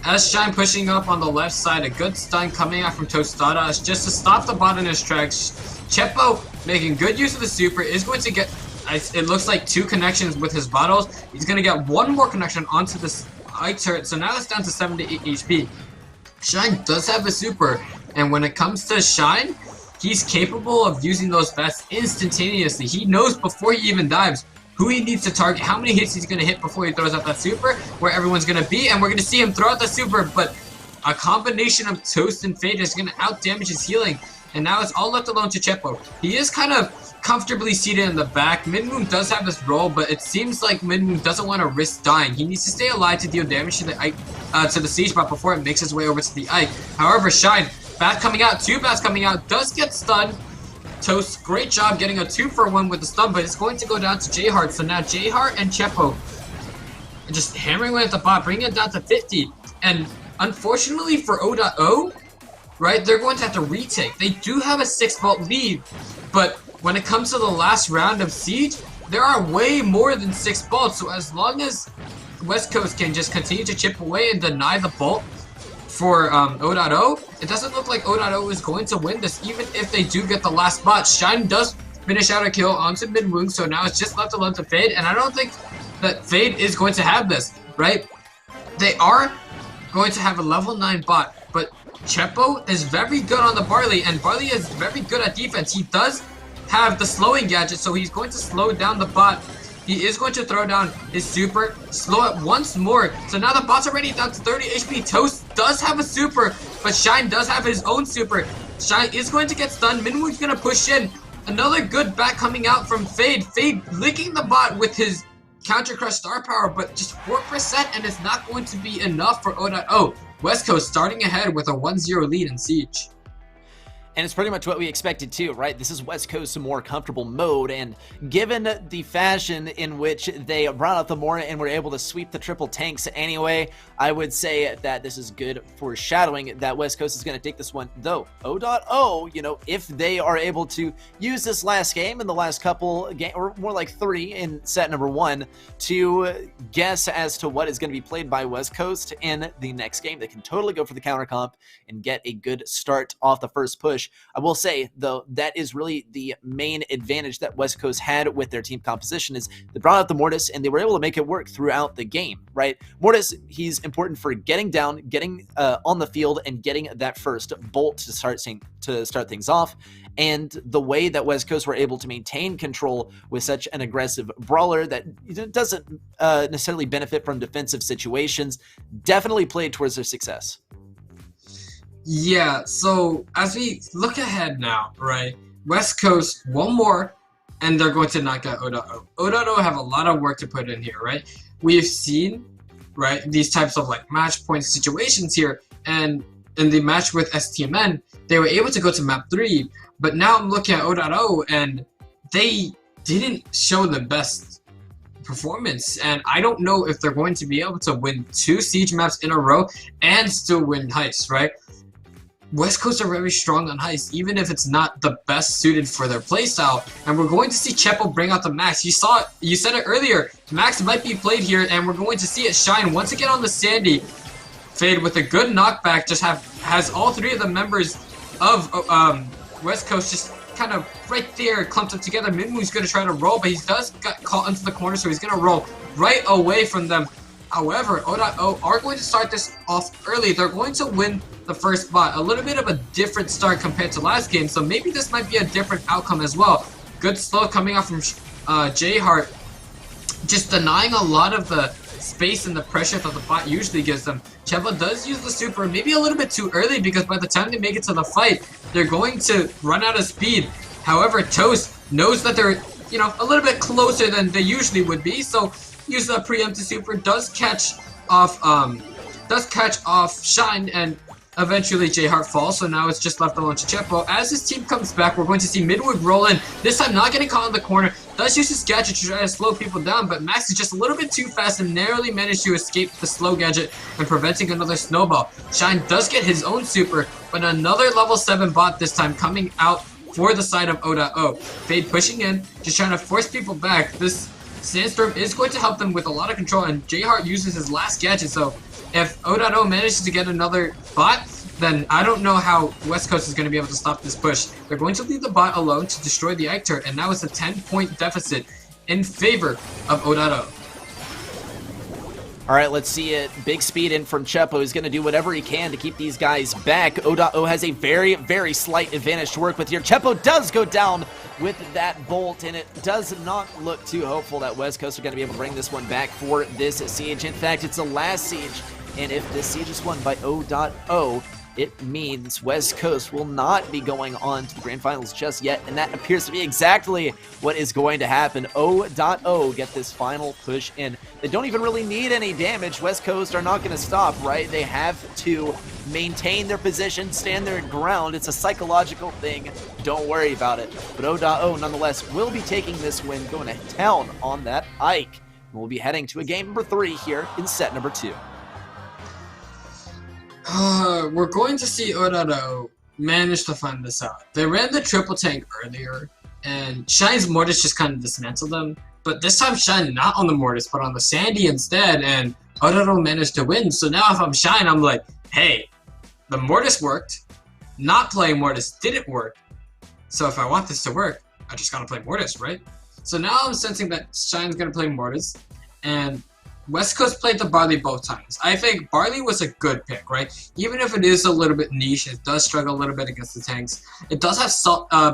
As Shine pushing up on the left side, a good stun coming out from Tostada just to stop the bot in his tracks. Chepo making good use of the super is going to get, it looks like 2 connections with his bottles. He's going to get 1 more connection onto this eye turret, so now it's down to 7 to 8 HP. Shine does have a super, and when it comes to Shine, he's capable of using those vests instantaneously. He knows before he even dives who he needs to target, how many hits he's going to hit before he throws out that super, where everyone's going to be, and we're going to see him throw out the super, but a combination of Toast and Fade is going to out-damage his healing, and now it's all left alone to Chepo. He is kind of comfortably seated in the back. Midmoon does have this role, but it seems like Midmoon doesn't want to risk dying. He needs to stay alive to deal damage to the siege bot before it makes its way over to the Ike. However, Shine, bat coming out, 2 bats coming out, does get stunned. Toast, great job getting a 2-for-1 with the stun, but it's going to go down to J-Heart. So now J-Heart and Chepo just hammering away at the bot, bringing it down to 50. And unfortunately for O.O, right, they're going to have to retake. They do have a 6-vault lead, but when it comes to the last round of Siege, there are way more than 6 vaults. So as long as West Coast can just continue to chip away and deny the vault for O.O, it doesn't look like O.O is going to win this, even if they do get the last bot. Shine does finish out a kill onto mid-wound, so now it's just left alone to Fade, and I don't think that Fade is going to have this, right? They are going to have a level 9 bot, but Chepo is very good on the Barley, and Barley is very good at defense. He does have the slowing gadget, so he's going to slow down the bot. He is going to throw down his super, slow it once more. So now the bot's already down to 30 HP. Toast does have a super, but Shine does have his own super. Shine is going to get stunned. Minwoo's going to push in. Another good back coming out from Fade. Fade licking the bot with his Counter Crush star power, but just 4%, and it's not going to be enough for O.O. West Coast starting ahead with a 1-0 lead in Siege. And it's pretty much what we expected too, right? This is West Coast's more comfortable mode, and given the fashion in which they brought out the Mora and were able to sweep the triple tanks anyway, I would say that this is good foreshadowing that West Coast is going to take this one. Though, O.O, you know, if they are able to use this last game and the last couple, or more like 3 in set number 1, to guess as to what is going to be played by West Coast in the next game, they can totally go for the counter comp and get a good start off the first push. I will say, though, that is really the main advantage that West Coast had with their team composition, is they brought out the Mortis and they were able to make it work throughout the game, right? Mortis, he's important for getting down, getting on the field, and getting that first bolt to start things off. And the way that West Coast were able to maintain control with such an aggressive brawler that doesn't necessarily benefit from defensive situations definitely played towards their success. Yeah, so as we look ahead now, right, West Coast, 1 more, and they're going to knock out O.O. O.O have a lot of work to put in here, right? We've seen, right, these types of like match point situations here, and in the match with STMN, they were able to go to map 3, but now I'm looking at O.O, and they didn't show the best performance, and I don't know if they're going to be able to win 2 Siege maps in a row and still win Heist, right? West Coast are very strong on Heist, even if it's not the best suited for their playstyle. And we're going to see Chepo bring out the Max. You said it earlier, Max might be played here, and we're going to see it shine once again on the Sandy. Fade with a good knockback, just has all 3 of the members of West Coast just kind of right there clumped up together. Minwoo's going to try to roll, but he does get caught into the corner, so he's going to roll right away from them. However, O.O are going to start this off early. They're going to win the first bot. A little bit of a different start compared to last game, so maybe this might be a different outcome as well. Good slow coming off from J-Heart, just denying a lot of the space and the pressure that the bot usually gives them. Chepo does use the super maybe a little bit too early because by the time they make it to the fight, they're going to run out of speed. However, Toast knows that they're, you know, a little bit closer than they usually would be, so use the preemptive super, does catch off Shine, and eventually J-Heart falls, so now it's just left alone to Chepo. As his team comes back, we're going to see Midwood roll in, this time not getting caught in the corner, does use his gadget to try to slow people down, but Max is just a little bit too fast and narrowly managed to escape the slow gadget and preventing another snowball. Shine does get his own super, but another level 7 bot this time coming out for the side of O.O. Fade pushing in, just trying to force people back. This Sandstorm is going to help them with a lot of control, and J-Heart uses his last gadget, so if O.O manages to get another bot, then I don't know how West Coast is going to be able to stop this push. They're going to leave the bot alone to destroy the Egg Turret, and now it's a 10-point deficit in favor of O.O. All right, let's see it. Big speed in from Chepo. He's going to do whatever he can to keep these guys back. O.O has a very, very slight advantage to work with here. Chepo does go down with that bolt, and it does not look too hopeful that West Coast are going to be able to bring this one back for this siege. In fact, it's the last siege, and if this siege is won by O.O, it means West Coast will not be going on to the Grand Finals just yet, and that appears to be exactly what is going to happen. O.O get this final push in. They don't even really need any damage. West Coast are not going to stop, right? They have to maintain their position, stand their ground. It's a psychological thing. Don't worry about it. But O.O nonetheless will be taking this win, going to town on that Ike. And we'll be heading to a game number 3 here in set number 2. We're going to see O.O manage to find this out. They ran the triple tank earlier, and Shine's Mortis just kind of dismantled them. But this time Shine not on the Mortis, but on the Sandy instead, and O.O managed to win. So now if I'm Shine, I'm like, hey, the Mortis worked. Not playing Mortis didn't work. So if I want this to work, I just gotta play Mortis, right? So now I'm sensing that Shine's gonna play Mortis, and West Coast played the Barley both times. I think Barley was a good pick, right? Even if it is a little bit niche, it does struggle a little bit against the tanks. It does have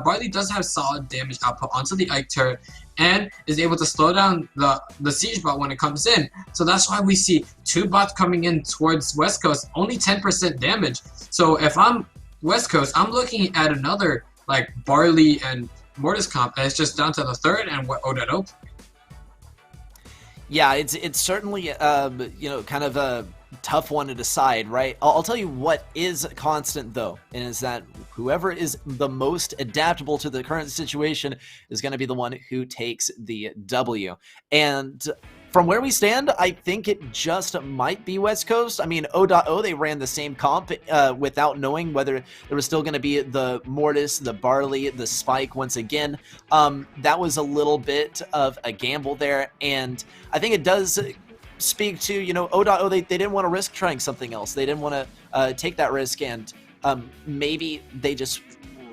Barley does have solid damage output onto the Ike turret, and is able to slow down the siege bot when it comes in. So that's why we see 2 bots coming in towards West Coast, only 10% damage. So if I'm West Coast, I'm looking at another like Barley and Mortis comp, and it's just down to the third and what O.O. Yeah, it's certainly kind of a tough one to decide, right? I'll tell you what is constant though, and is that whoever is the most adaptable to the current situation is going to be the one who takes the W. And from where we stand, I think it just might be West Coast. I mean, O.O, they ran the same comp without knowing whether there was still going to be the Mortis, the Barley, the Spike once again. That was a little bit of a gamble there, and I think it does speak to, O.O, they didn't want to risk trying something else. They didn't want to take that risk, and maybe they just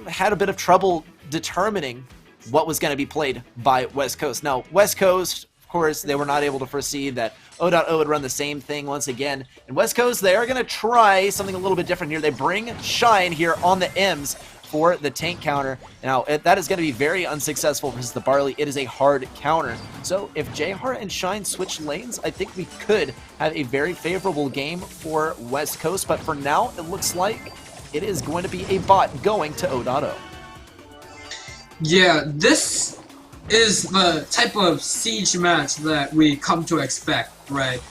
had a bit of trouble determining what was going to be played by West Coast. Now, West Coast, of course, they were not able to foresee that O.O would run the same thing once again. And West Coast, they are going to try something a little bit different here. They bring Shine here on the M's for the tank counter. Now, that is going to be very unsuccessful versus the Barley. It is a hard counter. So if J-Heart and Shine switch lanes, I think we could have a very favorable game for West Coast. But for now, it looks like it is going to be a bot going to O.O. Yeah, this is the type of siege match that we come to expect, right?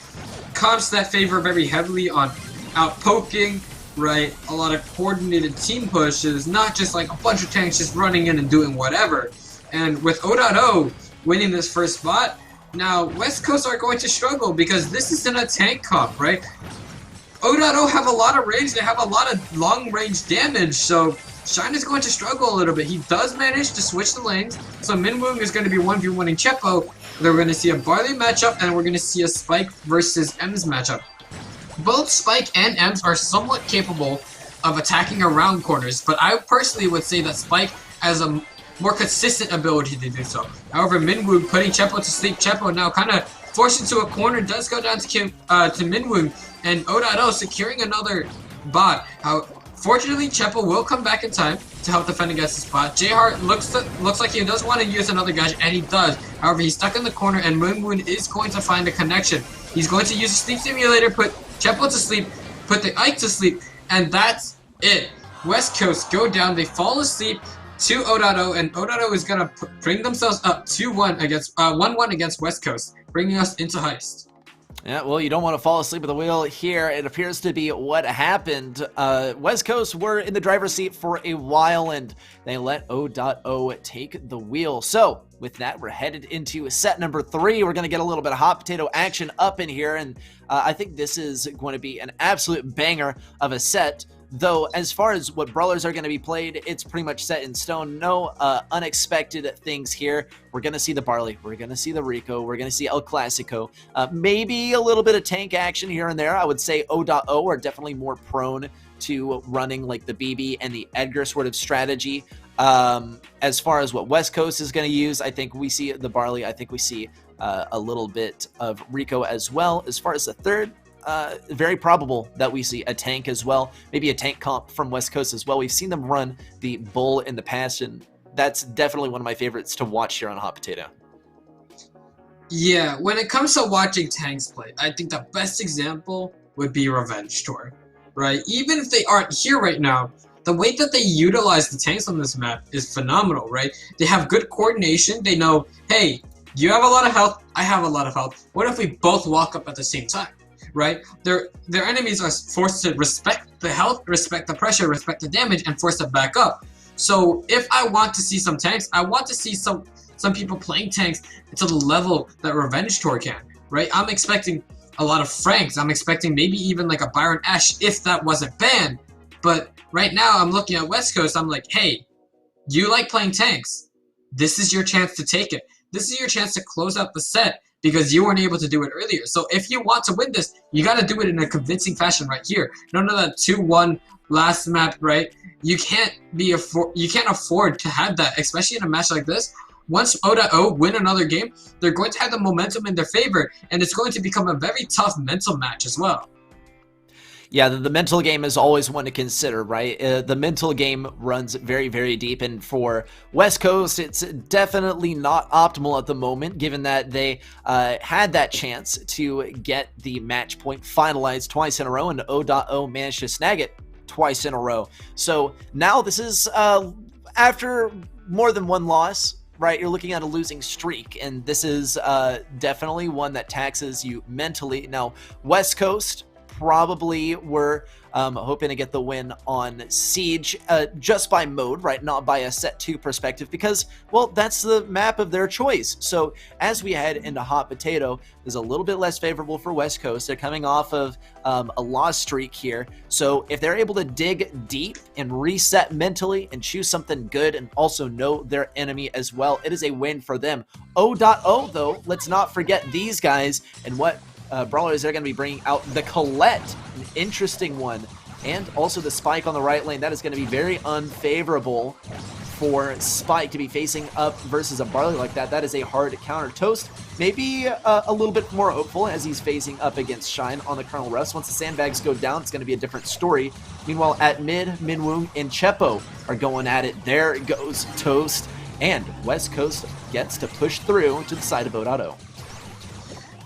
Comps that favor very heavily on outpoking, right? A lot of coordinated team pushes, not just like a bunch of tanks just running in and doing whatever. And with O.O winning this first spot, now West Coast are going to struggle because this isn't a tank comp, right? O.O have a lot of range, they have a lot of long range damage, so Shine is going to struggle a little bit. He does manage to switch the lanes, so Minwoong is going to be 1v1ing Chepo. Then we're going to see a Barley matchup, and we're going to see a Spike versus Ems matchup. Both Spike and Ems are somewhat capable of attacking around corners, but I personally would say that Spike has a more consistent ability to do so. However, Minwoong putting Chepo to sleep. Chepo now kind of forced into a corner, does go down to Minwoong, and O.O securing another bot. Fortunately, Chepo will come back in time to help defend against the spot. J-Heart looks like he does want to use another gadget, and he does. However, he's stuck in the corner, and Moon Moon is going to find a connection. He's going to use a sleep simulator, put Chepo to sleep, put the Ike to sleep, and that's it. West Coast go down, they fall asleep to O.O, and O.O is going to bring themselves up 2-1 against 1-1 against West Coast, bringing us into Heist. Yeah, well, you don't want to fall asleep at the wheel here. It appears to be what happened. West Coast were in the driver's seat for a while, and they let O.O take the wheel. So, with that, we're headed into set number 3. We're going to get a little bit of hot potato action up in here, and I think this is going to be an absolute banger of a set. Though, as far as what brawlers are going to be played, it's pretty much set in stone. No unexpected things here. We're going to see the Barley. We're going to see the Rico. We're going to see El Clasico. Maybe a little bit of tank action here and there. I would say O.O are definitely more prone to running like the BB and the Edgar sort of strategy. As far as what West Coast is going to use, I think we see the Barley. I think we see a little bit of Rico as well. As far as the third, very probable that we see a tank as well, maybe a tank comp from West Coast as well. We've seen them run the Bull in the past, and that's definitely one of my favorites to watch here on Hot Potato. Yeah, when it comes to watching tanks play, I think the best example would be Revenge Tour, right? Even if they aren't here right now, the way that they utilize the tanks on this map is phenomenal, right? They have good coordination. They know, hey, you have a lot of health, I have a lot of health. What if we both walk up at the same time? Right? Their enemies are forced to respect the health, respect the pressure, respect the damage, and force it back up. So if I want to see some tanks, I want to see some people playing tanks to the level that Revenge Tour can, right? I'm expecting a lot of Franks. I'm expecting maybe even like a Byron Ash if that wasn't banned. But right now I'm looking at West Coast, I'm like, hey, you like playing tanks. This is your chance to take it. This is your chance to close out the set, because you weren't able to do it earlier. So if you want to win this, you got to do it in a convincing fashion right here. None of that 2-1 last map, right? You can't afford to have that, especially in a match like this. Once O.O win another game, they're going to have the momentum in their favor, and it's going to become a very tough mental match as well. Yeah, the mental game is always one to consider, right? The mental game runs very, very deep, and for West Coast, it's definitely not optimal at the moment, given that they had that chance to get the match point finalized twice in a row, and O.O managed to snag it twice in a row. So now this is, after more than one loss, right, you're looking at a losing streak, and this is definitely one that taxes you mentally. Now, West Coast probably were hoping to get the win on Siege just by mode, right? Not by a set 2 perspective, because, well, that's the map of their choice. So as we head into Hot Potato, is a little bit less favorable for West Coast. They're coming off of a loss streak here. So if they're able to dig deep and reset mentally and choose something good and also know their enemy as well, it is a win for them. O.O, though, let's not forget these guys and what brawlers are going to be bringing out. The Colette, an interesting one, and also the Spike on the right lane. That is going to be very unfavorable for Spike to be facing up versus a Barley like that. That is a hard counter. Toast maybe a little bit more hopeful as he's facing up against Shine on the Colonel Russ. Once the sandbags go down, it's going to be a different story. Meanwhile, at mid, Minwoong and Chepo are going at it. There goes Toast, and West Coast gets to push through to the side of O.O.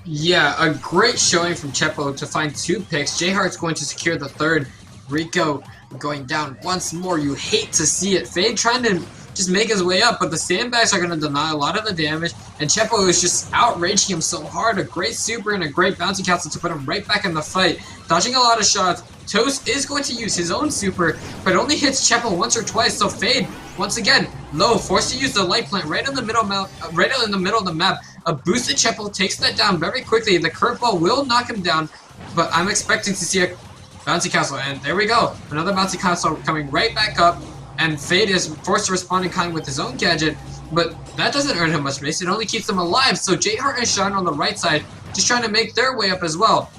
Yeah, a great showing from Chepo to find 2 picks. J-Heart's going to secure the third. Rico going down once more. You hate to see it. Fade trying to just make his way up, but the sandbags are going to deny a lot of the damage, and Chepo is just outraging him so hard. A great super and a great bouncy castle to put him right back in the fight. Dodging a lot of shots. Toast is going to use his own super, but only hits Chepo once or twice, so Fade, once again, low, forced to use the light plant right in the middle of the map. A boosted Chepo takes that down very quickly. The curveball will knock him down, but I'm expecting to see a bouncy castle, and there we go. Another bouncy castle coming right back up, and Fade is forced to respond in kind with his own gadget, but that doesn't earn him much space. It only keeps him alive, so J-Heart and Shine on the right side just trying to make their way up as well.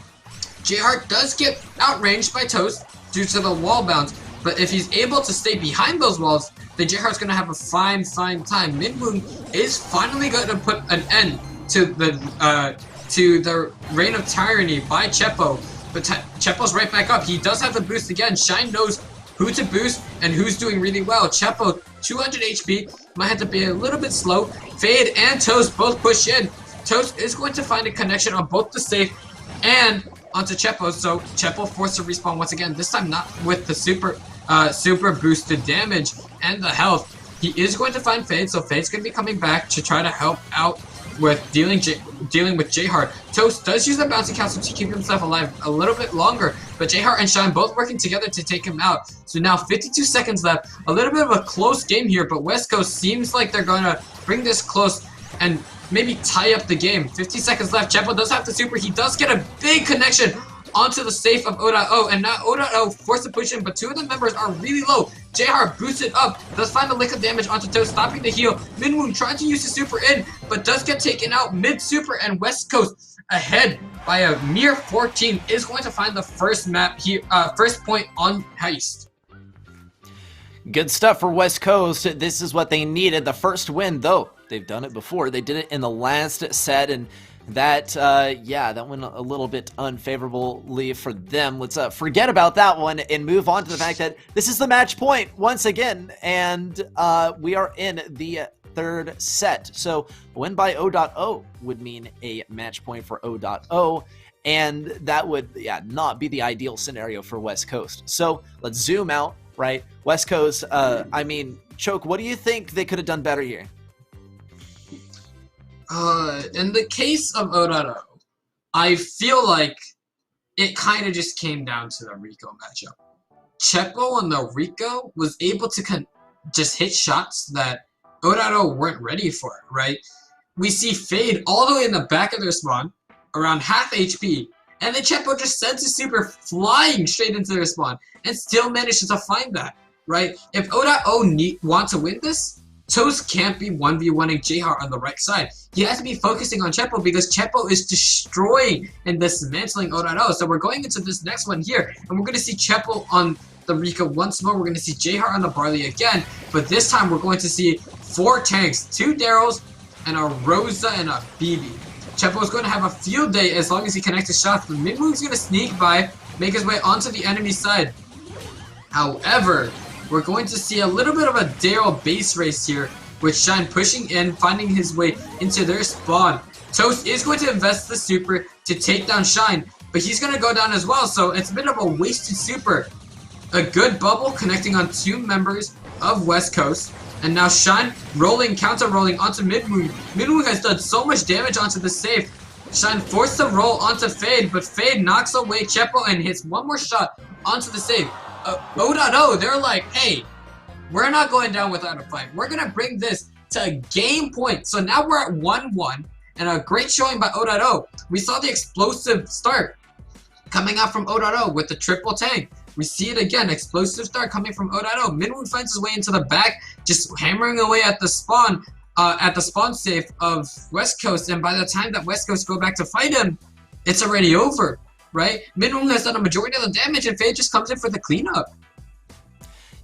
J-Heart does get outranged by Toast due to the wall bounce, but if he's able to stay behind those walls, then J-Heart's going to have a fine time. Minwoong is finally going to put an end to the reign of tyranny by Chepo, but Chepo's right back up. He does have the boost again. Shine knows who to boost and who's doing really well. Chepo, 200 HP, might have to be a little bit slow. Fade and Toast both push in. Toast is going to find a connection on both the safe and onto Chepo, so Chepo forced to respawn once again, this time not with the super boosted damage and the health. He is going to find Fade, so Fade's going to be coming back to try to help out with dealing with J-Heart. Toast does use the bouncy castle to keep himself alive a little bit longer, but J-Heart and Shine both working together to take him out. So now 52 seconds left, a little bit of a close game here, but West Coast seems like they're going to bring this close and maybe tie up the game. 50 seconds left, Chepo does have the super, he does get a big connection onto the safe of O.O, and now O.O forced to push in, but two of the members are really low. J-Heart boosted up, does find a lick of damage onto Toast, stopping the heal. Minwoon trying to use the super in, but does get taken out mid-super, and West Coast ahead by a mere 14 is going to find the first map here, first point on Heist. Good stuff for West Coast. This is what they needed. The first win, though. They've done it before. They did it in the last set, and that, yeah, that went a little bit unfavorably for them. Let's forget about that one and move on to the fact that this is the match point once again, and we are in the third set. So a win by O.O would mean a match point for O.O, and that would, yeah, not be the ideal scenario for West Coast. So let's zoom out, right? West Coast, I mean, Choke, what do you think they could have done better here? In the case of O.O, I feel like it kind of just came down to the Rico matchup. Chepo on the Rico was able to just hit shots that O.O weren't ready for, right? We see Fade all the way in the back of their spawn, around half HP, and then Chepo just sends his super flying straight into their spawn, and still manages to find that, right? If O.O want to win this, Toast can't be 1v1ing J-Heart on the right side. He has to be focusing on Chepo because Chepo is destroying and dismantling O.O. So we're going into this next one here, and we're going to see Chepo on the Rico once more. We're going to see J-Heart on the Barley again, but this time we're going to see 4 tanks, 2 Daryls, and a Rosa and a BB. Chepo is going to have a field day as long as he connects his shots, but Minwoo's going to sneak by, make his way onto the enemy side. However, we're going to see a little bit of a Daryl base race here, with Shine pushing in, finding his way into their spawn. Toast is going to invest the super to take down Shine, but he's going to go down as well, so it's a bit of a wasted super. A good bubble connecting on 2 members of West Coast, and now Shine rolling, counter-rolling onto Minwoo. Minwoo has done so much damage onto the safe. Shine forced to roll onto Fade, but Fade knocks away Chepo and hits one more shot onto the safe. O.O, they're like, hey, we're not going down without a fight. We're going to bring this to game point. So now we're at 1-1, and a great showing by O.O. We saw the explosive start coming out from O.O with the triple tank. We see it again, explosive start coming from O.O. Minwoo finds his way into the back, just hammering away at the spawn safe of West Coast, and by the time that West Coast go back to fight him, it's already over. Right? Minwoo has done a majority of the damage, and Fade just comes in for the cleanup.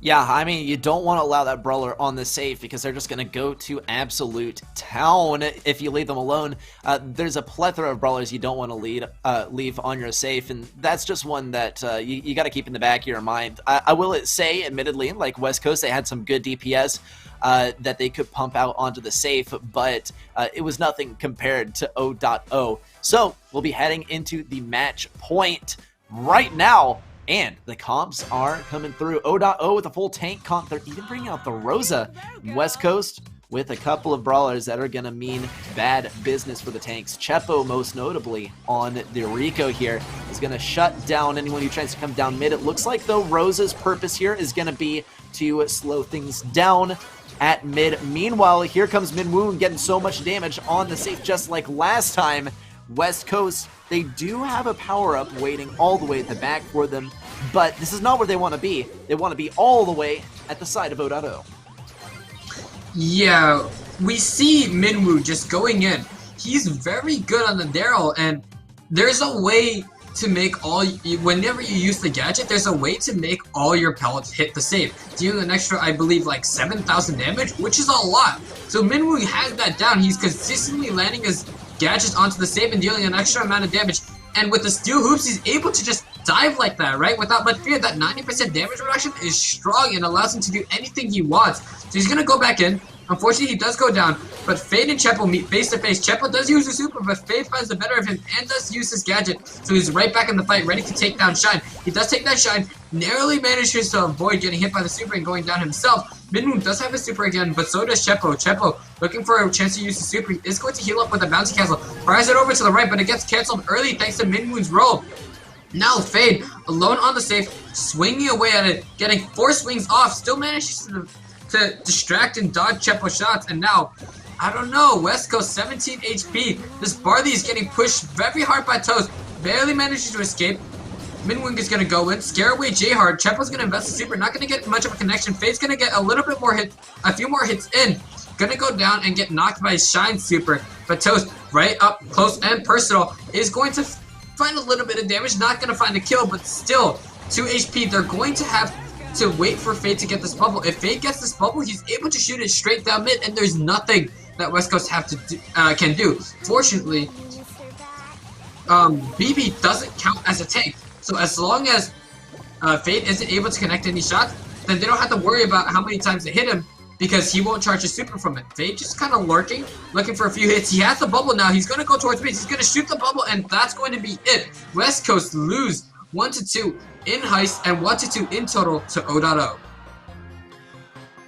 Yeah, I mean, you don't want to allow that brawler on the safe because they're just going to go to absolute town if you leave them alone. There's a plethora of brawlers you don't want to leave on your safe, and that's just one that you got to keep in the back of your mind. I will say, admittedly, like West Coast, they had some good DPS that they could pump out onto the safe, but it was nothing compared to O.O. So we'll be heading into the match point right now. And the comps are coming through. O.O with a full tank comp. They're even bringing out the Rosa. West Coast with a couple of brawlers that are going to mean bad business for the tanks. Chepo, most notably, on the Rico here, is going to shut down anyone who tries to come down mid. It looks like, though, Rosa's purpose here is going to be to slow things down at mid. Meanwhile, here comes Minwoo getting so much damage on the safe just like last time. West Coast, they do have a power-up waiting all the way at the back for them, but this is not where they want to be. They want to be all the way at the side of O.O. Yeah, we see Minwoo just going in. He's very good on the Daryl, and there's a way to make whenever you use the gadget, there's a way to make all your pellets hit the safe, dealing an extra, I believe, like 7,000 damage, which is a lot. So Minwoo has that down. He's consistently landing his gadgets onto the safe and dealing an extra amount of damage. And with the steel hoops, he's able to just dive like that, right? Without much fear. That 90% damage reduction is strong and allows him to do anything he wants. So he's going to go back in. Unfortunately, he does go down, but Fade and Chepo meet face to face. Chepo does use a super, but Fade finds the better of him and does use his gadget. So he's right back in the fight, ready to take down Shine. He does take down Shine, narrowly manages to avoid getting hit by the super and going down himself. Minmoon does have a super again, but so does Chepo. Chepo, looking for a chance to use the super, is going to heal up with a bouncy castle. Fires it over to the right, but it gets canceled early thanks to Minmoon's roll. Now Fade, alone on the safe, swinging away at it, getting 4 swings off, still manages to distract and dodge Chepo shots, and now, I don't know, West Coast 17 HP. This Barley is getting pushed very hard by Toast, barely manages to escape. Minwing is going to go in, scare away J-Hard. Chepo's going to invest the super, not going to get much of a connection. Fade's going to get a little bit more hit, a few more hits in. Going to go down and get knocked by Shine super, but Toast, right up close and personal, is going to find a little bit of damage, not going to find a kill, but still, 2 HP. They're going to have to wait for Fade to get this bubble. If Fade gets this bubble, he's able to shoot it straight down mid, and there's nothing that West Coast can do. Fortunately, BB doesn't count as a tank, so as long as Fade isn't able to connect any shots, then they don't have to worry about how many times they hit him, because he won't charge a super from it. Fade just kind of lurking, looking for a few hits. He has the bubble now. He's going to go towards base. He's going to shoot the bubble, and that's going to be it. West Coast lose 1-2 in Heist and 1-2 in total to O.O.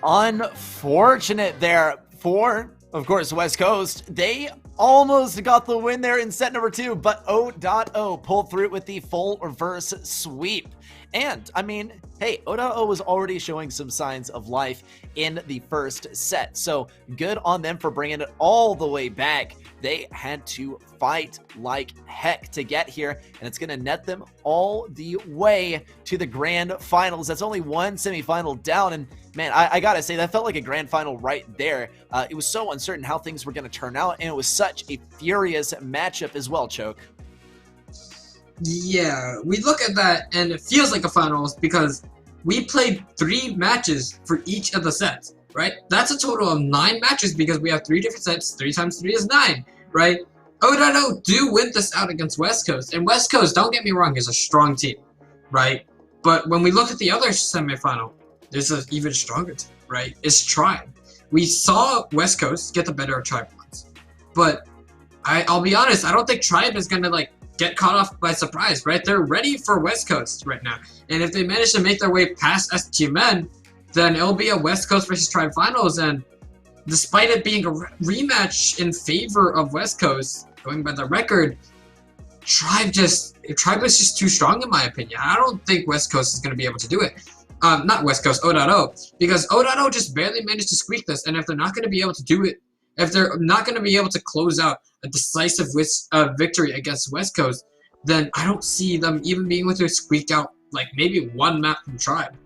Unfortunate there for, of course, West Coast. They almost got the win there in set number 2, but O.O pulled through it with the full reverse sweep. And, I mean, hey, O.O was already showing some signs of life in the first set, so good on them for bringing it all the way back. They had to fight like heck to get here, and it's going to net them all the way to the grand finals. That's only one semifinal down, and man, I gotta say, that felt like a grand final right there. It was so uncertain how things were going to turn out, and it was such a furious matchup as well, Choke. Yeah, we look at that, and it feels like a finals because we played 3 matches for each of the sets, right? That's a total of 9 matches because we have 3 different sets. 3 times 3 is 9, right? O.O do win this out against West Coast, and West Coast, don't get me wrong, is a strong team, right? But when we look at the other semifinal, there's an even stronger team, right? It's Tribe. We saw West Coast get the better of Tribe once, but I'll be honest, I don't think Tribe is gonna get caught off by surprise, right? They're ready for West Coast right now, and if they manage to make their way past STMN, then it'll be a West Coast versus Tribe finals, and despite it being a rematch in favor of West Coast, going by the record, Tribe was just too strong in my opinion. I don't think West Coast is going to be able to do it. Not West Coast, O.O, because O.O just barely managed to squeak this, and if they're not going to be able to do it, if they're not going to be able to close out a decisive victory against West Coast, then I don't see them even being able to squeak out like maybe 1 map from Tribe.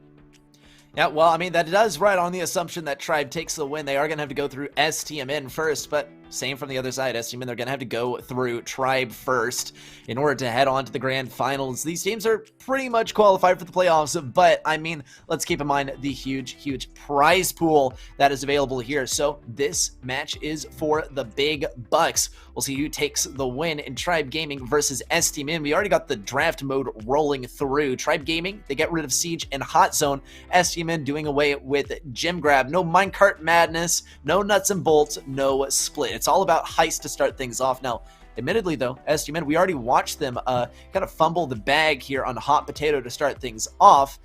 Yeah, well, I mean, that does ride on the assumption that Tribe takes the win. They are going to have to go through STMN first, but same from the other side. STMN, they're going to have to go through Tribe first in order to head on to the grand finals. These teams are pretty much qualified for the playoffs, but, I mean, let's keep in mind the huge prize pool that is available here. So this match is for the big bucks. We'll see who takes the win in Tribe Gaming versus STMN. We already got the draft mode rolling through. Tribe Gaming, they get rid of Siege and Hot Zone. STMN doing away with Gym Grab. No minecart madness, no nuts and bolts, no split. It's all about heist to start things off. Now, admittedly though, STMN, we already watched them kind of fumble the bag here on Hot Potato to start things off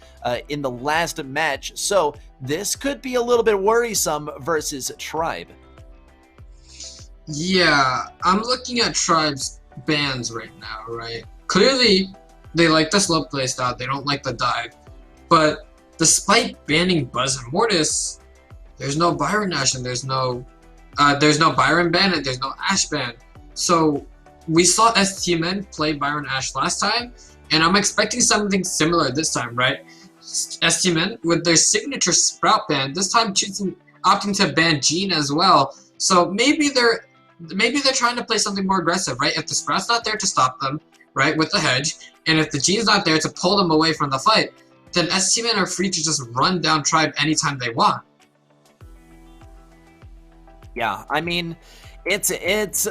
in the last match. So this could be a little bit worrisome versus Tribe. Yeah, I'm looking at Tribe's bans right now, right? Clearly, they like the slow playstyle, they don't like the dive. But despite banning Buzz and Mortis, there's no Byron Ash and there's no Byron ban and there's no Ash ban. So we saw STMN play Byron Ash last time, and I'm expecting something similar this time, right? STMN with their signature Sprout ban, this time opting to ban Gene as well. So maybe they're trying to play something more aggressive, right? If the Sprout's not there to stop them, right, with the hedge, and if the Gene's not there to pull them away from the fight, then STMN are free to just run down Tribe anytime they want. Yeah, I mean, It's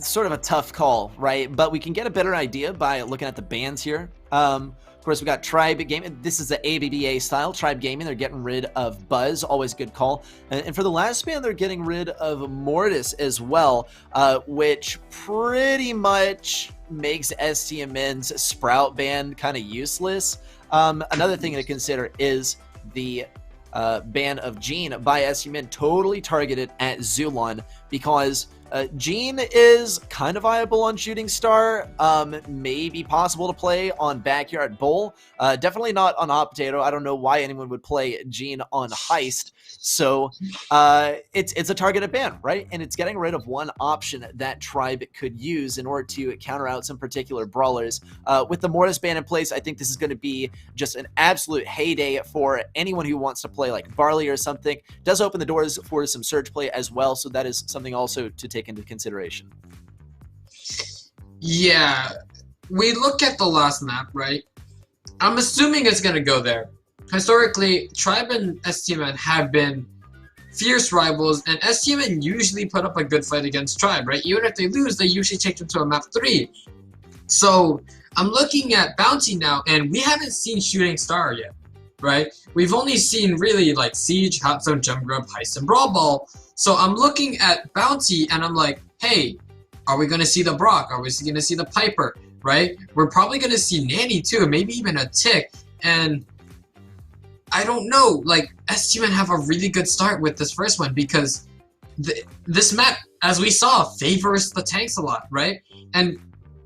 sort of a tough call, right? But we can get a better idea by looking at the bans here. Of course, we got Tribe Gaming. This is the ABBA style. Tribe Gaming, they're getting rid of Buzz. Always a good call. And for the last ban, they're getting rid of Mortis as well, which pretty much makes STMN's Sprout ban kind of useless. Another thing to consider is the ban of Gene by STMN, totally targeted at Zulon, because Gene is kind of viable on Shooting Star, maybe possible to play on Backyard Bowl, definitely not on Optato. I don't know why anyone would play Gene on Heist, so it's a targeted ban, right? And it's getting rid of one option that Tribe could use in order to counter out some particular brawlers. With the Mortis ban in place, I think this is going to be just an absolute heyday for anyone who wants to play like Barley or something. Does open the doors for some surge play as well, so that is something also to take into consideration. Yeah, we look at the last map, right? I'm assuming it's gonna go there. Historically, Tribe and STMN have been fierce rivals, and STMN usually put up a good fight against Tribe, right? Even if they lose, they usually take them to a map 3. So I'm looking at Bounty now, and we haven't seen Shooting Star yet, right? We've only seen really like Siege, Hot Zone, Jump Grub, Heist, and Brawl Ball. So I'm looking at Bounty, and I'm like, hey, are we gonna see the Brock? Are we gonna see the Piper, right? We're probably gonna see Nanny too, maybe even a Tick, and I don't know, like, STMN have a really good start with this first one because this map, as we saw, favors the tanks a lot, right? And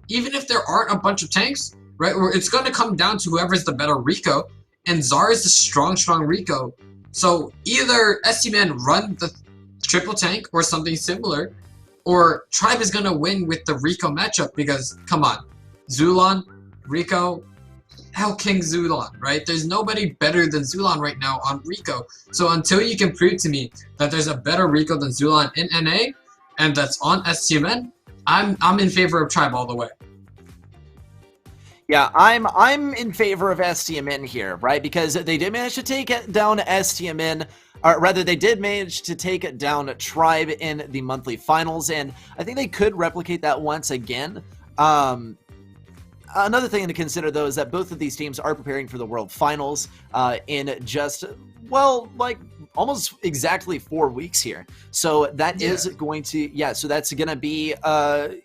even if there aren't a bunch of tanks, right, it's going to come down to whoever's the better Rico, and Zar is the strong Rico. So either STMN run the triple tank or something similar, or Tribe is going to win with the Rico matchup because, come on, Zulon, Rico, hell, King Zulon, right? There's nobody better than Zulon right now on Rico. So until you can prove to me that there's a better Rico than Zulon in NA, and that's on STMN, I'm in favor of Tribe all the way. Yeah, I'm in favor of STMN here, right? Because they did manage to take down STMN, or rather, they did manage to take down Tribe in the monthly finals, and I think they could replicate that once again. Another thing to consider, though, is that both of these teams are preparing for the World Finals in just, well, like, almost exactly 4 weeks here. So that is going to, so that's going to be,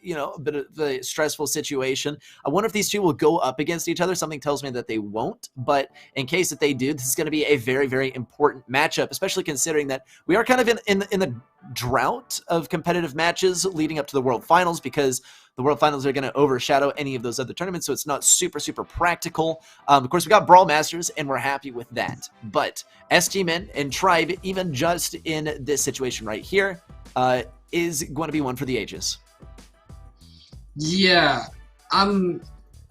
you know, a bit of a stressful situation. I wonder if these two will go up against each other. Something tells me that they won't, but in case that they do, this is going to be a very, very important matchup, especially considering that we are kind of in the drought of competitive matches leading up to the World Finals, because the World Finals are going to overshadow any of those other tournaments, so it's not super, super practical. Of course, we got BrawlMSTRS, and we're happy with that. But STMN and Tribe, even just in this situation right here, is going to be one for the ages. Yeah,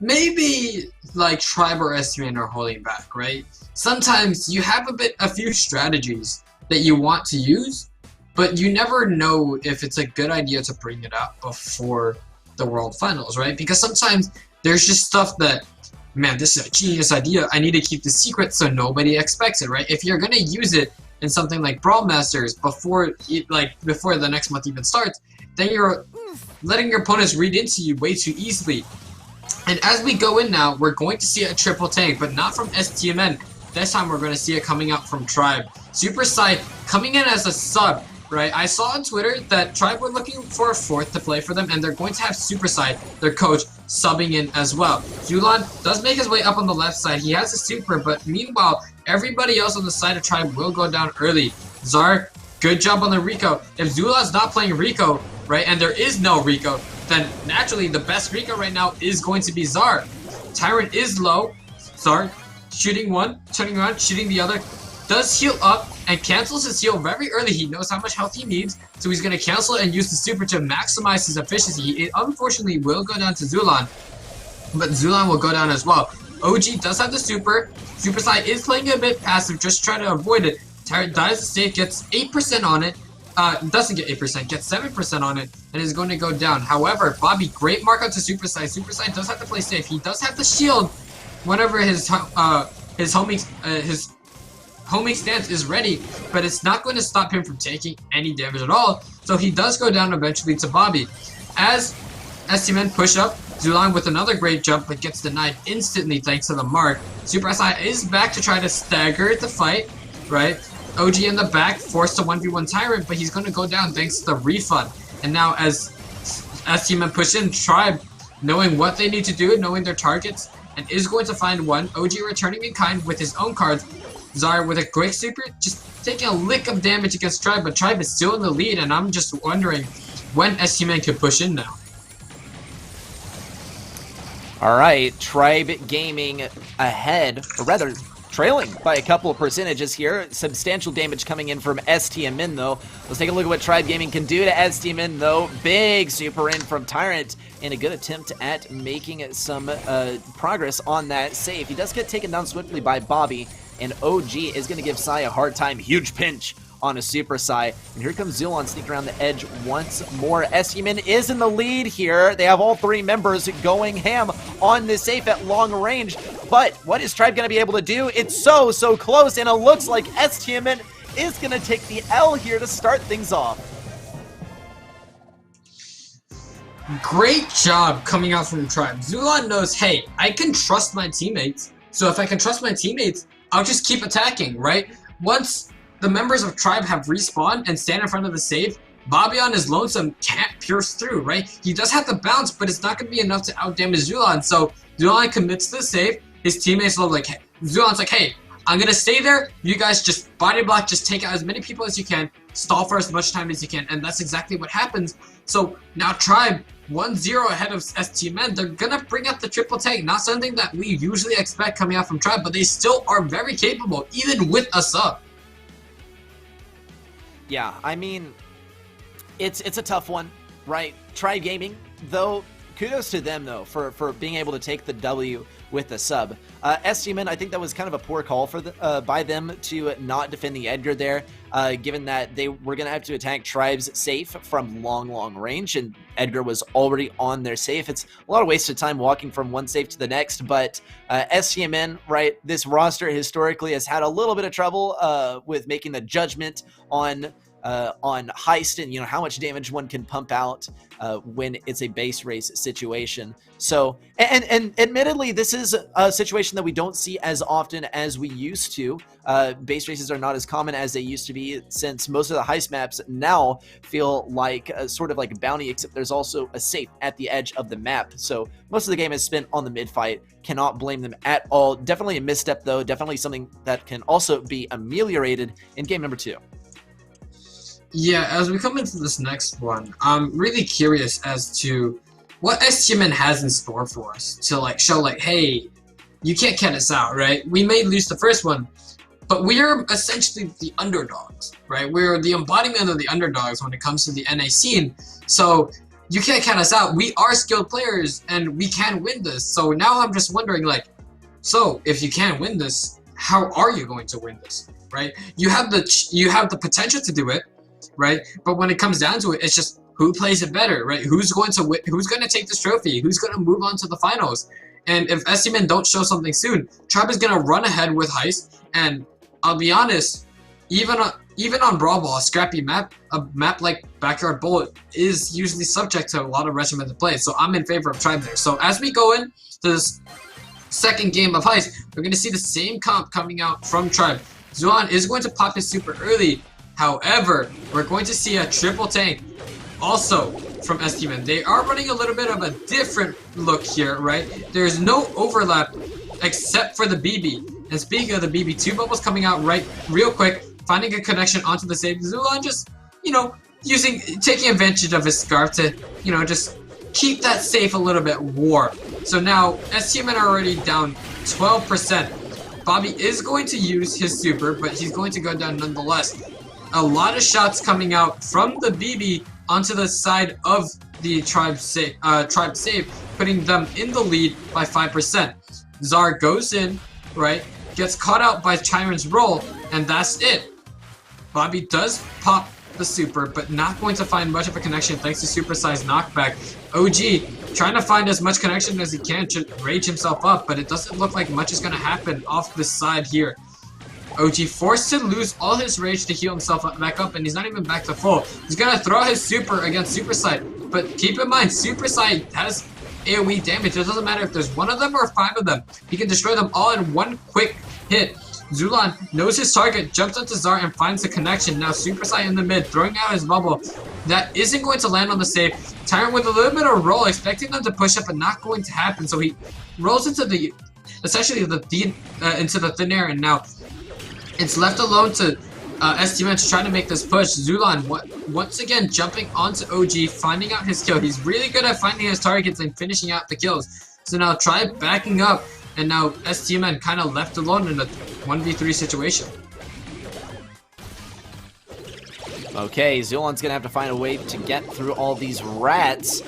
maybe like Tribe or STMN are holding back, right? Sometimes you have a few strategies that you want to use, but you never know if it's a good idea to bring it up before the World Finals, right? Because sometimes there's just stuff that, man, this is a genius idea, I need to keep the secret so nobody expects it, right? If you're gonna use it in something like BrawlMSTRS before the next month even starts, then you're letting your opponents read into you way too easily. And as we go in now, we're going to see a triple tank, but not from STMN. This time we're going to see it coming out from Tribe. Super Side coming in as a sub, right? I saw on Twitter that Tribe were looking for a fourth to play for them, and they're going to have Super Side, their coach, subbing in as well. Zulon does make his way up on the left side. He has a super, but meanwhile, everybody else on the side of Tribe will go down early. Zar, good job on the Rico. If Zulon's not playing Rico, right, and there is no Rico, then naturally the best Rico right now is going to be Zar. Tyrant is low. Zar shooting one, turning around, shooting the other. Does heal up and cancels his heal very early. He knows how much health he needs, so he's going to cancel and use the super to maximize his efficiency. It unfortunately will go down to Zulon, but Zulon will go down as well. OG does have the super. Super Side is playing a bit passive, just trying to avoid it. Tyrant dies the safe, gets 8% on it. Doesn't get 8%, gets 7% on it, and is going to go down. However, Bobby, great mark onto Super Side. Super Side does have to play safe. He does have the shield whenever his homies, his homing stance is ready, but it's not going to stop him from taking any damage at all. So he does go down eventually to Bobby. As STMN push up, Zulan with another great jump, but gets denied instantly thanks to the mark. Super SI is back to try to stagger the fight, right? OG in the back, forced to 1v1 Tyrant, but he's going to go down thanks to the refund. And now as STMN push in, Tribe, knowing what they need to do, knowing their targets, and is going to find one. OG returning in kind with his own cards. Zar with a great super, just taking a lick of damage against Tribe, but Tribe is still in the lead, and I'm just wondering when STMN could push in now. Alright, Tribe Gaming ahead, or rather, trailing by a couple of percentages here. Substantial damage coming in from STMN though. Let's take a look at what Tribe Gaming can do to STMN though. Big super in from Tyrant in a good attempt at making some progress on that save. He does get taken down swiftly by Bobby, and OG is going to give Sai a hard time. Huge pinch on a Super Sai. And here comes Zulon sneaking around the edge once more. STMN is in the lead here. They have all three members going ham on this safe at long range. But what is Tribe going to be able to do? It's so close, and it looks like STMN is going to take the L here to start things off. Great job coming out from Tribe. Zulon knows, hey, I can trust my teammates. So if I can trust my teammates, I'll just keep attacking, right? Once the members of Tribe have respawned and stand in front of the save, Bobby on his lonesome can't pierce through, right? He does have the bounce, but it's not going to be enough to outdamage Zulon. So Zulon commits to the save. His teammates are like, hey, Zulon's like, hey, I'm going to stay there. You guys just body block, just take out as many people as you can, stall for as much time as you can. And that's exactly what happens. So now Tribe 1-0 ahead of STMN. They're going to bring out the triple tank. Not something that we usually expect coming out from Tribe, but they still are very capable, even with a sub. Yeah, I mean, it's a tough one, right? Tribe Gaming, though, kudos to them, though, for being able to take the W with the sub. STMN, I think that was kind of a poor call for by them to not defend the Edgar there, given that they were going to have to attack Tribe's safe from long range, and Edgar was already on their safe. It's a lot of wasted time walking from one safe to the next, but STMN, right, this roster historically has had a little bit of trouble with making the judgment on heist and, you know, how much damage one can pump out when it's a base race situation. So, and admittedly, this is a situation that we don't see as often as we used to. Base races are not as common as they used to be, since most of the heist maps now feel like sort of like a bounty, except there's also a safe at the edge of the map. So most of the game is spent on the mid fight. Cannot blame them at all. Definitely a misstep though. Definitely something that can also be ameliorated in game number 2. Yeah, as we come into this next one, I'm really curious as to what STMN has in store for us to like show like, hey, you can't count us out, right? We may lose the first one, but we're essentially the underdogs, right? We're the embodiment of the underdogs when it comes to the NA scene. So you can't count us out. We are skilled players and we can win this. So now I'm just wondering, like, so if you can't win this, how are you going to win this, right? You have the potential to do it, right? But when it comes down to it, it's just who plays it better, right? Who's going to win, who's going to take this trophy? Who's going to move on to the finals? And if STMN don't show something soon, Tribe is going to run ahead with Heist. And I'll be honest, even on Brawl Ball, a scrappy map, a map like Backyard Bullet is usually subject to a lot of regimented play. So I'm in favor of Tribe there. So as we go in to this second game of Heist, we're going to see the same comp coming out from Tribe. Zuan is going to pop his super early. However, we're going to see a triple tank also from STMN. They are running a little bit of a different look here, right? There's no overlap except for the BB. And speaking of the BB, 2 bubbles coming out right real quick, finding a connection onto the save. Zulan just, you know, taking advantage of his scarf to, you know, just keep that safe a little bit warm. So now STMN are already down 12%. Bobby is going to use his super, but he's going to go down nonetheless. A lot of shots coming out from the BB onto the side of the Tribe save, putting them in the lead by 5%. Zar goes in, right, gets caught out by Chiron's roll, and that's it. Bobby does pop the super, but not going to find much of a connection thanks to super size knockback. OG trying to find as much connection as he can to rage himself up, but it doesn't look like much is going to happen off this side here. OG forced to lose all his rage to heal himself back up, and he's not even back to full. He's gonna throw his super against Super Sight, but keep in mind, Super Sight has AoE damage. It doesn't matter if there's 1 of them or 5 of them. He can destroy them all in 1 quick hit. Zulan knows his target, jumps up to Zar and finds the connection. Now Super Sight in the mid, throwing out his bubble. That isn't going to land on the save. Tyrant with a little bit of roll, expecting them to push up, but not going to happen. So he rolls into the, essentially into the thin air, and now it's left alone to STMN to try to make this push. Zulan once again jumping onto OG, finding out his kill. He's really good at finding his targets and finishing out the kills. So now Tribe backing up, and now STMN kind of left alone in a 1v3 situation. Okay, Zulan's gonna have to find a way to get through all these rats.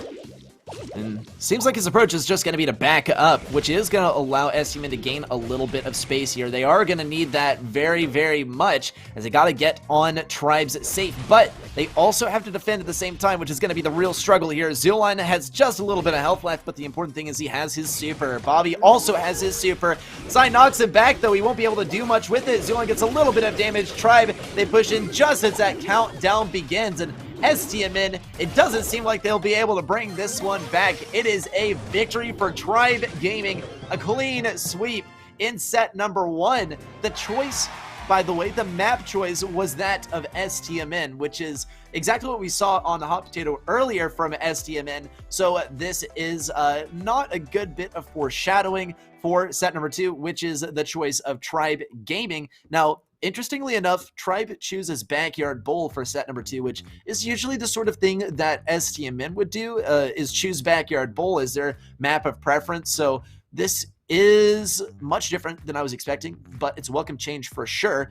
And seems like his approach is just going to be to back up, which is going to allow STMN to gain a little bit of space here. They are going to need that very, very much, as they got to get on Tribe's safe, but they also have to defend at the same time, which is going to be the real struggle here. Zulan has just a little bit of health left, but the important thing is he has his super. Bobby also has his super. Sai knocks it back, though. He won't be able to do much with it. Zulan gets a little bit of damage. Tribe, they push in just as that countdown begins, and STMN, it doesn't seem like they'll be able to bring this one back. It is a victory for Tribe Gaming, a clean sweep in set number 1. The choice, by the way, the map choice was that of STMN, which is exactly what we saw on the hot potato earlier from STMN. So this is not a good bit of foreshadowing for set number 2, which is the choice of Tribe Gaming. Now, interestingly enough, Tribe chooses Backyard Bowl for set number 2, which is usually the sort of thing that STMN would do, is choose Backyard Bowl as their map of preference. So this is much different than I was expecting, but it's a welcome change for sure.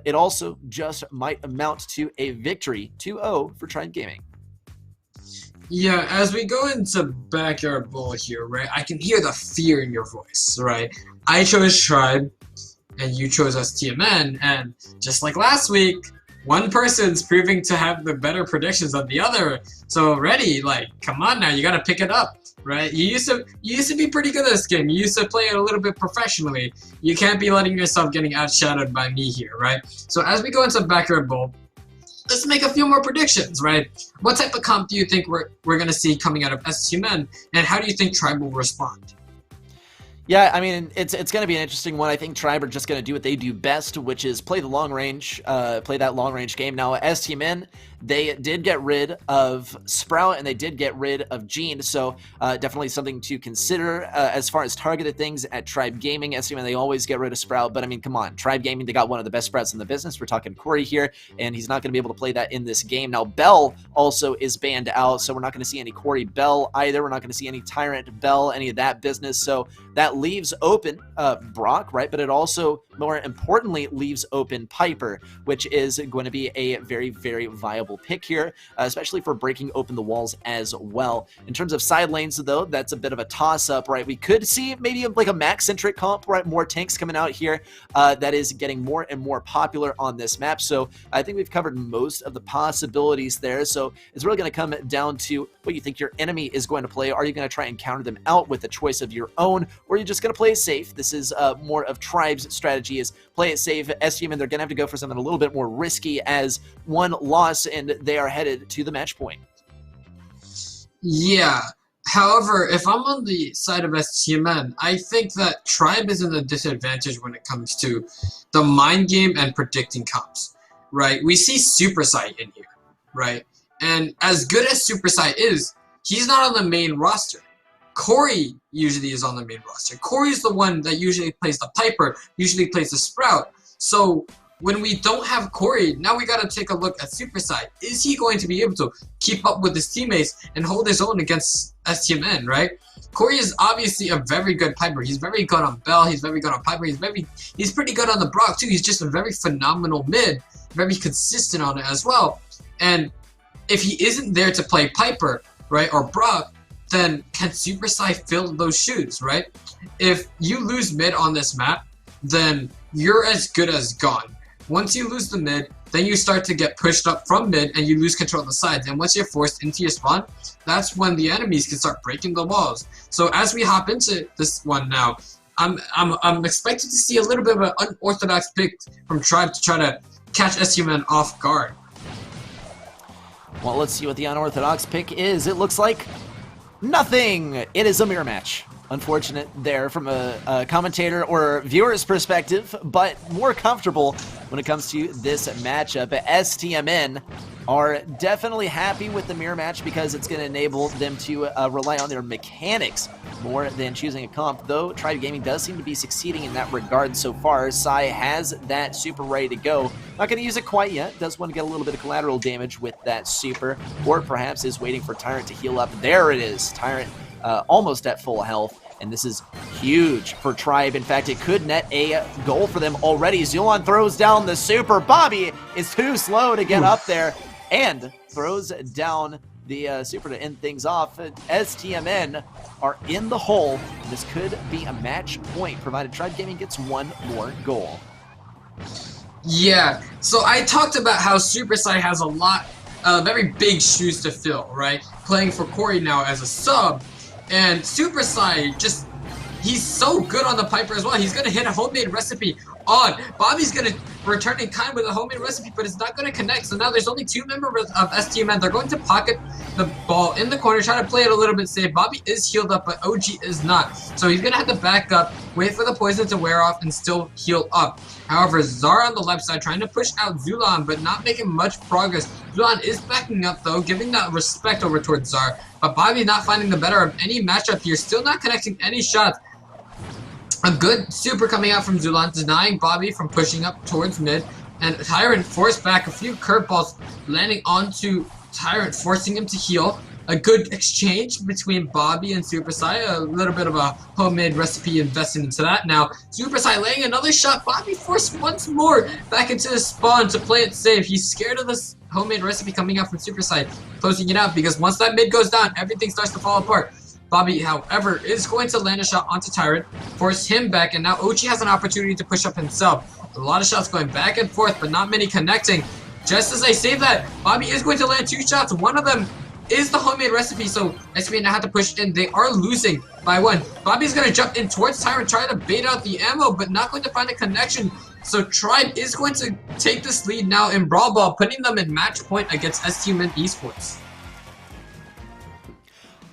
It also just might amount to a victory, 2-0 for Tribe Gaming. Yeah, as we go into Backyard Bowl here, right, I can hear the fear in your voice, right? I chose Tribe, and you chose STMN, and just like last week, one person's proving to have the better predictions than the other. So already, like, come on now, you gotta pick it up, right? You used to be pretty good at this game. You used to play it a little bit professionally. You can't be letting yourself getting outshadowed by me here, right? So as we go into Backyard Bowl, let's make a few more predictions, right? What type of comp do you think we're gonna see coming out of STMN, and how do you think Tribe will respond? Yeah, I mean, it's going to be an interesting one. I think Tribe are just going to do what they do best, which is play the long range, play that long range game. Now, STMN, they did get rid of Sprout, and they did get rid of Gene, so definitely something to consider as far as targeted things at Tribe Gaming. STMN, they always get rid of Sprout, but I mean, come on, Tribe Gaming, they got one of the best Sprouts in the business. We're talking Corey here, and he's not going to be able to play that in this game. Now, Bell also is banned out, so we're not going to see any Corey Bell either. We're not going to see any Tyrant Bell, any of that business, so that leaves open Brock, right? But it also, more importantly, leaves open Piper, which is going to be a very, very viable pick here, especially for breaking open the walls as well. In terms of side lanes, though, that's a bit of a toss-up, right? We could see maybe like a Max-centric comp, right? More tanks coming out here. That is getting more and more popular on this map. So I think we've covered most of the possibilities there. So it's really going to come down to what you think your enemy is going to play. Are you going to try and counter them out with a choice of your own, or are you just going to play it safe? This is more of Tribe's strategy, is play it safe. STM, and they're going to have to go for something a little bit more risky, as one loss and they are headed to the match point. Yeah. However, if I'm on the side of STMN, I think that Tribe is in a disadvantage when it comes to the mind game and predicting comps, right? We see Super Sight in here, right? And as good as Super Sight is, he's not on the main roster. Corey usually is on the main roster. Corey's the one that usually plays the Piper, usually plays the Sprout. So when we don't have Corey, now we got to take a look at Super Sight. Is he going to be able to keep up with his teammates and hold his own against STMN, right? Corey is obviously a very good Piper. He's very good on Bell. He's very good on Piper. He's pretty good on the Brock too. He's just a very phenomenal mid, very consistent on it as well. And if he isn't there to play Piper, right, or Brock, then can Super Sight fill those shoes, right? If you lose mid on this map, then you're as good as gone. Once you lose the mid, then you start to get pushed up from mid and you lose control of the sides. And once you're forced into your spawn, that's when the enemies can start breaking the walls. So as we hop into this one now, I'm expected to see a little bit of an unorthodox pick from Tribe to try to catch STMN off guard. Well, let's see what the unorthodox pick is. It looks like nothing. It is a mirror match. Unfortunate there from a commentator or viewer's perspective, but more comfortable when it comes to this matchup. STMN are definitely happy with the mirror match because it's going to enable them to rely on their mechanics more than choosing a comp, though Tribe Gaming does seem to be succeeding in that regard so far. Sai has that super ready to go. Not going to use it quite yet. Does want to get a little bit of collateral damage with that super, or perhaps is waiting for Tyrant to heal up. There it is. Tyrant almost at full health. And this is huge for Tribe. In fact, it could net a goal for them already. Zulon throws down the super. Bobby is too slow to get up there and throws down the super to end things off. STMN are in the hole. This could be a match point, provided Tribe Gaming gets one more goal. Yeah, so I talked about how Super Sai has a lot, very big shoes to fill, right? Playing for Corey now as a sub. And Super Sai he's so good on the Piper as well. He's going to hit a homemade recipe on. Bobby's going to return in kind with a homemade recipe, but it's not going to connect. So now there's only 2 members of STMN. They're going to pocket the ball in the corner, try to play it a little bit safe. Bobby is healed up, but OG is not. So he's going to have to back up, wait for the poison to wear off, and still heal up. However, Zara on the left side trying to push out Zulon, but not making much progress. Zulon is backing up, though, giving that respect over towards Zara. But Bobby not finding the better of any matchup here, still not connecting any shots. A good super coming out from Zulon, denying Bobby from pushing up towards mid. And Tyrant forced back a few curveballs, landing onto Tyrant, forcing him to heal. A good exchange between Bobby and Super Sai. A little bit of a homemade recipe invested into that. Now, Super Sai laying another shot. Bobby forced once more back into the spawn to play it safe. He's scared of this homemade recipe coming out from Super Sai, closing it out because once that mid goes down, everything starts to fall apart. Bobby, however, is going to land a shot onto Tyrant, force him back, and now Ochi has an opportunity to push up himself. A lot of shots going back and forth, but not many connecting. Just as I say that, Bobby is going to land 2 shots. One of them is the homemade recipe, so SB now have to push in. They are losing by 1. Bobby's going to jump in towards Tyrant, try to bait out the ammo, but not going to find a connection. So Tribe is going to take this lead now in Brawl Ball, putting them in match point against STMN Esports.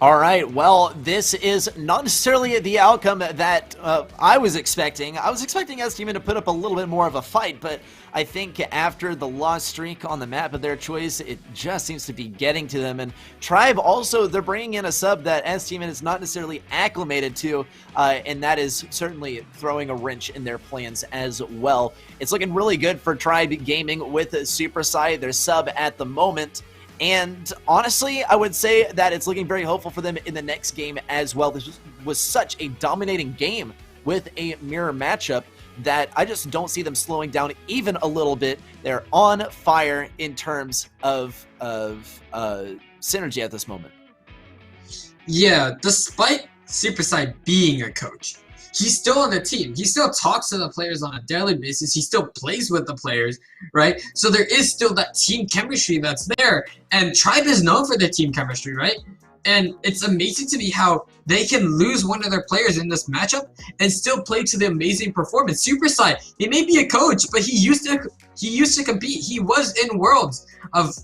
All right, well, this is not necessarily the outcome that I was expecting. I was expecting STMN to put up a little bit more of a fight, but I think after the loss streak on the map of their choice, it just seems to be getting to them. And Tribe also, they're bringing in a sub that STMN is not necessarily acclimated to, and that is certainly throwing a wrench in their plans as well. It's looking really good for Tribe Gaming with Super Sai, their sub at the moment. And honestly, I would say that it's looking very hopeful for them in the next game as well. This was such a dominating game with a mirror matchup that I just don't see them slowing down even a little bit. They're on fire in terms of synergy at this moment. Yeah, despite Super Sai being a coach, he's still on the team. He still talks to the players on a daily basis. He still plays with the players, right? So there is still that team chemistry that's there. And Tribe is known for their team chemistry, right? And it's amazing to me how they can lose one of their players in this matchup and still play to the amazing performance. Super Sai, he may be a coach, but he used to compete. He was in Worlds of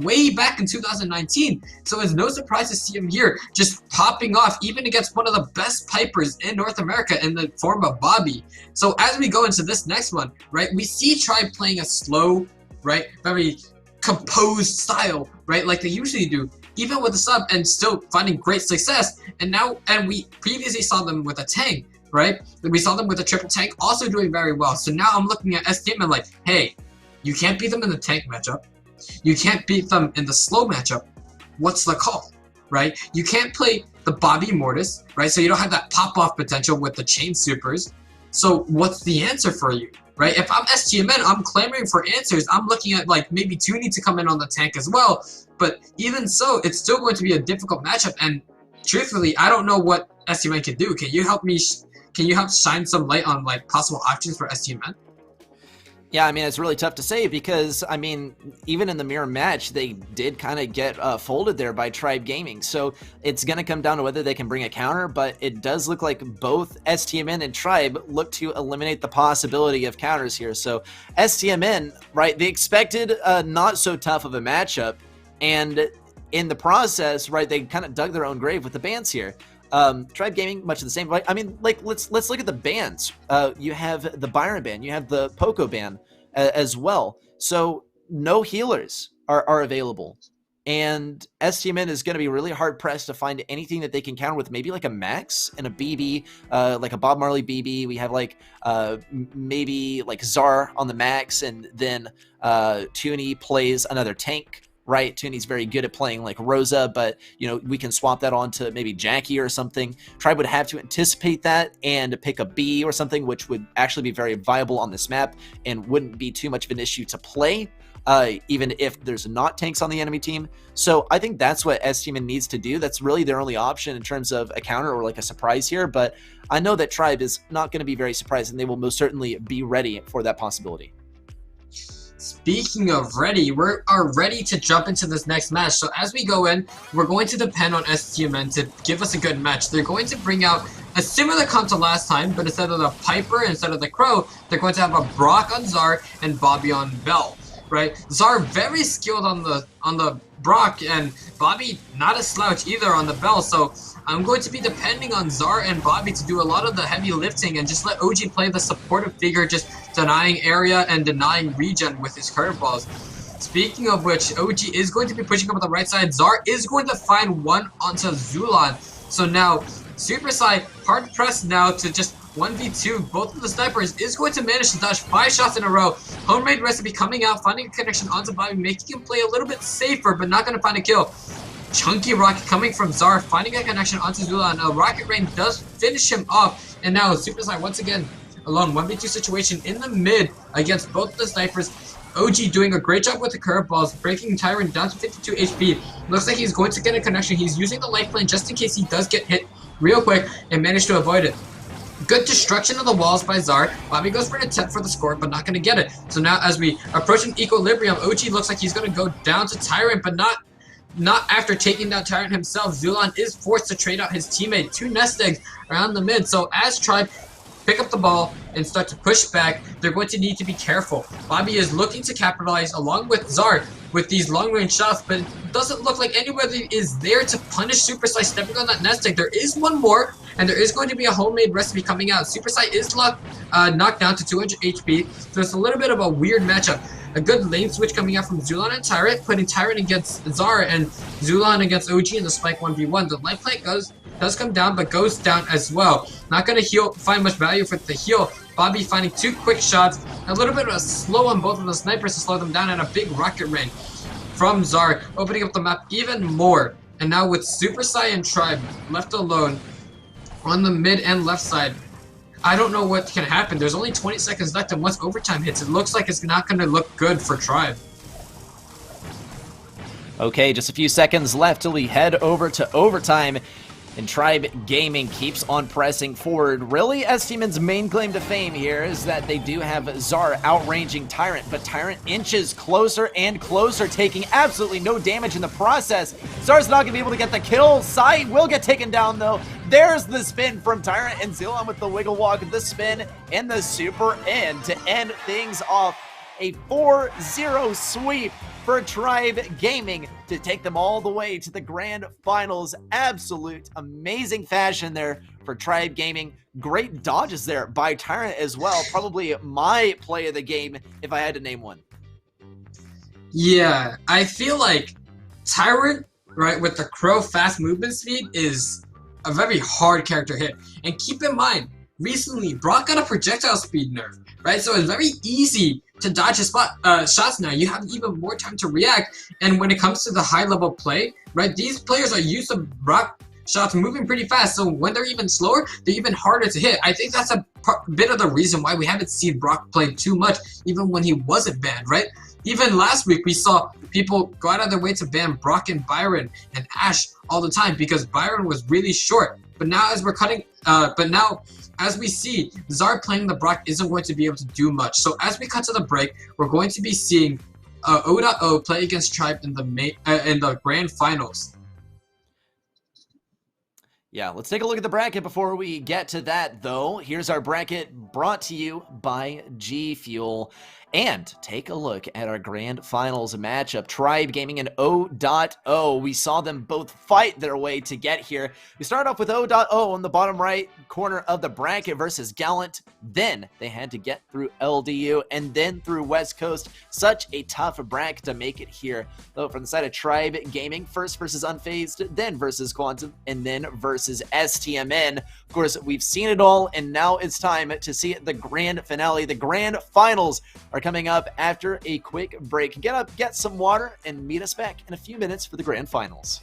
way back in 2019. So it's no surprise to see him here just popping off even against one of the best pipers in North America in the form of Bobby. So as we go into this next one, right, we see Tribe playing a slow, right, very composed style, right, like they usually do, even with the sub, and still finding great success. And we previously saw them with a tank, right? We saw them with a triple tank, also doing very well. So now I'm looking at STM and like, hey, you can't beat them in the tank matchup. You can't beat them in the slow matchup. What's the call, right? You can't play the Bobby Mortis, right? So you don't have that pop-off potential with the chain supers. So what's the answer for you, right? If I'm STMN, I'm clamoring for answers. I'm looking at like maybe Toonie to come in on the tank as well. But even so, it's still going to be a difficult matchup. And truthfully, I don't know what STMN can do. Can you help me? Can you help shine some light on like possible options for STMN? Yeah, I mean, it's really tough to say because, I mean, even in the mirror match, they did kind of get folded there by Tribe Gaming. So it's going to come down to whether they can bring a counter, but it does look like both STMN and Tribe look to eliminate the possibility of counters here. So STMN, right, they expected not so tough of a matchup, and in the process, right, they kind of dug their own grave with the bans here. Tribe Gaming, much of the same. I mean, like, let's look at the bans. You have the Byron ban, you have the Poco ban as well. So no healers are available, and STMN is going to be really hard pressed to find anything that they can counter with. Maybe like a Max and a BB, like a Bob Marley BB. We have like maybe like Czar on the Max, and then Toonie plays another tank. Right, Toonie's very good at playing like Rosa, but you know, we can swap that on to maybe Jackie or something. Tribe would have to anticipate that and pick a B or something, which would actually be very viable on this map and wouldn't be too much of an issue to play, even if there's not tanks on the enemy team. So I think that's what STMN needs to do. That's really their only option in terms of a counter or like a surprise here, but I know that Tribe is not going to be very surprised, and they will most certainly be ready for that possibility. Speaking of ready, we are ready to jump into this next match. So as we go in, we're going to depend on STMN to give us a good match. They're going to bring out a similar comp to last time, but instead of the Piper, instead of the Crow, they're going to have a Brock on Czar and Bobby on Bell. Right? Czar very skilled on the Brock, and Bobby not a slouch either on the Bell. So I'm going to be depending on Czar and Bobby to do a lot of the heavy lifting and just let OG play the supportive figure, just denying area and denying regen with his curveballs. Speaking of which, OG is going to be pushing up on the right side. Czar is going to find one onto Zulan. So now Super Sai hard pressed now to just 1v2 both of the snipers, is going to manage to dodge 5 shots in a row. Homemade recipe coming out, finding a connection onto Bobby, making him play a little bit safer, but not going to find a kill. Chunky rocket coming from Czar, finding a connection onto Zulan. A rocket rain does finish him off, and now Super Sai once again alone, 1v2 situation in the mid against both of the snipers. OG doing a great job with the curveballs, breaking Tyrant down to 52 HP. Looks like he's going to get a connection. He's using the life plane just in case he does get hit real quick and managed to avoid it. Good destruction of the walls by Czar. Bobby goes for an attempt for the score, but not going to get it. So now as we approach an equilibrium, OG looks like he's going to go down to Tyrant, but not after taking down Tyrant himself. Zulan is forced to trade out his teammate. 2 nest eggs around the mid. So as Tribe pick up the ball and start to push back, they're going to need to be careful. Bobby is looking to capitalize along with Czar with these long-range shots, but it doesn't look like anybody is there to punish Super Sai stepping on that nest egg. There is one more, and there is going to be a homemade recipe coming out. Super Sai is knocked down to 200 HP, so it's a little bit of a weird matchup. A good lane switch coming out from Zulan and Tyrant, putting Tyrant against Czar and Zulan against OG in the Spike 1v1. The life plate does come down, but goes down as well. Not going to find much value for the heal. Bobby finding 2 quick shots, a little bit of a slow on both of the snipers to slow them down, and a big rocket rain from Czar, opening up the map even more. And now with Super Sai and Tribe left alone on the mid and left side, I don't know what can happen. There's only 20 seconds left, and once overtime hits, it looks like it's not going to look good for Tribe. Okay, just a few seconds left till we head over to overtime. And Tribe Gaming keeps on pressing forward. Really, STMN's main claim to fame here is that they do have Czar outranging Tyrant, but Tyrant inches closer and closer, taking absolutely no damage in the process. Czar's not going to be able to get the kill. Sai will get taken down, though. There's the spin from Tyrant, and Zilan with the wiggle walk, the spin, and the super end to end things off. A 4-0 sweep for Tribe Gaming to take them all the way to the grand finals. Absolute amazing fashion there for Tribe Gaming. Great dodges there by Tyrant as well. Probably my play of the game if I had to name one. Yeah, I feel like Tyrant, right, with the Crow fast movement speed is a very hard character hit. And keep in mind, recently Brock got a projectile speed nerf, right? So it's very easy to dodge his shots now. You have even more time to react, and when it comes to the high level play, right, these players are used to Brock shots moving pretty fast, so when they're even slower, they're even harder to hit. I think that's a bit of the reason why we haven't seen Brock play too much, even when he wasn't banned, right? Even last week, we saw people go out of their way to ban Brock and Byron and Ash all the time because Byron was really short. But now as we're cutting, but now as we see, Zard playing the Brock isn't going to be able to do much. So as we cut to the break, we're going to be seeing O.O play against Tribe in the grand finals. Yeah, let's take a look at the bracket before we get to that, though. Here's our bracket brought to you by G Fuel. And take a look at our grand finals matchup. Tribe Gaming and O.O. We saw them both fight their way to get here. We start off with O.O on the bottom right corner of the bracket versus Gallant. Then they had to get through LDU and then through West Coast. Such a tough bracket to make it here. Though from the side of Tribe Gaming, first versus Unfazed, then versus Quantum, and then versus STMN. Of course, we've seen it all, and now it's time to see the grand finale. The grand finals are coming up after a quick break. Get up, get some water, and meet us back in a few minutes for the grand finals.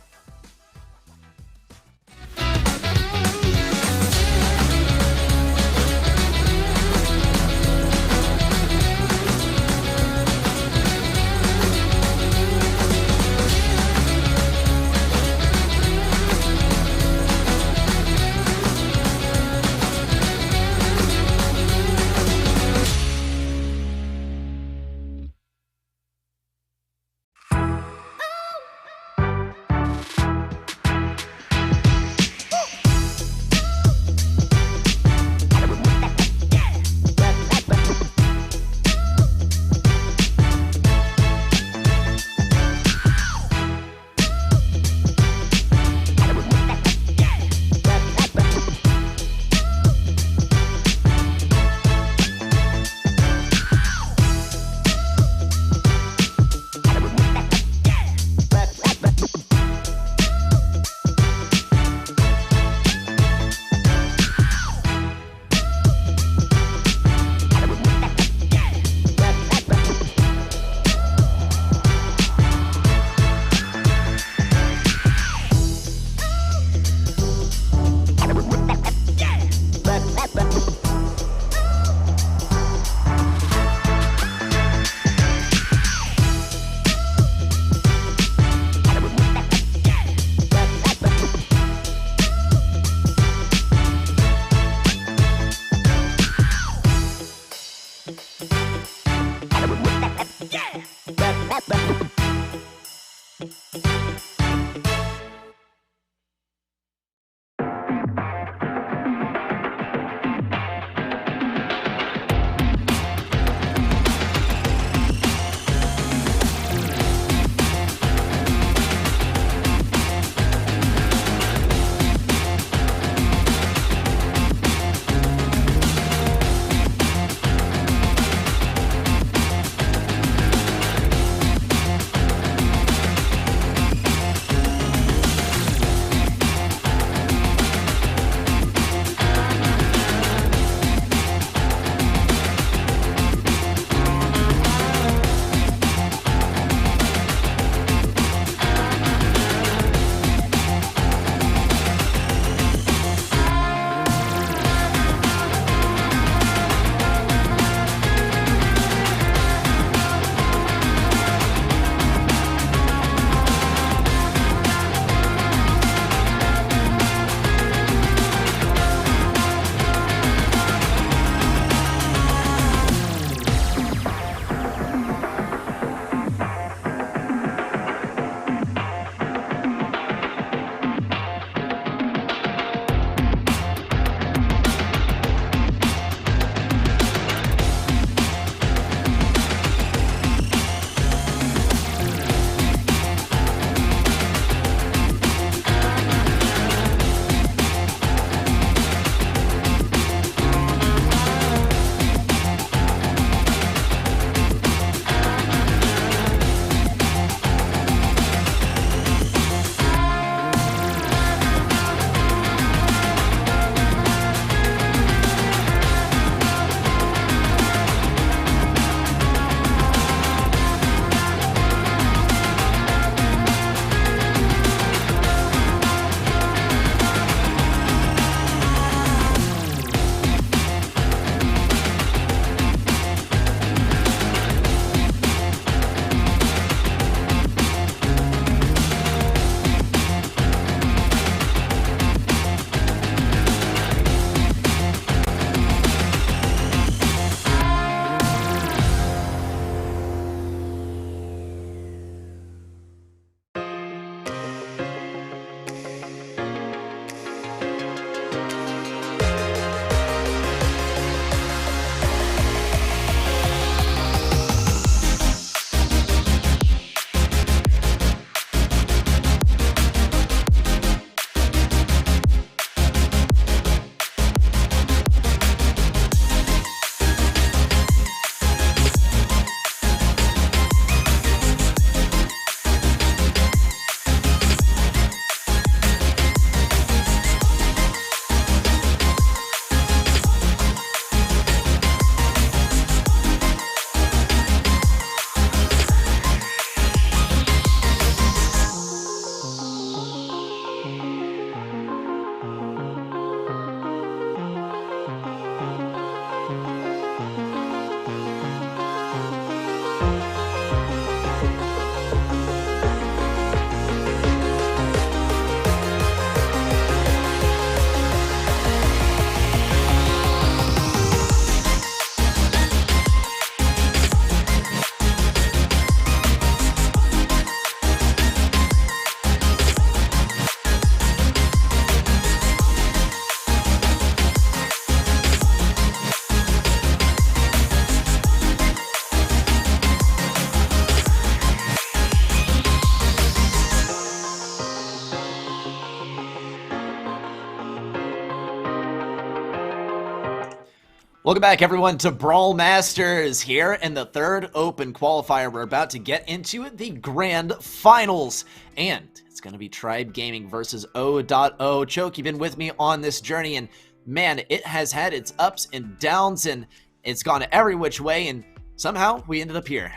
Welcome back, everyone, to Brawl Masters here in the third open qualifier. We're about to get into the grand finals, and it's going to be Tribe Gaming versus O.O. Choke, you've been with me on this journey, and man, it has had its ups and downs, and it's gone every which way, and somehow we ended up here.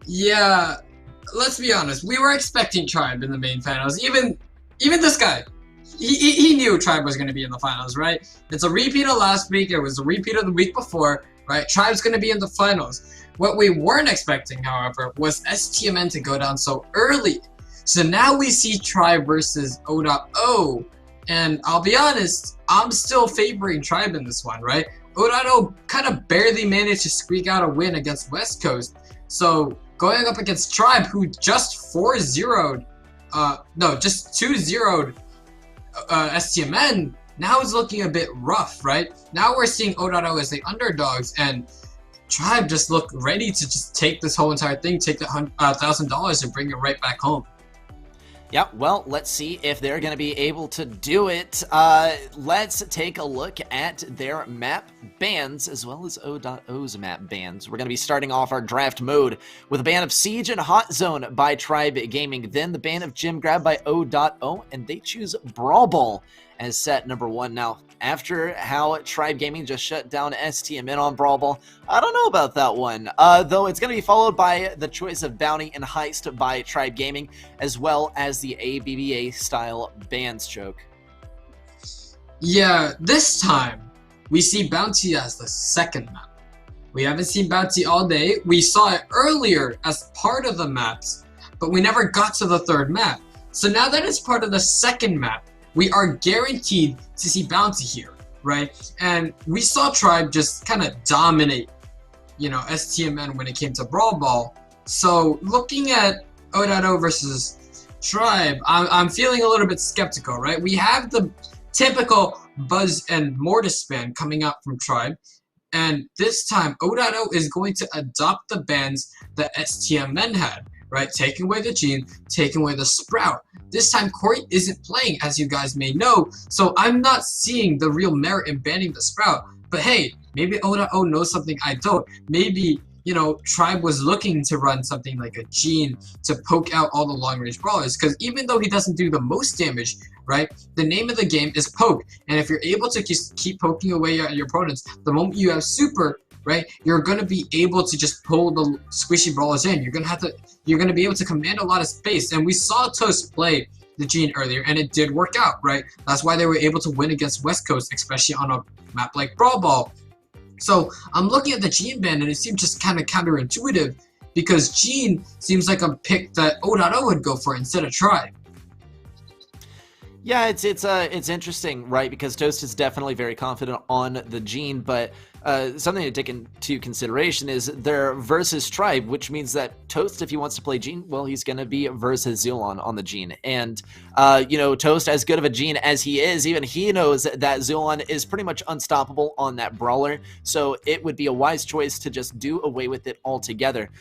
Yeah, let's be honest. We were expecting Tribe in the main finals. Even this guy. He knew Tribe was going to be in the finals, right? It's a repeat of last week. It was a repeat of the week before, right? Tribe's going to be in the finals. What we weren't expecting, however, was STMN to go down so early. So now we see Tribe versus O.O. And I'll be honest, I'm still favoring Tribe in this one, right? O.O kind of barely managed to squeak out a win against West Coast. So going up against Tribe, who just 2-0'd STMN, now is looking a bit rough, right? Now we're seeing O.O as the underdogs, and Tribe just look ready to just take this whole entire thing, take the $1,000 and bring it right back home. Yeah, well, let's see if they're going to be able to do it. Let's take a look at their map bans as well as O.O's map bans. We're going to be starting off our draft mode with a ban of Siege and Hot Zone by Tribe Gaming, then the ban of Gym Grab by O.O, and they choose Brawl Ball as set number 1. Now, after how Tribe Gaming just shut down STMN on Brawl Ball, I don't know about that one. Though it's going to be followed by the choice of Bounty and Heist by Tribe Gaming, as well as the ABBA style bans, Choke. Yeah, this time we see Bounty as the second map. We haven't seen Bounty all day. We saw it earlier as part of the maps, but we never got to the third map. So now that it's part of the second map, we are guaranteed to see Bounty here, right? And we saw Tribe just kind of dominate, STMN when it came to Brawl Ball. So looking at O.O versus Tribe, I'm feeling a little bit skeptical, right? We have the typical Buzz and Mortis ban coming out from Tribe, and this time O.O is going to adopt the bans that STMN had, right? Taking away the Gene, taking away the Sprout. This time Corey isn't playing, as you guys may know, so I'm not seeing the real merit in banning the Sprout. But hey, maybe O.O knows something I don't. Maybe, Tribe was looking to run something like a Gene to poke out all the long-range brawlers, because even though he doesn't do the most damage, right, the name of the game is poke, and if you're able to just keep poking away at your opponents, the moment you have super, right, you're going to be able to just pull the squishy brawlers in. You're going to be able to command a lot of space. And we saw Toast play the Gene earlier, and it did work out, right? That's why they were able to win against West Coast, especially on a map like Brawl Ball. So I'm looking at the Gene ban, and it seemed just kind of counterintuitive, because Gene seems like a pick that O.O would go for instead of Tribe. Yeah, it's interesting, right? Because Toast is definitely very confident on the Gene, but something to take into consideration is they're versus Tribe, which means that Toast, if he wants to play Gene, well, he's going to be versus Zulon on the Gene. And, Toast, as good of a Gene as he is, even he knows that Zulon is pretty much unstoppable on that brawler, so it would be a wise choice to just do away with it altogether.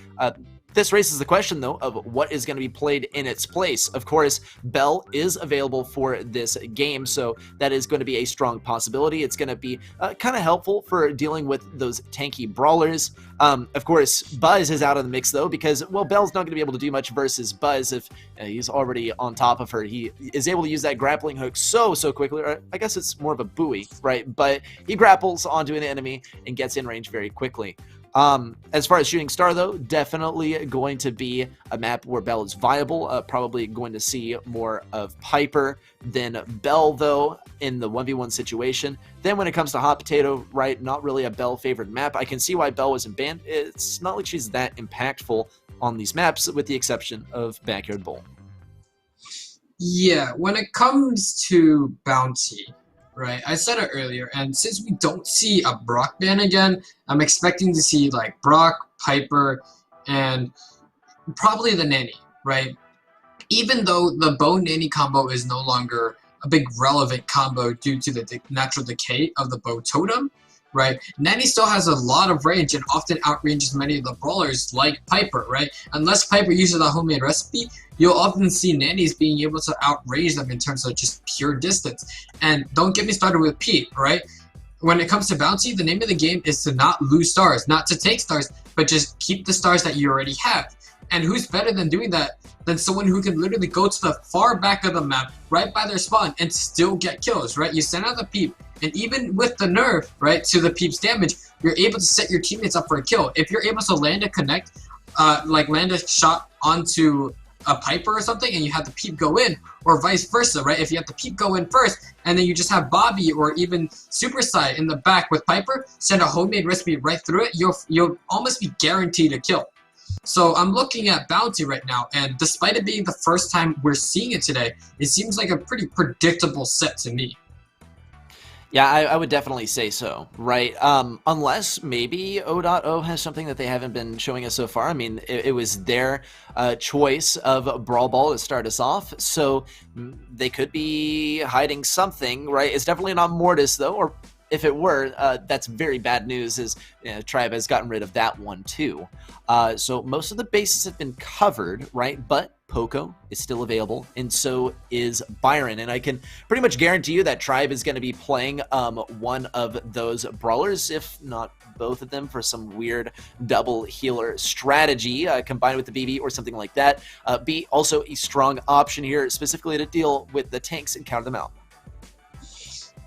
This raises the question, though, of what is going to be played in its place. Of course, Bell is available for this game, so that is going to be a strong possibility. It's going to be kind of helpful for dealing with those tanky brawlers. Of course, Buzz is out of the mix, though, because, well, Bell's not going to be able to do much versus Buzz if he's already on top of her. He is able to use that grappling hook so quickly. Or I guess it's more of a buoy, right? But he grapples onto an enemy and gets in range very quickly. As far as Shooting Star, though, definitely going to be a map where Bell is viable. Probably going to see more of Piper than Bell, though, in the 1v1 situation. Then when it comes to Hot Potato, right, not really a Bell-favored map. I can see why Bell wasn't banned. It's not like she's that impactful on these maps, with the exception of Backyard Bowl. Yeah, when it comes to Bounty, right, I said it earlier, and since we don't see a Brock ban again, I'm expecting to see like Brock, Piper, and probably the Nanny, right? Even though the Bow Nanny combo is no longer a big relevant combo due to the natural decay of the Bow Totem, right? Nanny still has a lot of range and often outranges many of the brawlers like Piper, right? Unless Piper uses a homemade recipe, you'll often see Nannies being able to outrange them in terms of just pure distance. And don't get me started with Pete, right? when it comes to Bounty, the name of the game is to not lose stars, not to take stars, but just keep the stars that you already have. And who's better than doing that than someone who can literally go to the far back of the map, right by their spawn, and still get kills, right? You send out the peep, and even with the nerf, right, to the peep's damage, you're able to set your teammates up for a kill. If you're able to land a connect, like land a shot onto a Piper or something, and you have the peep go in, or vice versa, right? If you have the peep go in first, and then you just have Bobby or even Super Side in the back with Piper, send a homemade recipe right through it, you'll almost be guaranteed a kill. So I'm looking at Bounty right now, and despite it being the first time we're seeing it today, it seems like a pretty predictable set to me. Yeah, I would definitely say so, right? Unless maybe O.O has something that they haven't been showing us so far. I mean, it was their choice of Brawl Ball to start us off, so they could be hiding something, right? It's definitely not Mortis, though, or if it were, that's very bad news, as Tribe has gotten rid of that one, too. So most of the bases have been covered, right? But Poco is still available, and so is Byron. And I can pretty much guarantee you that Tribe is going to be playing one of those brawlers, if not both of them, for some weird double healer strategy combined with the BB or something like that. Be also a strong option here, specifically to deal with the tanks and counter them out.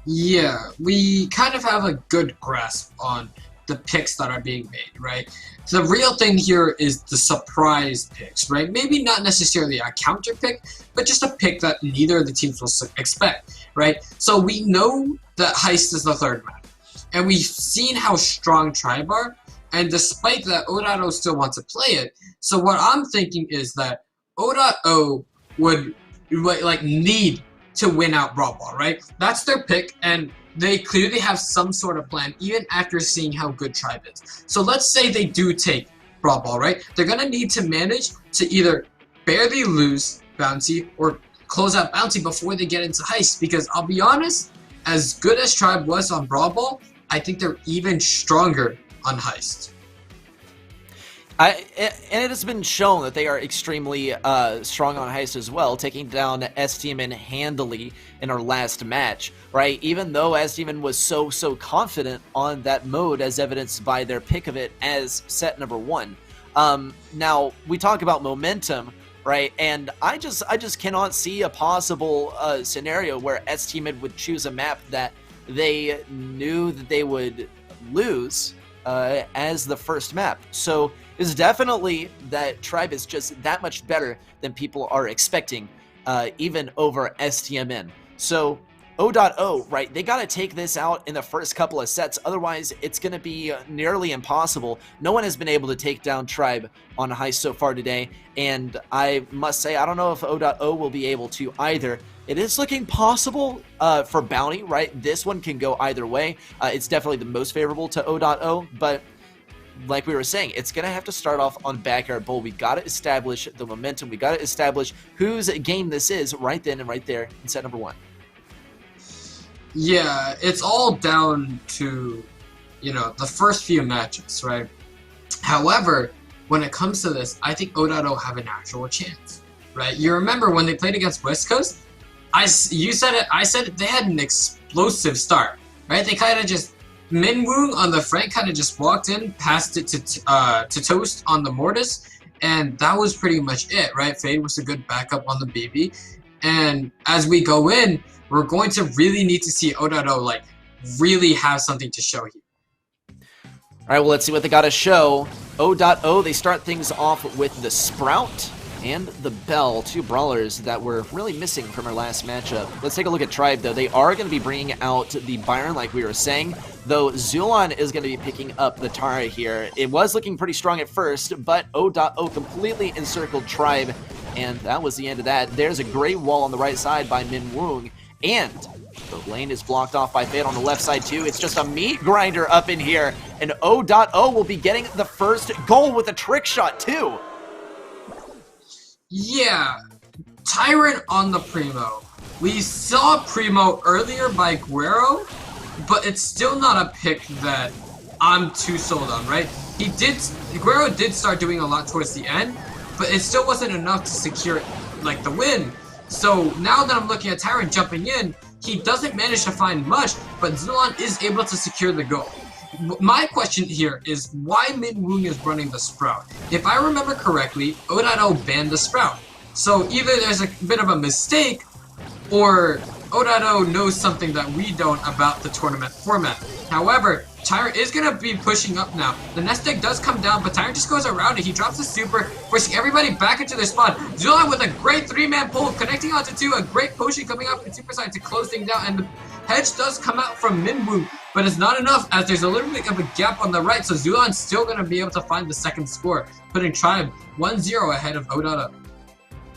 Yeah, we kind of have a good grasp on the picks that are being made, right? The real thing here is the surprise picks, right? Maybe not necessarily a counter pick, but just a pick that neither of the teams will expect, right? So we know that Heist is the third map, and we've seen how strong Tribe are, and despite that, O.O still wants to play it. So what I'm thinking is that O.O would like need to win out Brawl Ball, right? That's their pick, and they clearly have some sort of plan, even after seeing how good Tribe is. So let's say they do take Brawl Ball, right? They're gonna need to manage to either barely lose Bounty or close out Bounty before they get into Heist, because I'll be honest, as good as Tribe was on Brawl Ball, I think they're even stronger on Heist. And it has been shown that they are extremely strong on Heist as well, taking down S-Demon handily in our last match, right? Even though S-Demon was so confident on that mode, as evidenced by their pick of it as set number 1. Now, we talk about momentum, right? And I just cannot see a possible scenario where S-Demon would choose a map that they knew that they would lose as the first map. So it's definitely that Tribe is just that much better than people are expecting, even over STMN. So O.O, right, they got to take this out in the first couple of sets, otherwise it's going to be nearly impossible. No one has been able to take down Tribe on Heist so far today, and I must say, I don't know if O.O will be able to either. It is looking possible for Bounty, right? This one can go either way. It's definitely the most favorable to O.O, but like we were saying, it's going to have to start off on Backyard Bowl. We got to establish the momentum. We got to establish whose game this is right then and right there in set number 1. Yeah, it's all down to, you know, the first few matches, right? However, when it comes to this, I think O.O have an actual chance, right? You remember when they played against West Coast? You said it, I said it, they had an explosive start, right? They kind of just Minwoo on the Frank kind of just walked in, passed it to Toast on the Mortis, and that was pretty much it, right? Fade was a good backup on the BB, and as we go in, we're going to really need to see O.O like really have something to show here. All right, well, let's see what they got to show. O.O, they start things off with the Sprout and the Bell, two brawlers that were really missing from our last matchup. Let's take a look at Tribe, though. They are going to be bringing out the Byron, like we were saying, though Zulon is going to be picking up the Tara here. It was looking pretty strong at first, but O.O completely encircled Tribe, and that was the end of that. There's a great wall on the right side by Minwoo, and the lane is blocked off by Fade on the left side, too. It's just a meat grinder up in here, and O.O will be getting the first goal with a trick shot, too. Yeah, Tyrant on the Primo. We saw Primo earlier by Guerrero, but it's still not a pick that I'm too sold on, right? Guerrero did start doing a lot towards the end, but it still wasn't enough to secure, like, the win. So now that I'm looking at Tyrant jumping in, he doesn't manage to find much, but Zulon is able to secure the goal. My question here is why Min Woong is running the Sprout. If I remember correctly, O.O banned the Sprout. So either there's a bit of a mistake, or O.O knows something that we don't about the tournament format. However, Tyrant is going to be pushing up now. The nest egg does come down, but Tyrant just goes around it. He drops the super, forcing everybody back into their spawn. Zulon with a great 3-man pull, connecting onto 2. A great potion coming out from super side to close things down. And the hedge does come out from Min Woong, but it's not enough as there's a little bit of a gap on the right. So Zulon's still going to be able to find the second score, putting Tribe 1-0 ahead of O.O.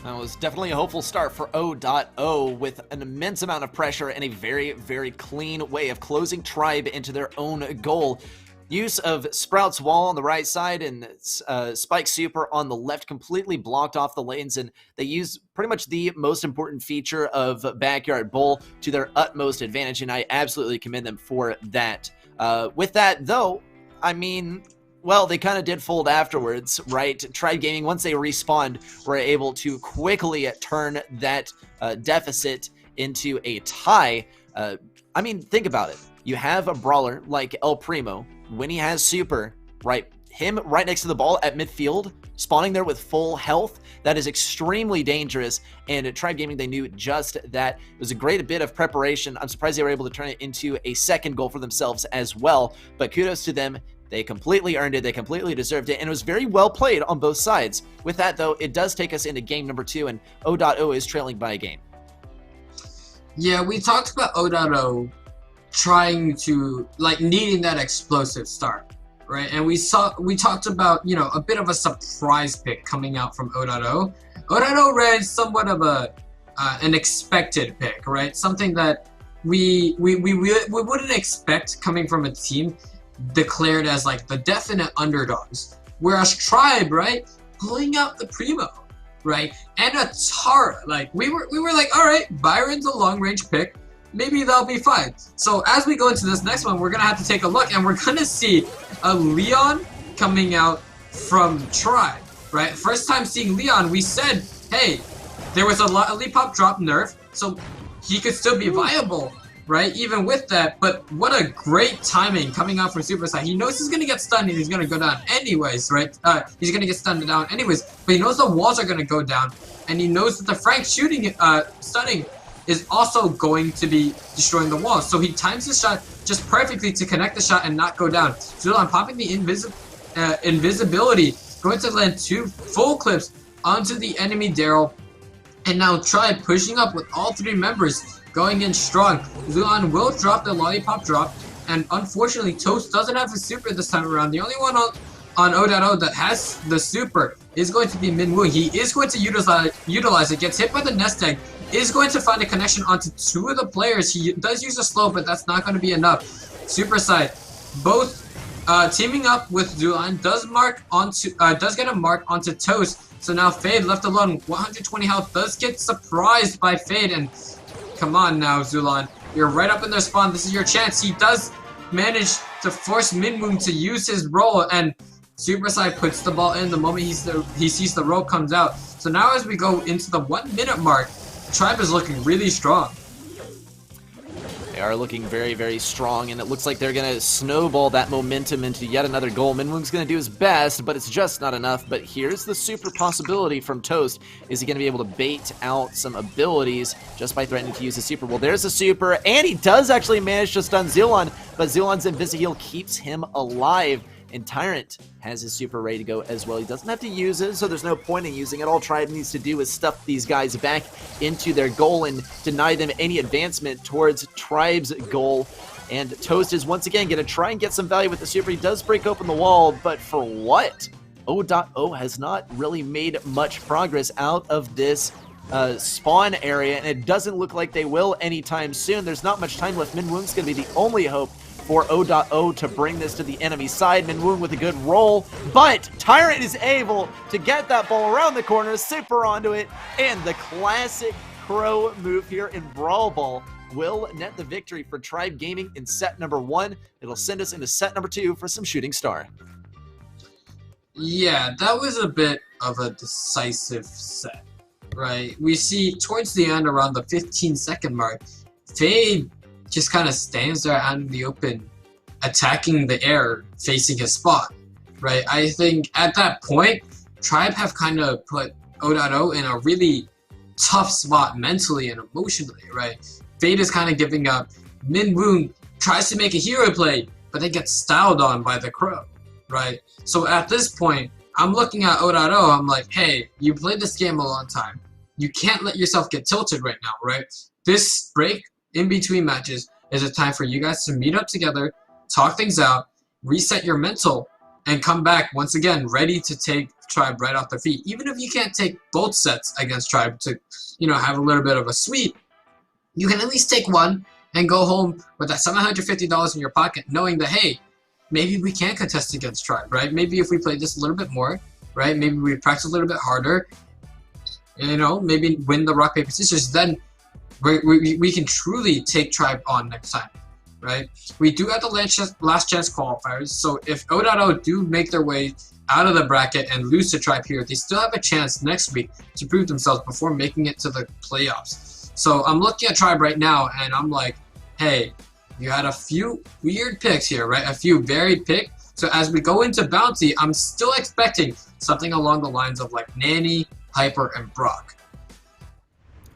That was definitely a hopeful start for O.O with an immense amount of pressure and a very, very clean way of closing Tribe into their own goal. Use of Sprout's wall on the right side and Spike Super on the left completely blocked off the lanes, and they use pretty much the most important feature of Backyard Bull to their utmost advantage, and I absolutely commend them for that. With that, though, I mean, well, they kind of did fold afterwards, right? Tribe Gaming, once they respawned, were able to quickly turn that deficit into a tie. I mean, think about it. You have a brawler like El Primo, when he has super, right? Him right next to the ball at midfield, spawning there with full health, that is extremely dangerous, and at Tribe Gaming, they knew just that. It was a great bit of preparation. I'm surprised they were able to turn it into a second goal for themselves as well, but kudos to them. They completely earned it, they completely deserved it, and it was very well played on both sides. With that, though, it does take us into game number 2, and O.O is trailing by a game. Yeah, we talked about O.O trying to, like, needing that explosive start, right? And we talked about, you know, a bit of a surprise pick coming out from O.O. O.O ran somewhat of an expected pick, right? Something that we wouldn't expect coming from a team declared as like the definite underdogs, whereas Tribe, right, pulling out the Primo, right, and a Tara. Like we were like, all right, Byron's a long range pick, maybe they'll be fine. So as we go into this next one, we're gonna have to take a look, and we're gonna see a Leon coming out from Tribe, right? First time seeing Leon, we said, hey, there was a lollipop drop nerf, so he could still be viable, right, even with that. But what a great timing coming out from Super Saiyan. He knows he's gonna get stunned and he's gonna go down anyways, right? He's gonna get stunned down anyways, but he knows the walls are gonna go down, and he knows that the Frank shooting, stunning is also going to be destroying the walls. So he times the shot just perfectly to connect the shot and not go down. Zulon popping the invisibility, going to land 2 full clips onto the enemy Daryl, and now Tribe pushing up with all 3 members going in strong. Zulon will drop the lollipop drop, and unfortunately Toast doesn't have a super this time around. The only one on O.O that has the super is going to be Min Woong. He is going to utilize it, gets hit by the nest egg, is going to find a connection onto 2 of the players. He does use a slow, but that's not going to be enough. Super side, both teaming up with Zulon does get a mark onto Toast. So now Fade left alone, 120 health, does get surprised by Fade, and come on now, Zulon. You're right up in their spawn. This is your chance. He does manage to force Min Woong to use his roll, and Super Saiyan puts the ball in the moment he sees the roll comes out. So now as we go into the 1 minute mark, Tribe is looking really strong. They are looking very, very strong, and it looks like they're going to snowball that momentum into yet another goal. Min Woong's going to do his best, but it's just not enough. But here's the super possibility from Toast. Is he going to be able to bait out some abilities just by threatening to use the super? Well, there's the super, and he does actually manage to stun Zulon, but Zulon's Invisi-Heal keeps him alive. And Tyrant has his super ready to go as well. He doesn't have to use it, so there's no point in using it. All Tribe needs to do is stuff these guys back into their goal and deny them any advancement towards Tribe's goal. And Toast is once again going to try and get some value with the super. He does break open the wall, but for what? O.O has not really made much progress out of this spawn area, and it doesn't look like they will anytime soon. There's not much time left. Min Woong's going to be the only hope for O.O to bring this to the enemy side. Min Woong with a good roll, but Tyrant is able to get that ball around the corner, super onto it, and the classic Crow move here in Brawl Ball will net the victory for Tribe Gaming in set number 1. It'll send us into set number 2 for some Shooting Star. Yeah, that was a bit of a decisive set, right? We see towards the end, around the 15-second mark, Fade just kind of stands there out in the open, attacking the air, facing his spot, right? I think at that point, Tribe have kind of put O.O in a really tough spot mentally and emotionally, right? Fade is kind of giving up. Min Woon tries to make a hero play, but they get styled on by the Crow, right? So at this point, I'm looking at O.O, I'm like, hey, you played this game a long time. You can't let yourself get tilted right now, right? This break in between matches is a time for you guys to meet up together, talk things out, reset your mental, and come back once again ready to take Tribe right off their feet. Even if you can't take both sets against Tribe to, you know, have a little bit of a sweep, you can at least take one and go home with that $750 in your pocket, knowing that, hey, maybe we can contest against Tribe, right? Maybe if we play this a little bit more, right? Maybe we practice a little bit harder, you know, maybe win the rock, paper, scissors, then we can truly take Tribe on next time, right? We do have the last chance qualifiers, so if O.O do make their way out of the bracket and lose to Tribe here, they still have a chance next week to prove themselves before making it to the playoffs. So I'm looking at Tribe right now, and I'm like, hey, you had a few weird picks here, right? A few varied picks. So as we go into Bounty, I'm still expecting something along the lines of like Nanny, Piper, and Brock.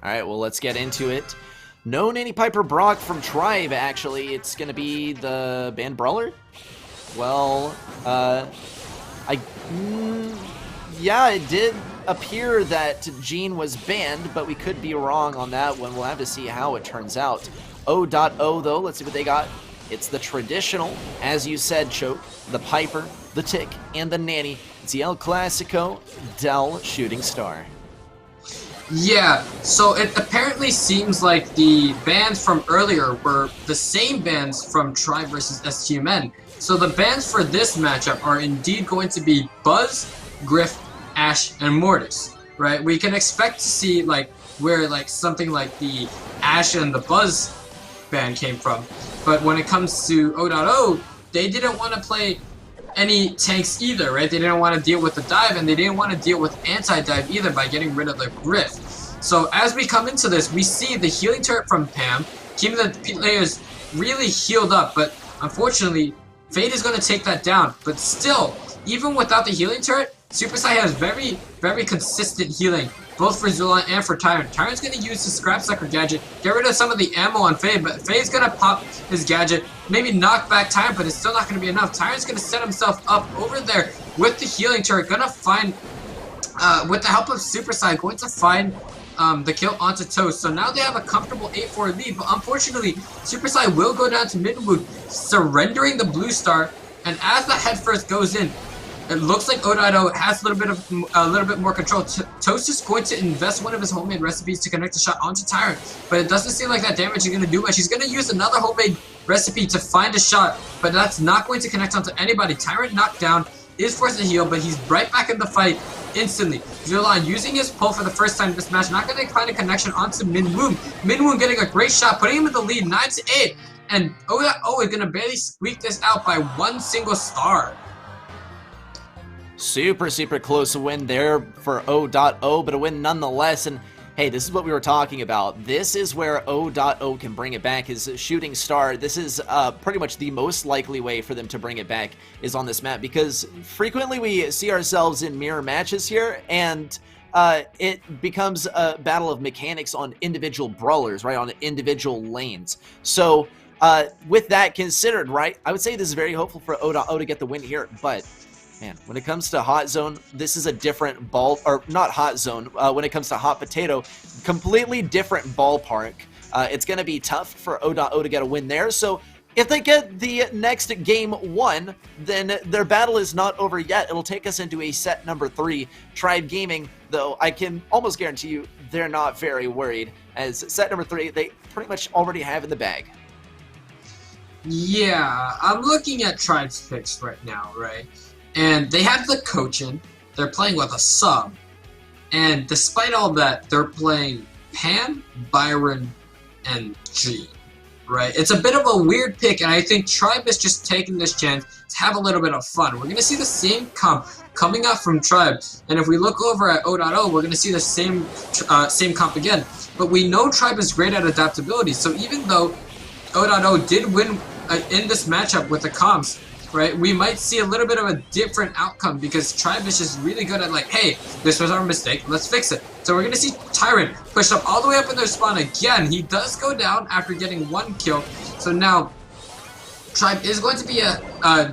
All right, well, let's get into it. No Nanny, Piper, Brock from Tribe, actually. It's going to be the banned Brawler? Well, yeah, it did appear that Jean was banned, but we could be wrong on that one. We'll have to see how it turns out. O.O, though, let's see what they got. It's the traditional, as you said, Choke, the Piper, the Tick, and the Nanny. It's the El Clasico Del Shooting Star. Yeah, so it apparently seems like the bans from earlier were the same bans from Tribe versus STMN. So the bans for this matchup are indeed going to be Buzz, Griff, Ash, and Mortis, right? We can expect to see like where like something like the Ash and the Buzz ban came from. But when it comes to O.O, they didn't want to play any tanks either, right? They didn't want to deal with the dive, and they didn't want to deal with anti-dive either by getting rid of the Griff. So as we come into this, we see the healing turret from Pam, keeping the players really healed up, but unfortunately, Fade is going to take that down. But still, even without the healing turret, Super Sai has very, very consistent healing, both for Zula and for Tyrant. Tyrant's going to use his Scrap Sucker gadget, get rid of some of the ammo on Fade, but Fade's going to pop his gadget, maybe knock back Tyrant, but it's still not going to be enough. Tyrant's going to set himself up over there with the healing turret, going to find, with the help of Super Sai, going to find the kill onto Toast. So now they have a comfortable 8-4 lead, but unfortunately, Super Sai will go down to Midwood, surrendering the blue star, and as the head first goes in, it looks like O.O has a little bit more control. Toast is going to invest one of his homemade recipes to connect the shot onto Tyrant, but it doesn't seem like that damage is going to do much. He's going to use another homemade recipe to find a shot, but that's not going to connect onto anybody. Tyrant knocked down, is forced to heal, but he's right back in the fight instantly. Zulan using his pull for the first time in this match, not going to find a connection onto Min Woon. Min Woon getting a great shot, putting him in the lead, 9-8, and O.O is going to barely squeak this out by one single star. Super, super close win there for O.O, but a win nonetheless. And hey, this is what we were talking about. This is where O.O can bring it back. His shooting star, this is pretty much the most likely way for them to bring it back is on this map, because frequently we see ourselves in mirror matches here, and it becomes a battle of mechanics on individual brawlers, right, on individual lanes. So with that considered, right, I would say this is very hopeful for O.O to get the win here, but man, when it comes to Hot Zone, this is a different ball, or not Hot Zone, when it comes to Hot Potato, completely different ballpark. It's going to be tough for O.O to get a win there, so if they get the next game won, then their battle is not over yet. It'll take us into a set number 3. Tribe Gaming, though, I can almost guarantee you they're not very worried, as set number 3, they pretty much already have in the bag. Yeah, I'm looking at Tribe's picks right now, right? And they have the coaching, they're playing with a sub, and despite all that, they're playing Pam, Byron, and G, right? It's a bit of a weird pick, and I think Tribe is just taking this chance have a little bit of fun. We're gonna see the same comp coming out from Tribe, and if we look over at O.O, we're gonna see the same comp again. But we know Tribe is great at adaptability, so even though O.O did win in this matchup with the comps, right, we might see a little bit of a different outcome because Tribe is just really good at like, hey, this was our mistake, let's fix it. So we're gonna see Tyrant push up all the way up in their spawn again. He does go down after getting 1 kill, so now Tribe is going to be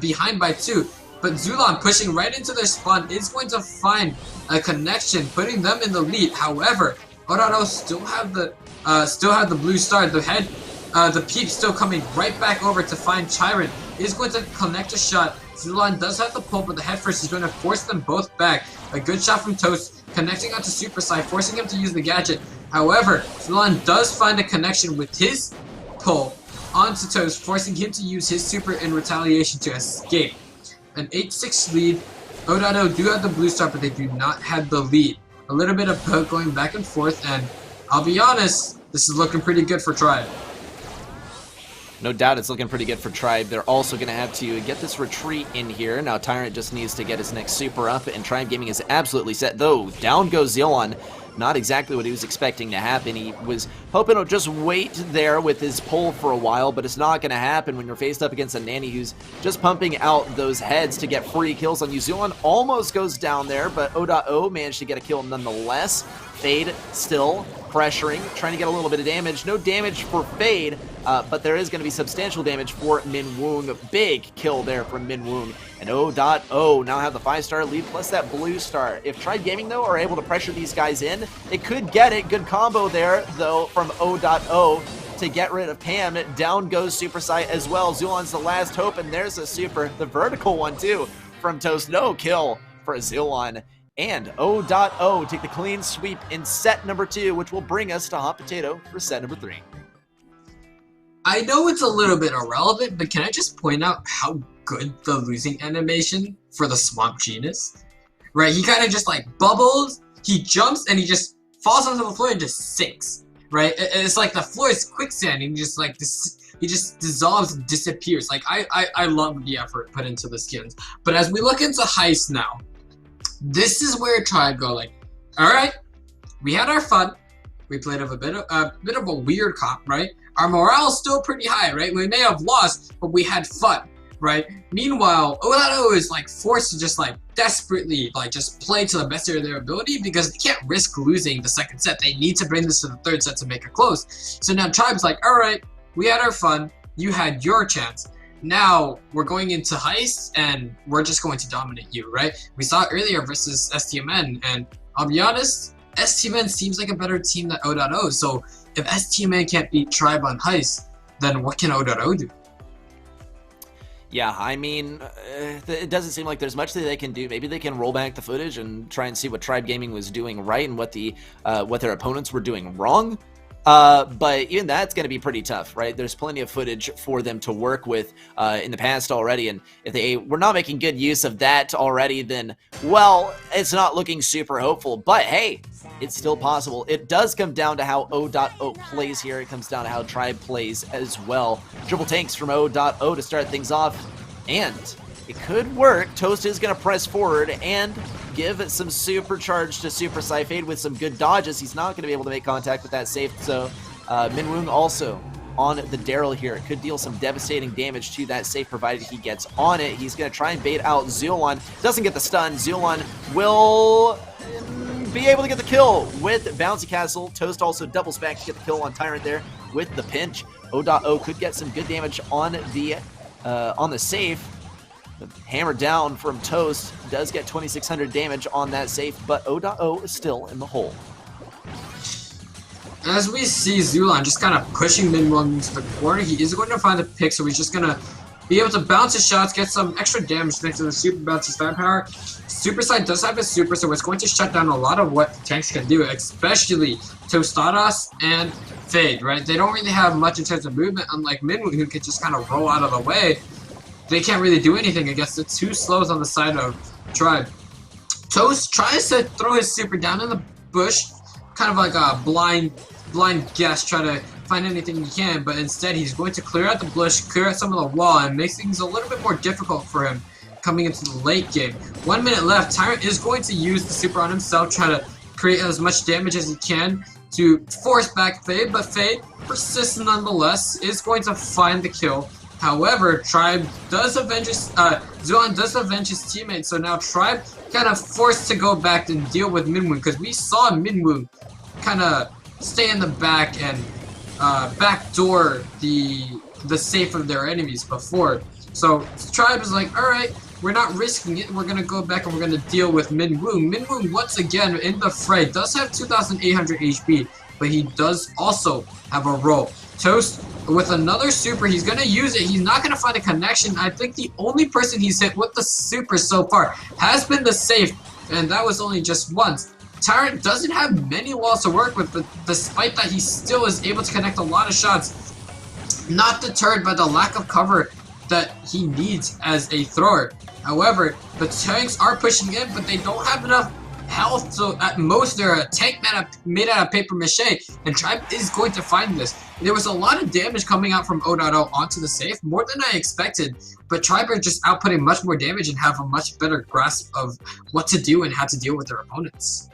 behind by 2, but Zulon pushing right into their spawn is going to find a connection, putting them in the lead. However, O.O still have the blue star. The peep still coming right back over to find Tyrant. Is going to connect a shot. Zulon does have the pull, but the head first is going to force them both back. A good shot from Toast, connecting onto Super Saiyan, forcing him to use the gadget. However, Zulon does find a connection with his pull onto Toast, forcing him to use his super in retaliation to escape. An 8-6 lead. O.O do have the blue star, but they do not have the lead. A little bit of poke going back and forth, and I'll be honest, this is looking pretty good for Tribe. No doubt it's looking pretty good for Tribe. They're also going to have to get this retreat in here. Now Tyrant just needs to get his next super up, and Tribe Gaming is absolutely set. Though, down goes Zealon. Not exactly what he was expecting to happen. He was hoping to just wait there with his pull for a while, but it's not going to happen when you're faced up against a Nanny who's just pumping out those heads to get free kills on you. Zealon almost goes down there, but O.O managed to get a kill nonetheless. Fade still pressuring, trying to get a little bit of damage. No damage for Fade, but there is going to be substantial damage for Min Woong. Big kill there from Min Woong. And O.O now have the 5-star lead plus that blue star. If Tribe Gaming, though, are able to pressure these guys in, they could get it. Good combo there, though, from O.O to get rid of Pam. Down goes Super Sai as well. Zulon's the last hope, and there's a super. The vertical one, too, from Toast. No kill for Zulon. And O.O take the clean sweep in set number 2, which will bring us to Hot Potato for set number 3. I know it's a little bit irrelevant, but can I just point out how good the losing animation for the Swamp Genius? Right, he kind of just like bubbles, he jumps, and he just falls onto the floor and just sinks. Right, it's like the floor is quicksand, and he just like this, he just dissolves and disappears. Like I love the effort put into the skins. But as we look into Heist now, this is where Tribe go like, all right, we had our fun. We played a bit of a weird comp, right? Our morale's still pretty high, right? We may have lost, but we had fun, right? Meanwhile, O.O is like forced to just like desperately like just play to the best of their ability because they can't risk losing the second set. They need to bring this to the third set to make it close. So now Tribe's like, all right, we had our fun. You had your chance. Now we're going into Heist, and we're just going to dominate you, right? We saw it earlier versus STMN, and I'll be honest, STMN seems like a better team than O.O. So if STMN can't beat Tribe on Heist, then what can O.O do? Yeah, I mean, it doesn't seem like there's much that they can do. Maybe they can roll back the footage and try and see what Tribe Gaming was doing right and what their opponents were doing wrong. But even that's going to be pretty tough, right? There's plenty of footage for them to work with in the past already, and if they were not making good use of that already, then, well, it's not looking super hopeful. But hey, it's still possible. It does come down to how O.O plays here. It comes down to how Tribe plays as well. Triple tanks from O.O to start things off, and it could work. Toast is going to press forward and give it some supercharge to Super Sai. Fade with some good dodges. He's not going to be able to make contact with that safe, so Min Woong also on the Daryl here. It could deal some devastating damage to that safe provided he gets on it. He's going to try and bait out Zulon. Doesn't get the stun. Zulon will be able to get the kill with Bouncy Castle. Toast also doubles back to get the kill on Tyrant there with the pinch. O.O could get some good damage on the safe. The hammer down from Toast does get 2,600 damage on that safe, but O.O is still in the hole. As we see Zulon just kind of pushing Min Woong into the corner, he is going to find the pick, so he's just going to be able to bounce his shots, get some extra damage thanks to the super bouncy star power. Super Side does have his super, so it's going to shut down a lot of what tanks can do, especially Tostados and Fade, right? They don't really have much in terms of movement, unlike Min Woong, who can just kind of roll out of the way. They can't really do anything against the two slows on the side of Tribe. Toast tries to throw his super down in the bush, kind of like a blind guess, try to find anything he can, but instead he's going to clear out the bush, clear out some of the wall, and make things a little bit more difficult for him coming into the late game. 1 minute left. Tyrant is going to use the super on himself, try to create as much damage as he can to force back Fade, but Fade persists nonetheless, is going to find the kill. However, Tribe does avenge his, Zuan does avenge his teammate, so now Tribe kind of forced to go back and deal with Minwoo, because we saw Minwoo kind of stay in the back and backdoor the safe of their enemies before. So Tribe is like, alright, we're not risking it, we're gonna go back and we're gonna deal with Minwoo. Minwoo, once again, in the fray, does have 2,800 HP, but he does also have a roll. Toast, with another super, he's gonna use it. He's not gonna find a connection. I think the only person he's hit with the super so far has been the safe, and that was only just once. Tyrant doesn't have many walls to work with, but despite that, he still is able to connect a lot of shots. Not deterred by the lack of cover that he needs as a thrower. However, the tanks are pushing in, but they don't have enough health, so at most they're a tank made out of paper mache, and Tribe is going to find this. There was a lot of damage coming out from O.O onto the safe, more than I expected, but Tribe are just outputting much more damage and have a much better grasp of what to do and how to deal with their opponents.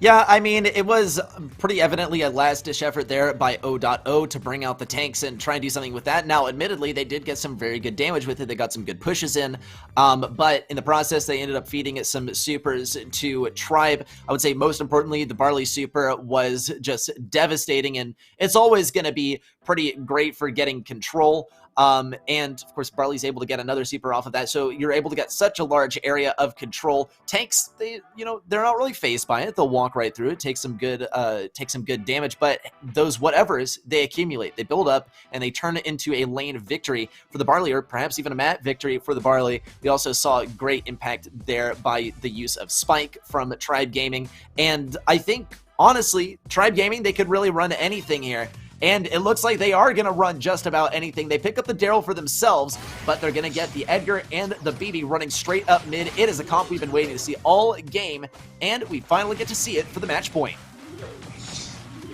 Yeah, I mean, it was pretty evidently a last-ditch effort there by O.O to bring out the tanks and try and do something with that. Now, admittedly, they did get some very good damage with it. They got some good pushes in, but in the process, they ended up feeding it some supers to Tribe. I would say most importantly, the Barley super was just devastating, and it's always going to be pretty great for getting control. And of course, Barley's able to get another super off of that, so you're able to get such a large area of control. Tanks, they're not really fazed by it. They'll walk right through it, take some good damage, but those whatevers, they accumulate, they build up, and they turn it into a lane victory for the Barley, or perhaps even a map victory for the Barley. We also saw great impact there by the use of Spike from Tribe Gaming, and I think, honestly, Tribe Gaming, they could really run anything here. And it looks like they are going to run just about anything. They pick up the Daryl for themselves, but they're going to get the Edgar and the BB running straight up mid. It is a comp we've been waiting to see all game, and we finally get to see it for the match point.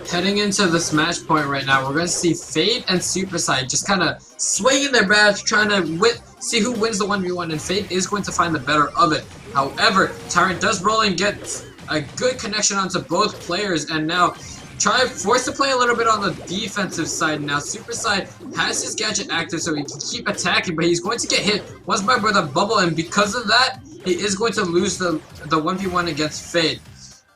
Heading into this match point right now, we're going to see Fade and Superside just kind of swinging their bats, trying to see who wins the 1v1, and Fade is going to find the better of it. However, Tyrant does roll and get a good connection onto both players, and now Tribe forced to play a little bit on the defensive side now. Superside has his gadget active so he can keep attacking, but he's going to get hit once by the bubble, and because of that, he is going to lose the 1v1 against Fade.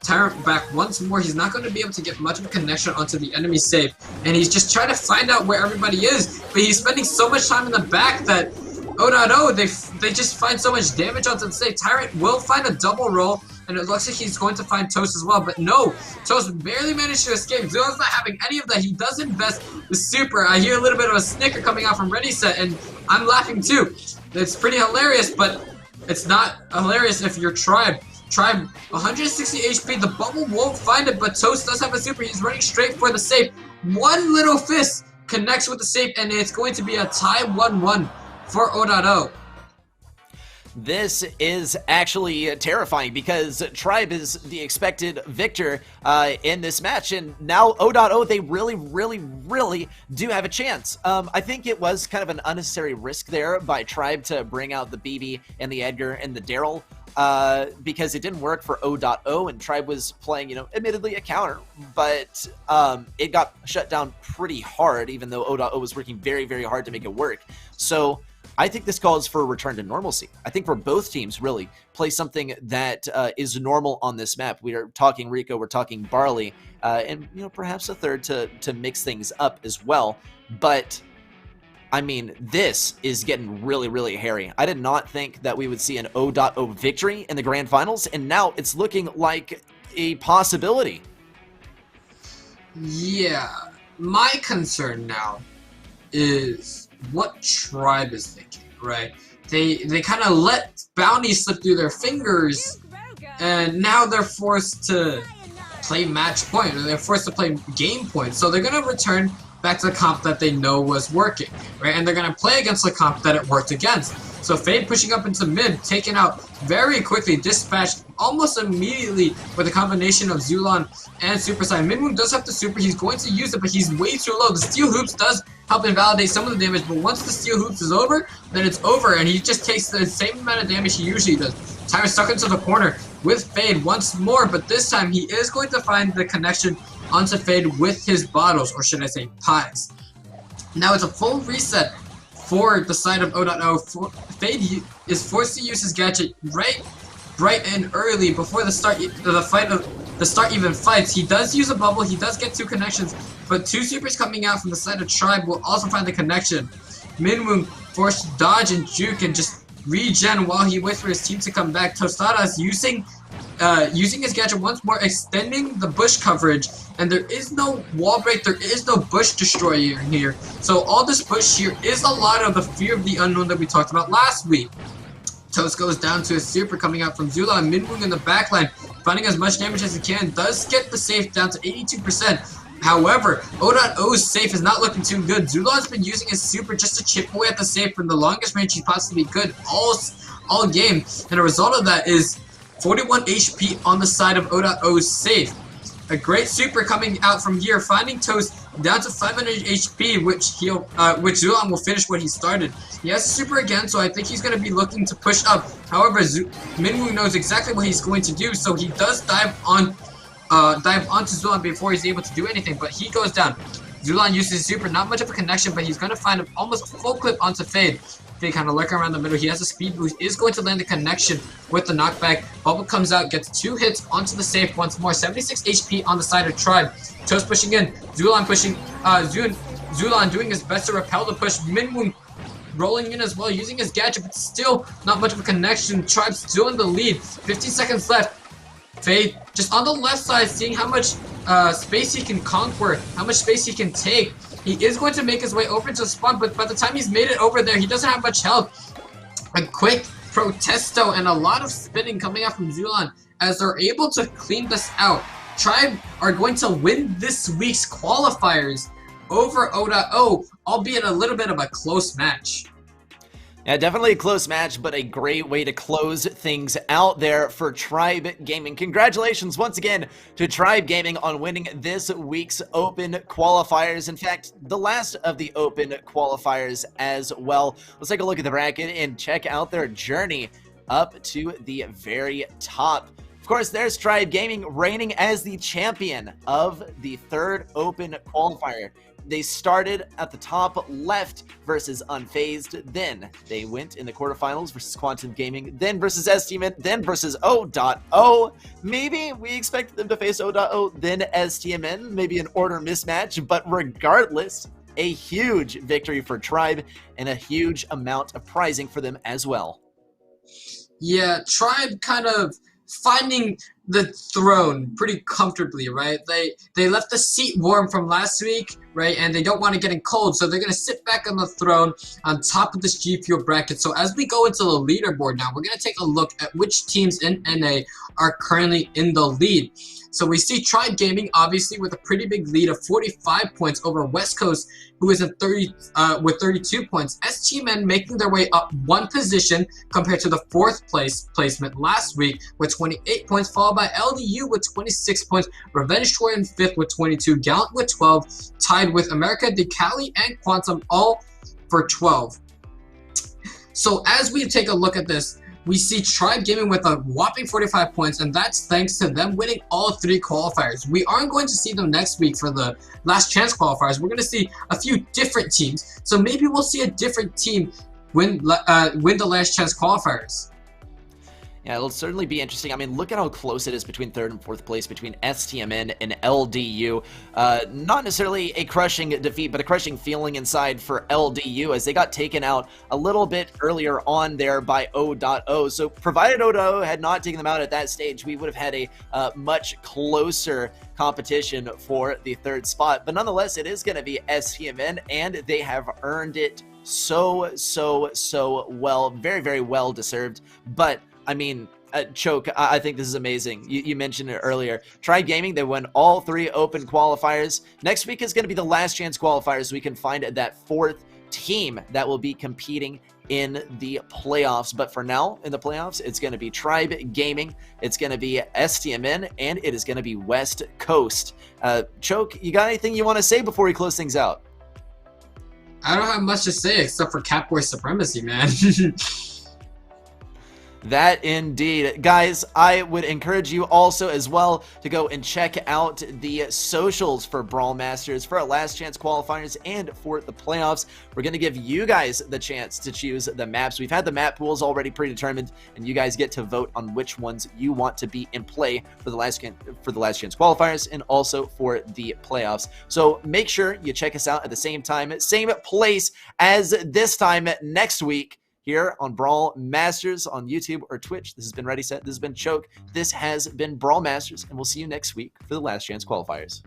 Tyrant back once more. He's not going to be able to get much of a connection onto the enemy safe, and he's just trying to find out where everybody is, but he's spending so much time in the back that O.O, they just find so much damage onto the safe. Tyrant will find a double roll, and it looks like he's going to find Toast as well, but no, Toast barely managed to escape. Zuo's not having any of that. He does invest the super. I hear a little bit of a snicker coming out from Ready Set, and I'm laughing too. It's pretty hilarious, but it's not hilarious if you're Tribe. Tribe, 160 HP, the bubble won't find it, but Toast does have a super. He's running straight for the safe. One little fist connects with the safe, and it's going to be a tie 1-1 for O.O. This is actually terrifying because Tribe is the expected victor in this match, and now O.O, they really do have a chance. I think it was kind of an unnecessary risk there by Tribe to bring out the BB and the Edgar and the Daryl because it didn't work for O.O, and Tribe was playing, admittedly a counter, but it got shut down pretty hard, even though O.O was working very hard to make it work. So I think this calls for a return to normalcy. I think for both teams, really, play something that is normal on this map. We are talking Rico, we're talking Barley, and perhaps a third to mix things up as well. But I mean, this is getting really hairy. I did not think that we would see an O.O victory in the grand finals, and now it's looking like a possibility. Yeah, my concern now is what Tribe is thinking, right? They kind of let Bounty slip through their fingers, and now they're forced to play match point, or they're forced to play game point. So they're going to return back to the comp that they know was working, right? And they're going to play against the comp that it worked against. So Fade pushing up into mid, taken out very quickly, dispatched almost immediately with a combination of Zulon and Super Saiyan. Minwoo does have the super, he's going to use it, but he's way too low. The Steel Hoops does help invalidate some of the damage, but once the Steel Hoops is over, then it's over, and he just takes the same amount of damage he usually does. Tyra stuck into the corner with Fade once more, but this time he is going to find the connection onto Fade with his bottles, or should I say pies. Now it's a full reset for the side of O.O. Fade is forced to use his gadget right and early before the start even fights. He does use a bubble, he does get 2 connections, but 2 supers coming out from the side of Tribe will also find the connection. Minwoo forced to dodge and juke and just regen while he waits for his team to come back. Tostada is using his gadget once more, extending the bush coverage, and there is no wall break, there is no bush destroyer here. So all this bush shear is a lot of the fear of the unknown that we talked about last week. Toast goes down to a super coming out from Zula, and Minwoo in the backline, finding as much damage as he can, does get the safe down to 82%. However, O.O's safe is not looking too good. Zula has been using his super just to chip away at the safe from the longest range he possibly could all game, and a result of that is 41 HP on the side of O.O's safe. A great super coming out from here, finding Toast down to 500 HP, which Zulon will finish what he started. He has a super again, so I think he's going to be looking to push up. However, Minwoo knows exactly what he's going to do, so he does dive onto Zulon before he's able to do anything, but he goes down. Zulon uses his super, not much of a connection, but he's going to find almost a full clip onto Fade. Fade kind of lurking around the middle. He has a speed boost, is going to land the connection with the knockback. Bubble comes out, gets 2 hits onto the safe once more. 76 HP on the side of Tribe. Toast pushing in. Zulon pushing. Zulon doing his best to repel the push. Minwoo rolling in as well, using his gadget, but still not much of a connection. Tribe still in the lead. 15 seconds left. Fade just on the left side, seeing how much space he can conquer, how much space he can take. He is going to make his way over to the spawn, but by the time he's made it over there, he doesn't have much health. A quick protesto and a lot of spinning coming out from Zulon as they're able to clean this out. Tribe are going to win this week's qualifiers over O.O, albeit a little bit of a close match. Yeah, definitely a close match, but a great way to close things out there for Tribe Gaming. Congratulations once again to Tribe Gaming on winning this week's Open qualifiers. In fact, the last of the Open qualifiers as well. Let's take a look at the bracket and check out their journey up to the very top. Of course, there's Tribe Gaming reigning as the champion of the 3rd Open qualifier. They started at the top left versus Unfazed, then they went in the quarterfinals versus Quantum Gaming, then versus STMN, then versus O.O. Maybe we expect them to face O.O, then STMN, maybe an order mismatch, but regardless, a huge victory for Tribe and a huge amount of prizing for them as well. Yeah, Tribe kind of finding the throne pretty comfortably, right? They left the seat warm from last week, right? And they don't want to get in cold, so they're going to sit back on the throne on top of this G Fuel bracket. So as we go into the leaderboard now, we're going to take a look at which teams in NA are currently in the lead. So we see Tribe Gaming, obviously, with a pretty big lead of 45 points over West Coast, who is at with 32 points. STMN making their way up 1 position compared to the 4th placement last week with 28 points, followed by LDU with 26 points, Revenge Tour in 5th with 22, Gallant with 12, tied with America, Decali, and Quantum all for 12. So as we take a look at this, we see Tribe Gaming with a whopping 45 points, and that's thanks to them winning all 3 qualifiers. We aren't going to see them next week for the last chance qualifiers. We're going to see a few different teams, so maybe we'll see a different team win the last chance qualifiers. Yeah, it'll certainly be interesting. I mean, look at how close it is between 3rd and 4th place between STMN and LDU. Not necessarily a crushing defeat, but a crushing feeling inside for LDU as they got taken out a little bit earlier on there by O.O. So provided O.O had not taken them out at that stage, we would have had a much closer competition for the 3rd spot. But nonetheless, it is going to be STMN, and they have earned it so well. Very, very well deserved. But I mean, Choke, I think this is amazing. You mentioned it earlier. Tribe Gaming, they won all 3 open qualifiers. Next week is going to be the last chance qualifiers, so we can find that 4th team that will be competing in the playoffs. But for now, in the playoffs, it's going to be Tribe Gaming, it's going to be STMN, and it is going to be West Coast. Choke, you got anything you want to say before we close things out? I don't have much to say except for Catboy supremacy, man. That indeed. Guys, I would encourage you also as well to go and check out the socials for Brawl Masters, for our last chance qualifiers, and for the playoffs. We're going to give you guys the chance to choose the maps. We've had the map pools already predetermined, and you guys get to vote on which ones you want to be in play for the last chance qualifiers and also for the playoffs. So make sure you check us out at the same time, same place as this time next week, here on Brawl Masters on YouTube or Twitch. This has been Ready Set. This has been Choke. This has been Brawl Masters, and we'll see you next week for the last chance qualifiers.